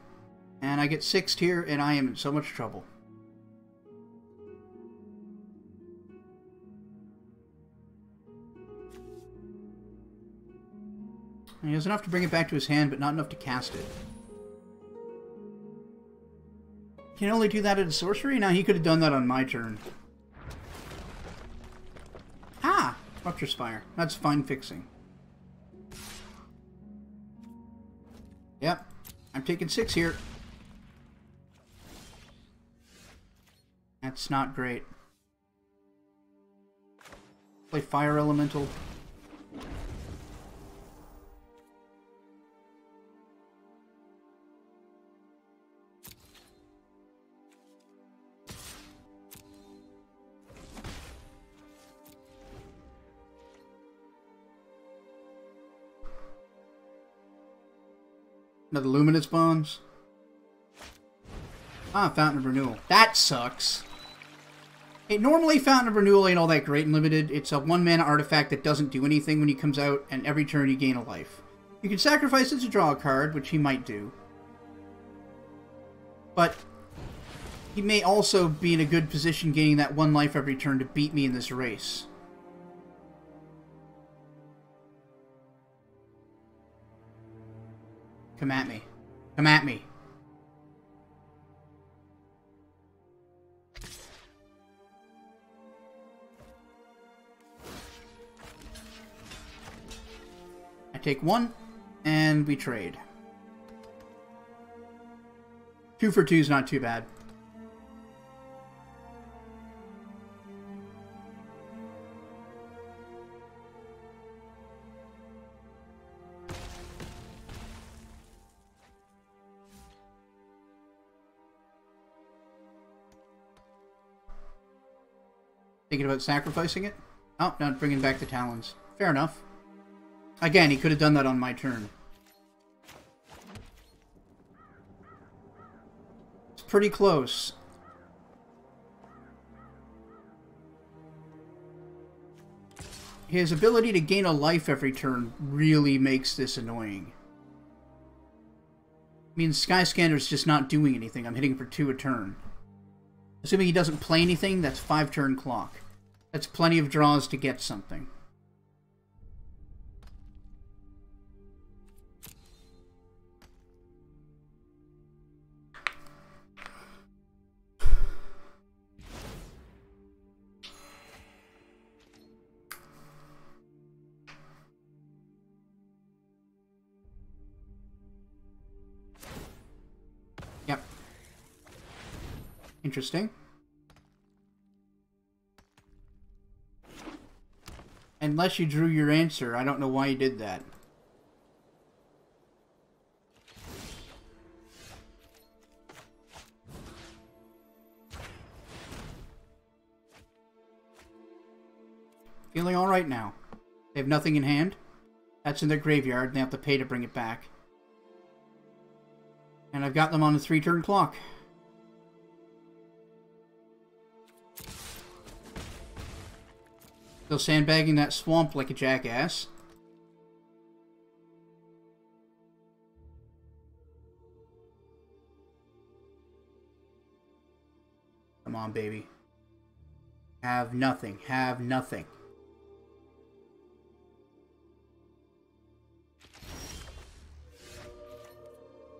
And I get 6'd here, and I am in so much trouble. And he has enough to bring it back to his hand, but not enough to cast it. Can only do that at a sorcery? Now he could have done that on my turn. Ah! Rupture Spire. That's fine fixing. Yep. I'm taking 6 here. That's not great. Play Fire Elemental. Another Luminous Bombs. Ah, Fountain of Renewal. That sucks. Hey, normally Fountain of Renewal ain't all that great in Limited. It's a 1-mana artifact that doesn't do anything when he comes out, and every turn you gain a life. You can sacrifice it to draw a card, which he might do. But he may also be in a good position gaining that 1 life every turn to beat me in this race. Come at me. Come at me. I take 1, and we trade. 2 for 2 is not too bad. Thinking about sacrificing it? Oh, not bringing back the Talons. Fair enough. Again, he could have done that on my turn. It's pretty close. His ability to gain a life every turn really makes this annoying. I mean, Skyscanner's just not doing anything. I'm hitting for 2 a turn. Assuming he doesn't play anything, that's 5 turn clock. That's plenty of draws to get something. Yep. Interesting. Unless you drew your answer, I don't know why you did that. Feeling alright now. They have nothing in hand. That's in their graveyard, and they have to pay to bring it back. And I've got them on a 3-turn clock. Still sandbagging that swamp like a jackass. Come on, baby. Have nothing. Have nothing.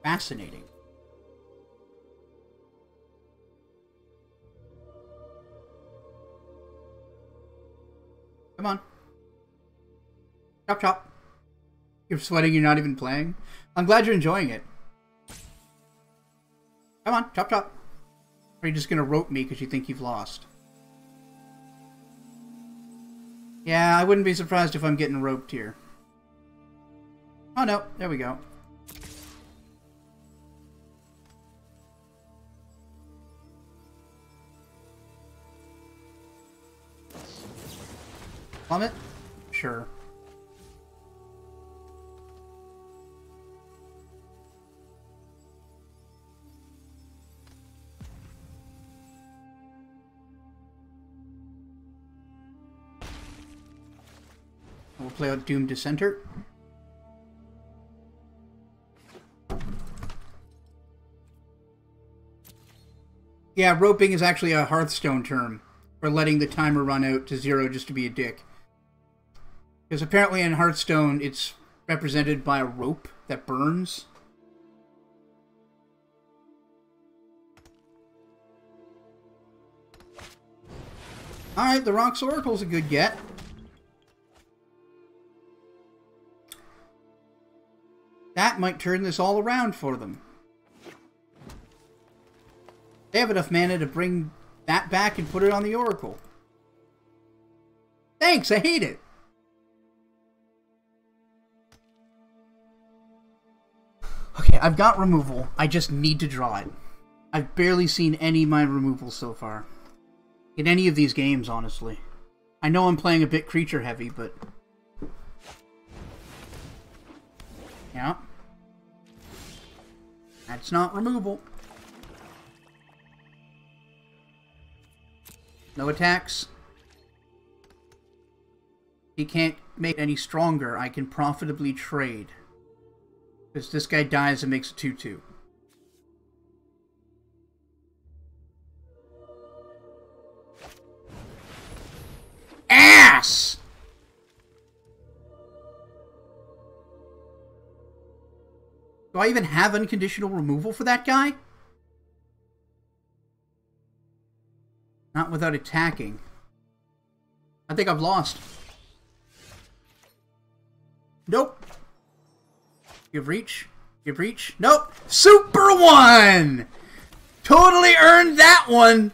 Fascinating. Come on. Chop chop. You're sweating, you're not even playing? I'm glad you're enjoying it. Come on, chop chop. Or are you just gonna rope me because you think you've lost? Yeah, I wouldn't be surprised if I'm getting roped here. Oh no, there we go. Plummet? Sure. We'll play out Doom Dissenter. Yeah, roping is actually a Hearthstone term for letting the timer run out to 0 just to be a dick. Because apparently in Hearthstone, it's represented by a rope that burns. Alright, the Rock's Oracle's a good get. That might turn this all around for them. They have enough mana to bring that back and put it on the Oracle. Thanks, I hate it. Okay, I've got removal. I just need to draw it. I've barely seen any of my removals so far. In any of these games, honestly. I know I'm playing a bit creature heavy, but... yeah. That's not removal. No attacks. He can't make it any stronger. I can profitably trade. Because this guy dies and makes a 2-2. Ass! Do I even have unconditional removal for that guy? Not without attacking. I think I've lost. Nope. Give reach. Give reach. Nope. Super 1! Totally earned that one!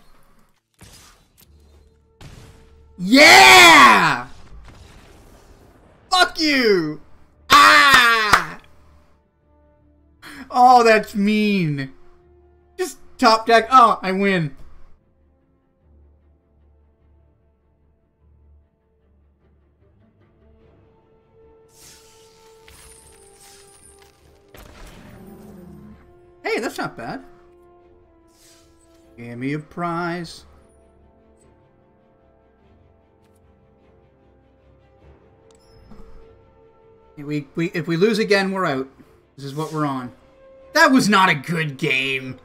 Yeah! Fuck you! Ah! Oh, that's mean. Just top deck. Oh, I win. Hey, that's not bad. Give me a prize. If we lose again, we're out. This is what we're on. That was not a good game.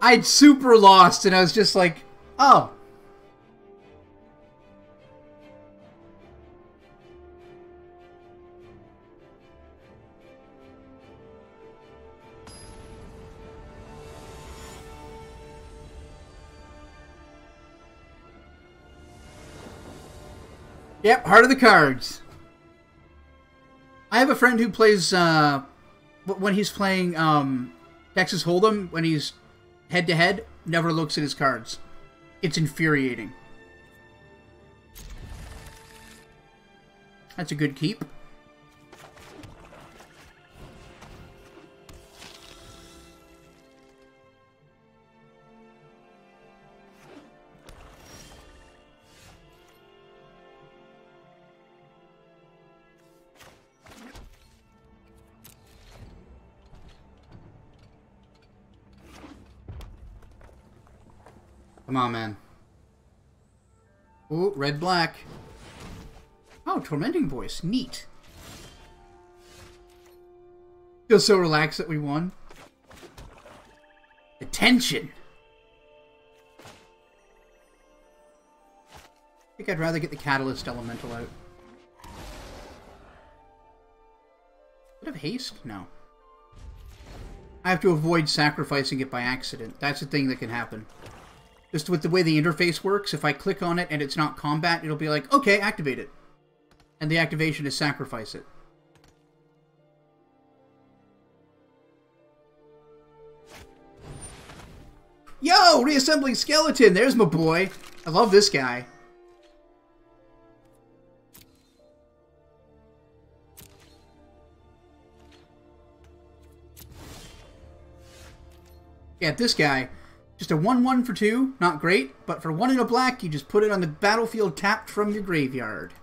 I'd super lost, and I was just like, oh. Yep, Heart of the Cards. I have a friend who plays, when he's playing Texas Hold'em, when he's head-to-head, never looks at his cards. It's infuriating. That's a good keep. Come on, man. Ooh, red-black. Oh, Tormenting Voice. Neat. Feel so relaxed that we won. Attention! I think I'd rather get the Catalyst Elemental out. Bit of haste? No. I have to avoid sacrificing it by accident. That's the thing that can happen. Just with the way the interface works, if I click on it and it's not combat, it'll be like, okay, activate it. And the activation is sacrifice it. Yo, reassembling skeleton. There's my boy. I love this guy. Yeah, this guy. Just a 1/1 for 2. Not great, but for 1 and a black, you just put it on the battlefield tapped from your graveyard.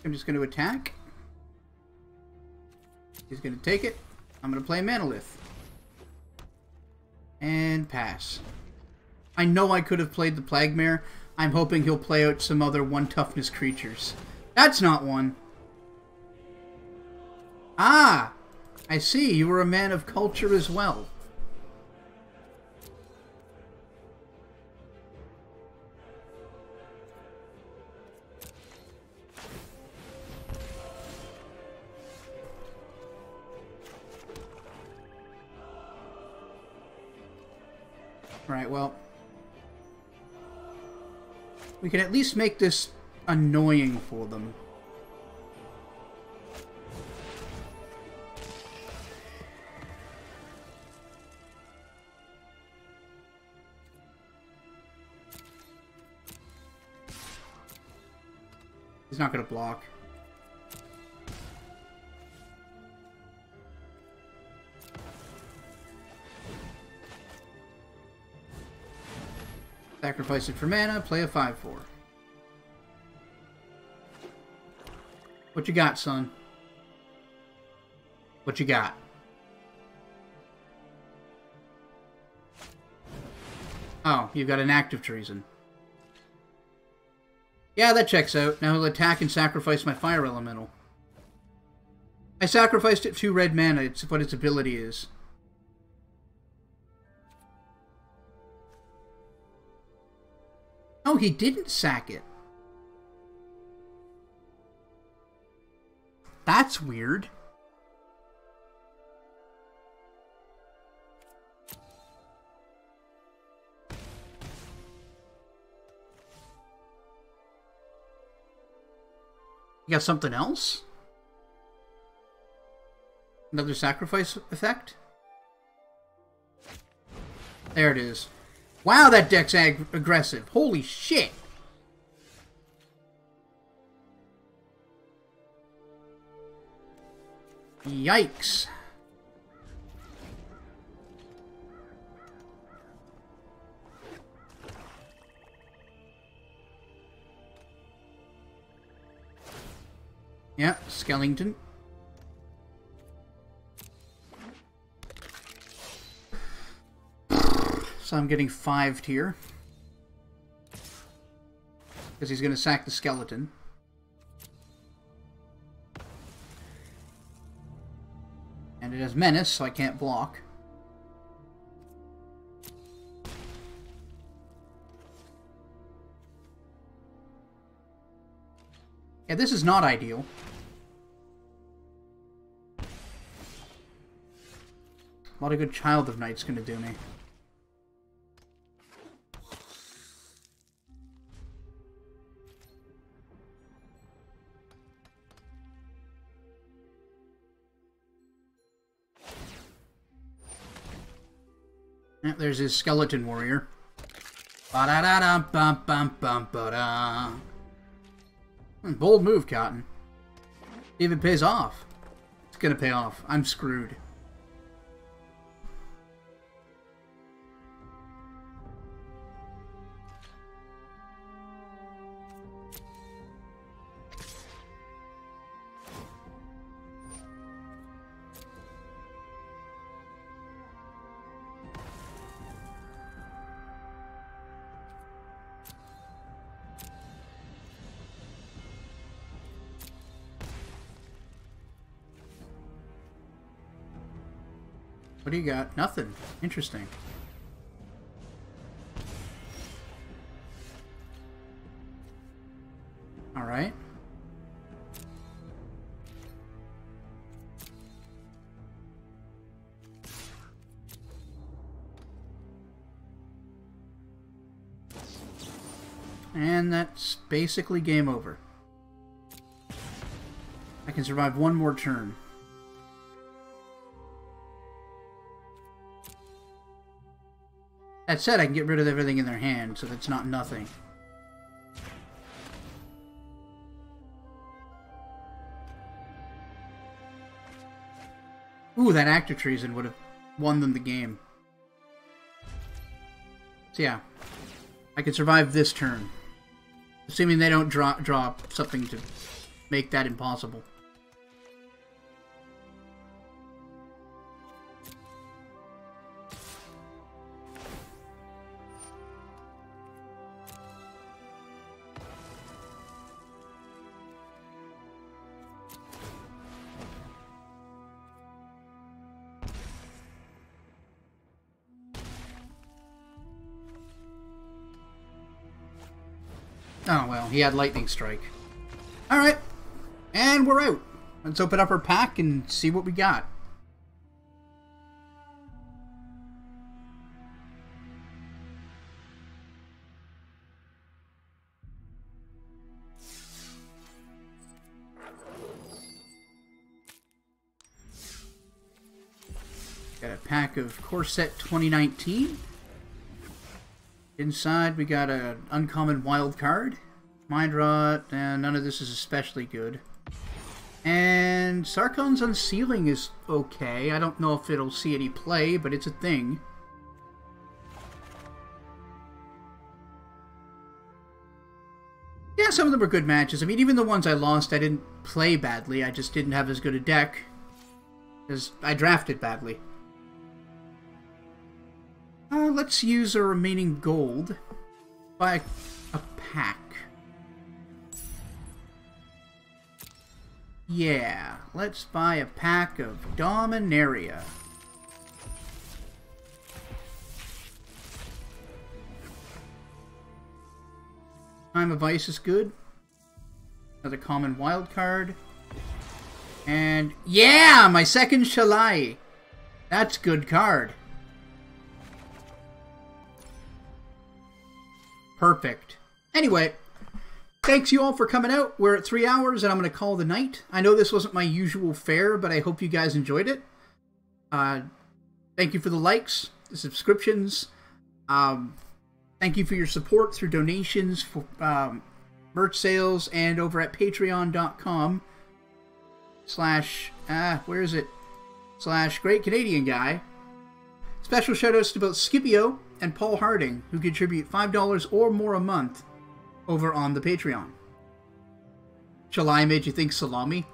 I'm just going to attack. He's going to take it. I'm going to play Manolith. And pass. I know I could have played the Plagmare. I'm hoping he'll play out some other 1 toughness creatures. That's not one. Ah! I see. You were a man of culture as well. Right, well, we can at least make this annoying for them. He's not going to block. Sacrifice it for mana, play a 5/4. What you got, son? What you got? Oh, you've got an active treason. Yeah, that checks out. Now he'll attack and sacrifice my fire elemental. I sacrificed it 2 red mana, it's what its ability is. Oh, he didn't sack it. That's weird. You got something else? Another sacrifice effect? There it is. Wow, that deck's aggressive. Holy shit. Yikes. Yeah, skeleton. So I'm getting 5 here. Because he's going to sack the skeleton. And it has menace, so I can't block. Yeah, this is not ideal. What a good Child of Night's going to do me. Yep, there's his skeleton warrior. Ba-da-da-da-bum-bum-bum-ba-da. Bold move, Cotton. If it pays off. It's gonna pay off. I'm screwed. What do you got? Nothing. Interesting. Alright. And that's basically game over. I can survive one more turn. That said, I can get rid of everything in their hand, so that's not nothing. Ooh, that act of treason would have won them the game. So yeah, I can survive this turn. Assuming they don't draw something to make that impossible. Oh, well, he had Lightning Strike. Alright, and we're out. Let's open up our pack and see what we got. Got a pack of Corset 2019. Inside, we got an uncommon wild card, Mind Rot, and none of this is especially good. And Sarkon's Unsealing is okay. I don't know if it'll see any play, but it's a thing. Yeah, some of them were good matches. I mean, even the ones I lost, I didn't play badly. I just didn't have as good a deck, because I drafted badly. Let's use our remaining gold. Buy a pack. Yeah, let's buy a pack of Dominaria. Time of Ice is good. Another common wild card. And yeah, my second Shalai. That's a good card. Perfect. Anyway, thanks you all for coming out. We're at 3 hours and I'm going to call the night. I know this wasn't my usual fare, but I hope you guys enjoyed it. Thank you for the likes, the subscriptions. Thank you for your support through donations, for merch sales, and over at patreon.com / where is it? / Great Canadian Guy. Special shoutouts to both Scipio and Paul Harding, who contribute $5 or more a month over on the Patreon. Shalai made you think salami?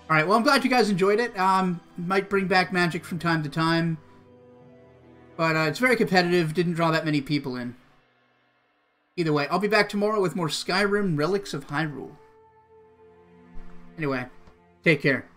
Alright, well, I'm glad you guys enjoyed it. Might bring back Magic from time to time. But it's very competitive, didn't draw that many people in. Either way, I'll be back tomorrow with more Skyrim Relics of Hyrule. Anyway, take care.